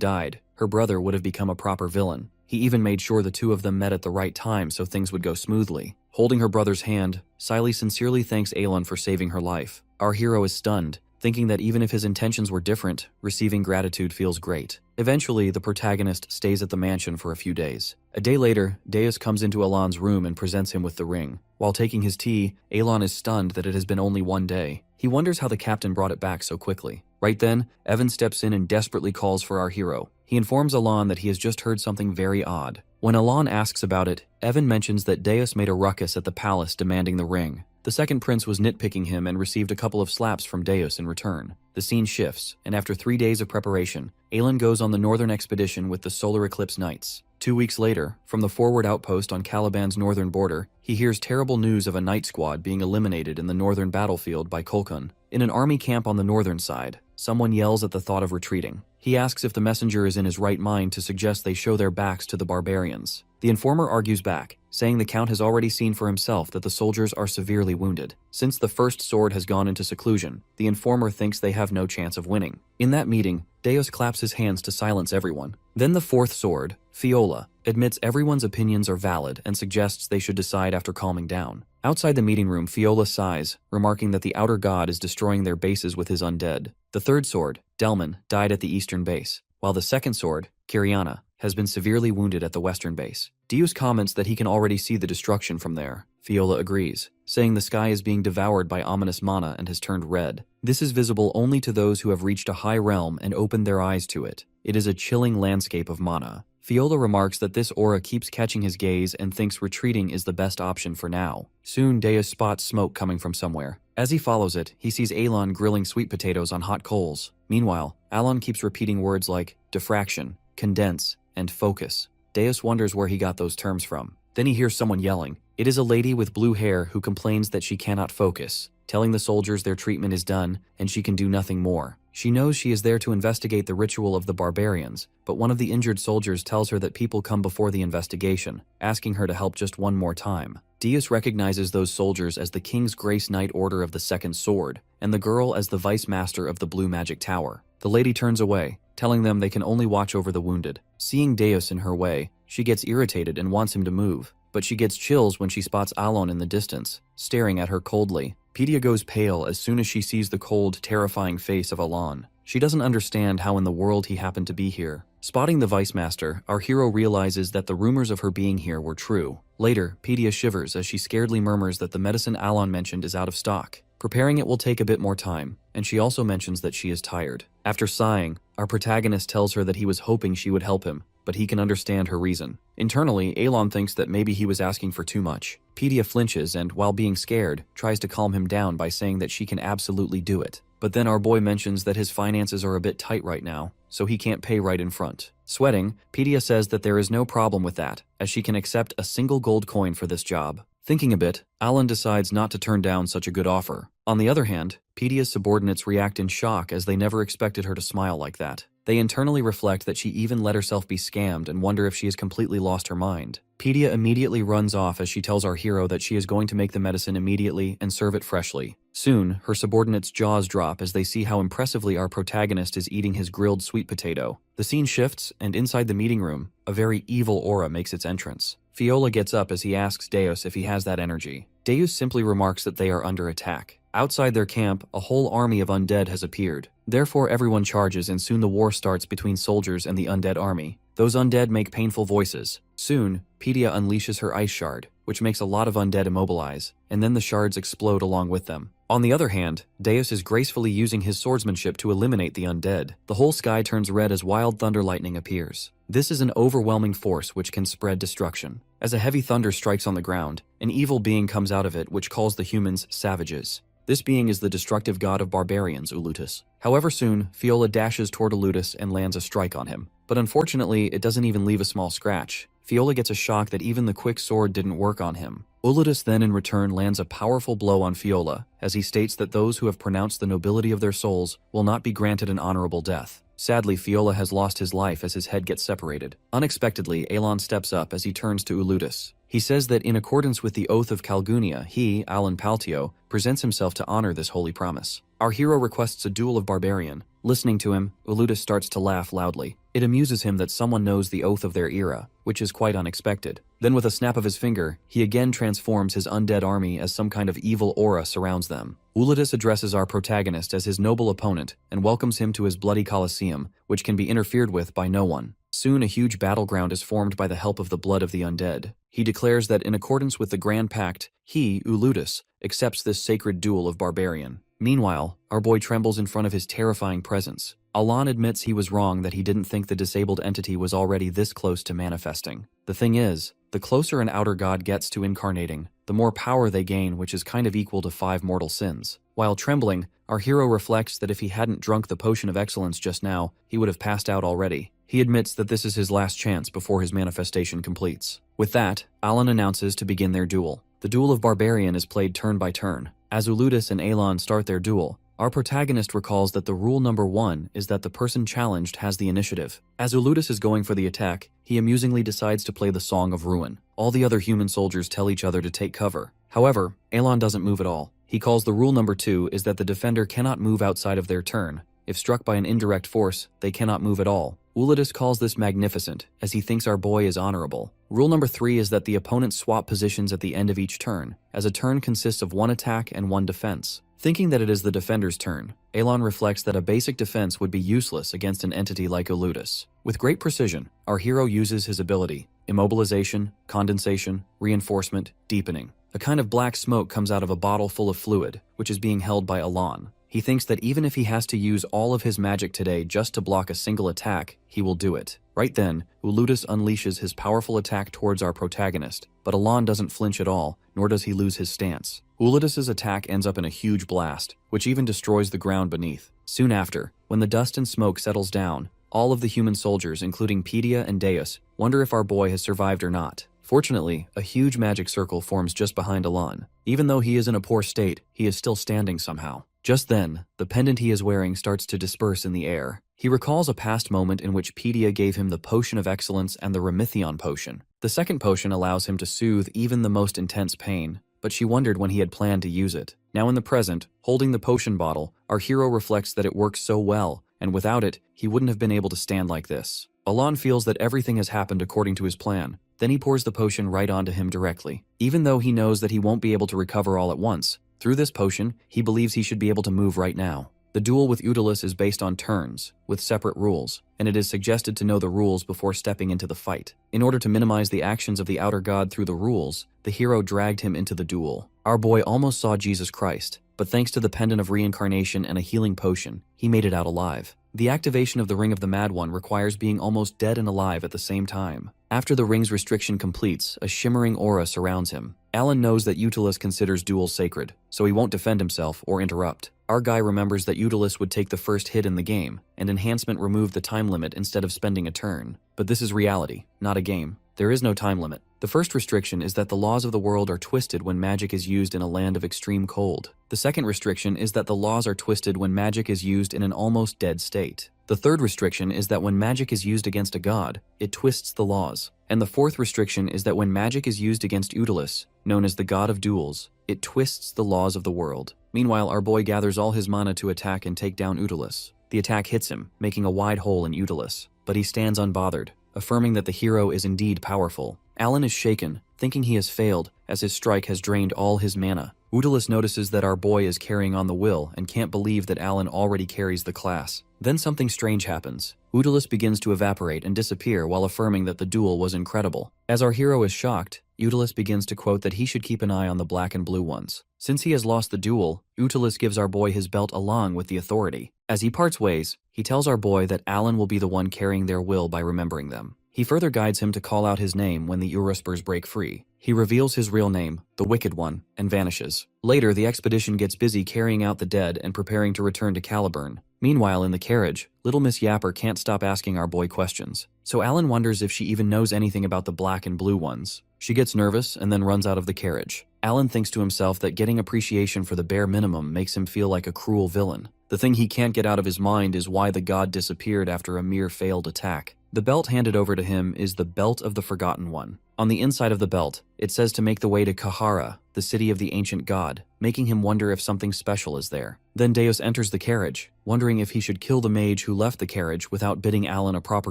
died, her brother would have become a proper villain. He even made sure the two of them met at the right time so things would go smoothly. Holding her brother's hand, Siley sincerely thanks Alon for saving her life. Our hero is stunned, thinking that even if his intentions were different, receiving gratitude feels great. Eventually, the protagonist stays at the mansion for a few days. A day later, Deus comes into Alon's room and presents him with the ring. While taking his tea, Alon is stunned that it has been only one day. He wonders how the captain brought it back so quickly. Right then, Evan steps in and desperately calls for our hero. He informs Alon that he has just heard something very odd. When Alon asks about it, Evan mentions that Deus made a ruckus at the palace demanding the ring. The second prince was nitpicking him and received a couple of slaps from Deus in return. The scene shifts, and after 3 days of preparation, Alon goes on the northern expedition with the Solar Eclipse Knights. 2 weeks later, from the forward outpost on Caliban's northern border, he hears terrible news of a night squad being eliminated in the northern battlefield by Kulkun. In an army camp on the northern side, someone yells at the thought of retreating. He asks if the messenger is in his right mind to suggest they show their backs to the barbarians. The informer argues back, saying the Count has already seen for himself that the soldiers are severely wounded. Since the first sword has gone into seclusion, the informer thinks they have no chance of winning. In that meeting, Deus claps his hands to silence everyone. Then the fourth sword, Fiola, admits everyone's opinions are valid and suggests they should decide after calming down. Outside the meeting room, Fiola sighs, remarking that the outer god is destroying their bases with his undead. The third sword, Delman, died at the eastern base, while the second sword, Kiriana, has been severely wounded at the western base. Deus comments that he can already see the destruction from there. Fiola agrees, saying the sky is being devoured by ominous mana and has turned red. This is visible only to those who have reached a high realm and opened their eyes to it. It is a chilling landscape of mana. Fiola remarks that this aura keeps catching his gaze and thinks retreating is the best option for now. Soon, Deus spots smoke coming from somewhere. As he follows it, he sees Alon grilling sweet potatoes on hot coals. Meanwhile, Alon keeps repeating words like diffraction, condense, and focus. Deus wonders where he got those terms from. Then he hears someone yelling. It is a lady with blue hair who complains that she cannot focus, telling the soldiers their treatment is done and she can do nothing more. She knows she is there to investigate the ritual of the barbarians, but one of the injured soldiers tells her that people come before the investigation, asking her to help just one more time. Deus recognizes those soldiers as the King's Grace Knight Order of the Second Sword, and the girl as the Vice Master of the Blue Magic Tower. The lady turns away, telling them they can only watch over the wounded. Seeing Deus in her way, she gets irritated and wants him to move, but she gets chills when she spots Alon in the distance, staring at her coldly. Pedia goes pale as soon as she sees the cold, terrifying face of Alon. She doesn't understand how in the world he happened to be here. Spotting the Vice Master, our hero realizes that the rumors of her being here were true. Later, Pedia shivers as she scaredly murmurs that the medicine Alon mentioned is out of stock. Preparing it will take a bit more time, and she also mentions that she is tired. After sighing, our protagonist tells her that he was hoping she would help him, but he can understand her reason. Internally, Alon thinks that maybe he was asking for too much. Pedia flinches and, while being scared, tries to calm him down by saying that she can absolutely do it. But then our boy mentions that his finances are a bit tight right now, so he can't pay right in front. Sweating, Pedia says that there is no problem with that, as she can accept a single gold coin for this job. Thinking a bit, Alon decides not to turn down such a good offer. On the other hand, Pedia's subordinates react in shock as they never expected her to smile like that. They internally reflect that she even let herself be scammed and wonder if she has completely lost her mind. Pedia immediately runs off as she tells our hero that she is going to make the medicine immediately and serve it freshly. Soon, her subordinates' jaws drop as they see how impressively our protagonist is eating his grilled sweet potato. The scene shifts, and inside the meeting room, a very evil aura makes its entrance. Fiola gets up as he asks Deus if he has that energy. Deus simply remarks that they are under attack. Outside their camp, a whole army of undead has appeared. Therefore, everyone charges, and soon the war starts between soldiers and the undead army. Those undead make painful voices. Soon, Pedia unleashes her ice shard, which makes a lot of undead immobilize, and then the shards explode along with them. On the other hand, Deus is gracefully using his swordsmanship to eliminate the undead. The whole sky turns red as wild thunder lightning appears. This is an overwhelming force which can spread destruction. As a heavy thunder strikes on the ground, an evil being comes out of it which calls the humans savages. This being is the destructive god of barbarians, Ulutus. However, soon, Fiola dashes toward Ulutus and lands a strike on him. But unfortunately, it doesn't even leave a small scratch. Fiola gets a shock that even the quick sword didn't work on him. Ulutus then in return lands a powerful blow on Fiola, as he states that those who have pronounced the nobility of their souls will not be granted an honorable death. Sadly, Fiola has lost his life as his head gets separated. Unexpectedly, Alon steps up as he turns to Ulutus. He says that in accordance with the Oath of Calgunia, he, Alan Paltio, presents himself to honor this holy promise. Our hero requests a duel of barbarian. Listening to him, Ulutus starts to laugh loudly. It amuses him that someone knows the oath of their era, which is quite unexpected. Then with a snap of his finger, he again transforms his undead army as some kind of evil aura surrounds them. Ulutus addresses our protagonist as his noble opponent and welcomes him to his bloody coliseum, which can be interfered with by no one. Soon a huge battleground is formed by the help of the blood of the undead. He declares that in accordance with the Grand Pact, he, Ulutus, accepts this sacred duel of barbarian. Meanwhile, our boy trembles in front of his terrifying presence. Alon admits he was wrong that he didn't think the disabled entity was already this close to manifesting. The thing is, the closer an outer god gets to incarnating, the more power they gain, which is kind of equal to 5 mortal sins. While trembling, our hero reflects that if he hadn't drunk the potion of excellence just now, he would have passed out already. He admits that this is his last chance before his manifestation completes. With that, Alon announces to begin their duel. The duel of barbarian is played turn by turn. As Ulutus and Alon start their duel, our protagonist recalls that the rule number 1 is that the person challenged has the initiative. As Ulutus is going for the attack, he amusingly decides to play the Song of Ruin. All the other human soldiers tell each other to take cover. However, Alon doesn't move at all. He calls the rule number 2 is that the defender cannot move outside of their turn. If struck by an indirect force, they cannot move at all. Ulutus calls this magnificent, as he thinks our boy is honorable. Rule number 3 is that the opponents swap positions at the end of each turn, as a turn consists of 1 attack and 1 defense. Thinking that it is the defender's turn, Alon reflects that a basic defense would be useless against an entity like Ulutus. With great precision, our hero uses his ability: immobilization, condensation, reinforcement, deepening. A kind of black smoke comes out of a bottle full of fluid, which is being held by Alon. He thinks that even if he has to use all of his magic today just to block a single attack, he will do it. Right then, Ulutus unleashes his powerful attack towards our protagonist, but Alon doesn't flinch at all, nor does he lose his stance. Ulutus's attack ends up in a huge blast, which even destroys the ground beneath. Soon after, when the dust and smoke settles down, all of the human soldiers, including Pedia and Deus, wonder if our boy has survived or not. Fortunately, a huge magic circle forms just behind Alon. Even though he is in a poor state, he is still standing somehow. Just then, the pendant he is wearing starts to disperse in the air. He recalls a past moment in which Pedia gave him the Potion of Excellence and the Remithion Potion. The second potion allows him to soothe even the most intense pain, but she wondered when he had planned to use it. Now in the present, holding the potion bottle, our hero reflects that it works so well, and without it, he wouldn't have been able to stand like this. Alon feels that everything has happened according to his plan. Then he pours the potion right onto him directly. Even though he knows that he won't be able to recover all at once, through this potion, he believes he should be able to move right now. The duel with Udalus is based on turns, with separate rules, and it is suggested to know the rules before stepping into the fight. In order to minimize the actions of the outer god through the rules, the hero dragged him into the duel. Our boy almost saw Jesus Christ, but thanks to the pendant of reincarnation and a healing potion, he made it out alive. The activation of the Ring of the Mad One requires being almost dead and alive at the same time. After the ring's restriction completes, a shimmering aura surrounds him. Alan knows that Eutalus considers duels sacred, so he won't defend himself or interrupt. Our guy remembers that Eutalus would take the first hit in the game, and enhancement removed the time limit instead of spending a turn. But this is reality, not a game. There is no time limit. The first restriction is that the laws of the world are twisted when magic is used in a land of extreme cold. The second restriction is that the laws are twisted when magic is used in an almost dead state. The third restriction is that when magic is used against a god, it twists the laws. And the fourth restriction is that when magic is used against Eutalus, known as the god of duels, it twists the laws of the world. Meanwhile, our boy gathers all his mana to attack and take down Eutalus. The attack hits him, making a wide hole in Eutalus, but he stands unbothered, affirming that the hero is indeed powerful. Alan is shaken, thinking he has failed, as his strike has drained all his mana. Eutalus notices that our boy is carrying on the will and can't believe that Alan already carries the class. Then something strange happens. Eutalus begins to evaporate and disappear while affirming that the duel was incredible. As our hero is shocked, Eutalus begins to quote that he should keep an eye on the black and blue ones. Since he has lost the duel, Eutalus gives our boy his belt along with the authority. As he parts ways, he tells our boy that Alan will be the one carrying their will by remembering them. He further guides him to call out his name when the Uruspers break free. He reveals his real name, the Wicked One, and vanishes. Later, the expedition gets busy carrying out the dead and preparing to return to Caliburn. Meanwhile, in the carriage, little Miss Yapper can't stop asking our boy questions. So Alan wonders if she even knows anything about the black and blue ones. She gets nervous and then runs out of the carriage. Alan thinks to himself that getting appreciation for the bare minimum makes him feel like a cruel villain. The thing he can't get out of his mind is why the god disappeared after a mere failed attack. The belt handed over to him is the Belt of the Forgotten One. On the inside of the belt, it says to make the way to Kahara, the city of the ancient god, making him wonder if something special is there. Then Deus enters the carriage, wondering if he should kill the mage who left the carriage without bidding Alan a proper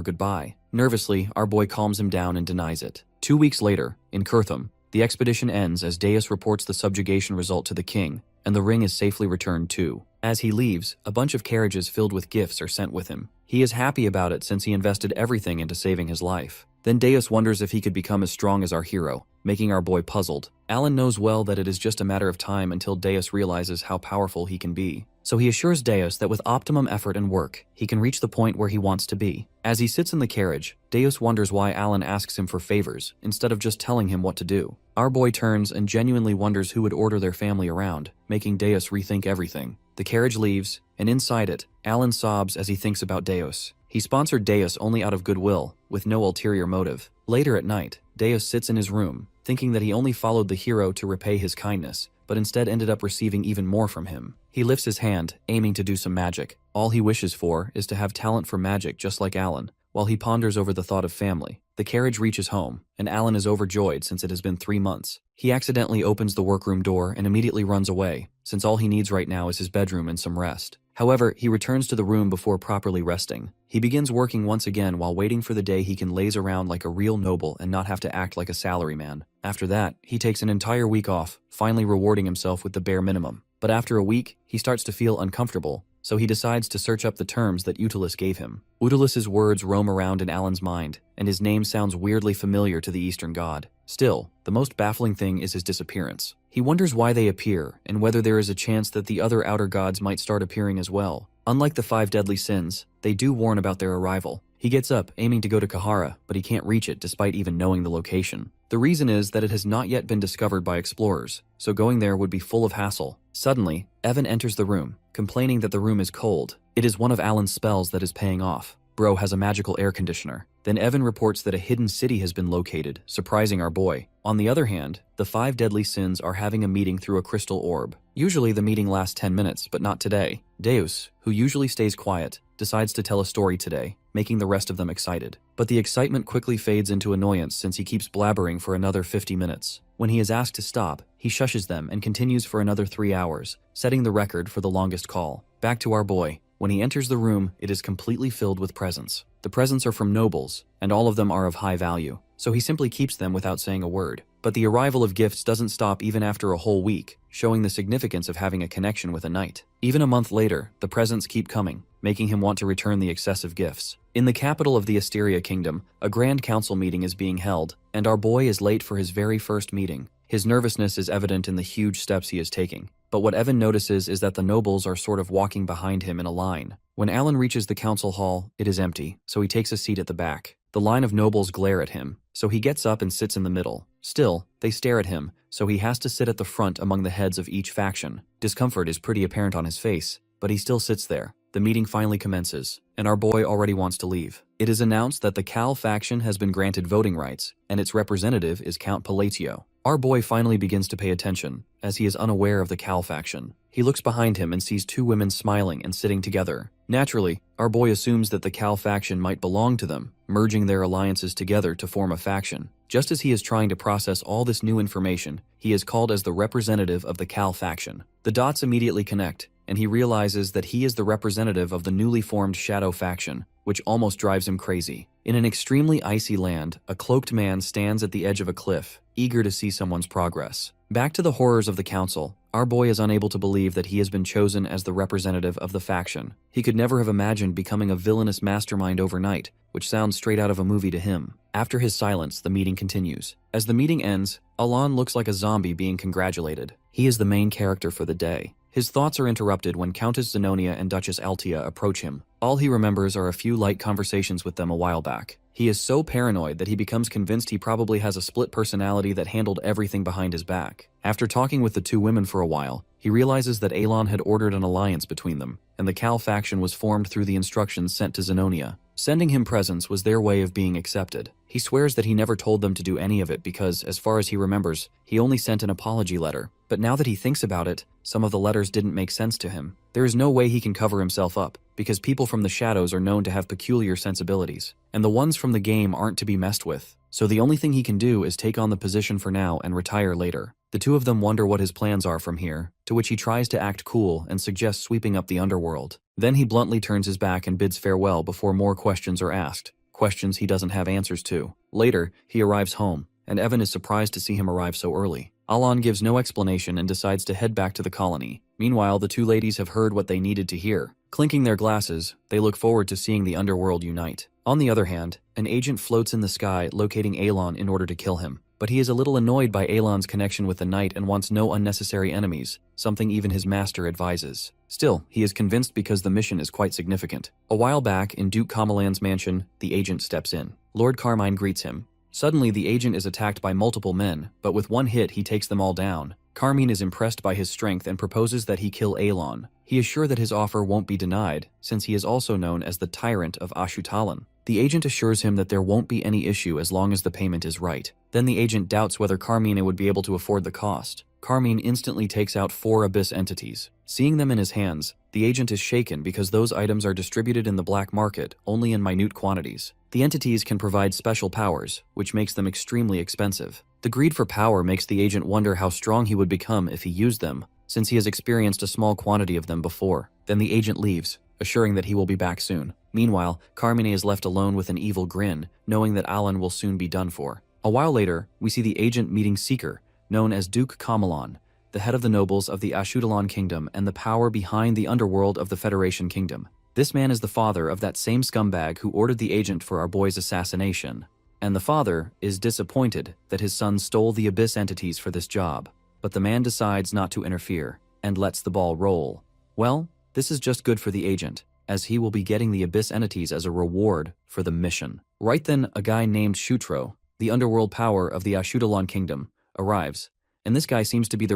goodbye. Nervously, our boy calms him down and denies it. 2 weeks later, in Kurtham, the expedition ends as Deus reports the subjugation result to the king, and the ring is safely returned too. As he leaves, a bunch of carriages filled with gifts are sent with him. He is happy about it since he invested everything into saving his life. Then Deus wonders if he could become as strong as our hero, making our boy puzzled. Alan knows well that it is just a matter of time until Deus realizes how powerful he can be. So he assures Deus that with optimum effort and work, he can reach the point where he wants to be. As he sits in the carriage, Deus wonders why Alan asks him for favors, instead of just telling him what to do. Our boy turns and genuinely wonders who would order their family around, making Deus rethink everything. The carriage leaves, and inside it, Alan sobs as he thinks about Deus. He sponsored Deus only out of goodwill, with no ulterior motive. Later at night, Deus sits in his room, thinking that he only followed the hero to repay his kindness, but instead ended up receiving even more from him. He lifts his hand, aiming to do some magic. All he wishes for is to have talent for magic just like Alan, while he ponders over the thought of family. The carriage reaches home, and Alan is overjoyed since it has been 3 months. He accidentally opens the workroom door and immediately runs away, since all he needs right now is his bedroom and some rest. However, he returns to the room before properly resting. He begins working once again while waiting for the day he can laze around like a real noble and not have to act like a salaryman. After that, he takes an entire week off, finally rewarding himself with the bare minimum. But after a week, he starts to feel uncomfortable, so he decides to search up the terms that Eutalus gave him. Eutalus' words roam around in Alan's mind, and his name sounds weirdly familiar to the Eastern god. Still, the most baffling thing is his disappearance. He wonders why they appear, and whether there is a chance that the other outer gods might start appearing as well. Unlike the 5 deadly sins, they do warn about their arrival. He gets up, aiming to go to Kahara, but he can't reach it despite even knowing the location. The reason is that it has not yet been discovered by explorers, so going there would be full of hassle. Suddenly, Evan enters the room, complaining that the room is cold. It is one of Alan's spells that is paying off. Bro has a magical air conditioner. Then Evan reports that a hidden city has been located, surprising our boy. On the other hand, the 5 deadly sins are having a meeting through a crystal orb. Usually the meeting lasts 10 minutes, but not today. Deus, who usually stays quiet, decides to tell a story today, making the rest of them excited. But the excitement quickly fades into annoyance since he keeps blabbering for another 50 minutes. When he is asked to stop, he shushes them and continues for another 3 hours, setting the record for the longest call. Back to our boy. When he enters the room, it is completely filled with presents. The presents are from nobles, and all of them are of high value, so he simply keeps them without saying a word. But the arrival of gifts doesn't stop even after a whole week, showing the significance of having a connection with a knight. Even a month later, the presents keep coming, making him want to return the excessive gifts. In the capital of the Asteria Kingdom, a grand council meeting is being held, and our boy is late for his very first meeting. His nervousness is evident in the huge steps he is taking. But what Evan notices is that the nobles are sort of walking behind him in a line. When Alan reaches the council hall, it is empty, so he takes a seat at the back. The line of nobles glare at him, so he gets up and sits in the middle. Still, they stare at him, so he has to sit at the front among the heads of each faction. Discomfort is pretty apparent on his face, but he still sits there. The meeting finally commences, and our boy already wants to leave. It is announced that the Cal faction has been granted voting rights, and its representative is Count Palatio. Our boy finally begins to pay attention, as he is unaware of the Cal faction. He looks behind him and sees 2 women smiling and sitting together. Naturally, our boy assumes that the Cal faction might belong to them, merging their alliances together to form a faction. Just as he is trying to process all this new information, he is called as the representative of the Cal faction. The dots immediately connect, and he realizes that he is the representative of the newly formed Shadow faction, which almost drives him crazy. In an extremely icy land, a cloaked man stands at the edge of a cliff, eager to see someone's progress. Back to the horrors of the council, our boy is unable to believe that he has been chosen as the representative of the faction. He could never have imagined becoming a villainous mastermind overnight, which sounds straight out of a movie to him. After his silence, the meeting continues. As the meeting ends, Alan looks like a zombie being congratulated. He is the main character for the day. His thoughts are interrupted when Countess Zenonia and Duchess Altia approach him. All he remembers are a few light conversations with them a while back. He is so paranoid that he becomes convinced he probably has a split personality that handled everything behind his back. After talking with the 2 women for a while, he realizes that Alon had ordered an alliance between them, and the Cal faction was formed through the instructions sent to Zenonia. Sending him presents was their way of being accepted. He swears that he never told them to do any of it because, as far as he remembers, he only sent an apology letter. But now that he thinks about it, some of the letters didn't make sense to him. There is no way he can cover himself up, because people from the shadows are known to have peculiar sensibilities, and the ones from the game aren't to be messed with. So the only thing he can do is take on the position for now and retire later. The 2 of them wonder what his plans are from here, to which he tries to act cool and suggests sweeping up the underworld. Then he bluntly turns his back and bids farewell before more questions are asked. Questions he doesn't have answers to. Later, he arrives home, and Evan is surprised to see him arrive so early. Alan gives no explanation and decides to head back to the colony. Meanwhile, the 2 ladies have heard what they needed to hear. Clinking their glasses, they look forward to seeing the underworld unite. On the other hand, an agent floats in the sky, locating Alon in order to kill him. But he is a little annoyed by Alon's connection with the knight and wants no unnecessary enemies, something even his master advises. Still, he is convinced because the mission is quite significant. A while back, in Duke Kamalan's mansion, the agent steps in. Lord Carmine greets him. Suddenly, the agent is attacked by multiple men, but with one hit he takes them all down. Carmine is impressed by his strength and proposes that he kill Alon. He is sure that his offer won't be denied, since he is also known as the Tyrant of Ashutalan. The agent assures him that there won't be any issue as long as the payment is right. Then the agent doubts whether Carmine would be able to afford the cost. Carmine instantly takes out 4 abyss entities. Seeing them in his hands, the agent is shaken because those items are distributed in the black market only in minute quantities. The entities can provide special powers, which makes them extremely expensive. The greed for power makes the agent wonder how strong he would become if he used them, since he has experienced a small quantity of them before. Then the agent leaves, assuring that he will be back soon. Meanwhile, Carmine is left alone with an evil grin, knowing that Alan will soon be done for. A while later, we see the agent meeting Seeker, known as Duke Kamalan, the head of the nobles of the Ashutalan Kingdom and the power behind the underworld of the Federation Kingdom. This man is the father of that same scumbag who ordered the agent for our boy's assassination. And the father is disappointed that his son stole the abyss entities for this job. But the man decides not to interfere, and lets the ball roll. Well, this is just good for the agent, as he will be getting the abyss entities as a reward for the mission. Right then, a guy named Shutro, the underworld power of the Ashutalan Kingdom, arrives, and this guy seems to be the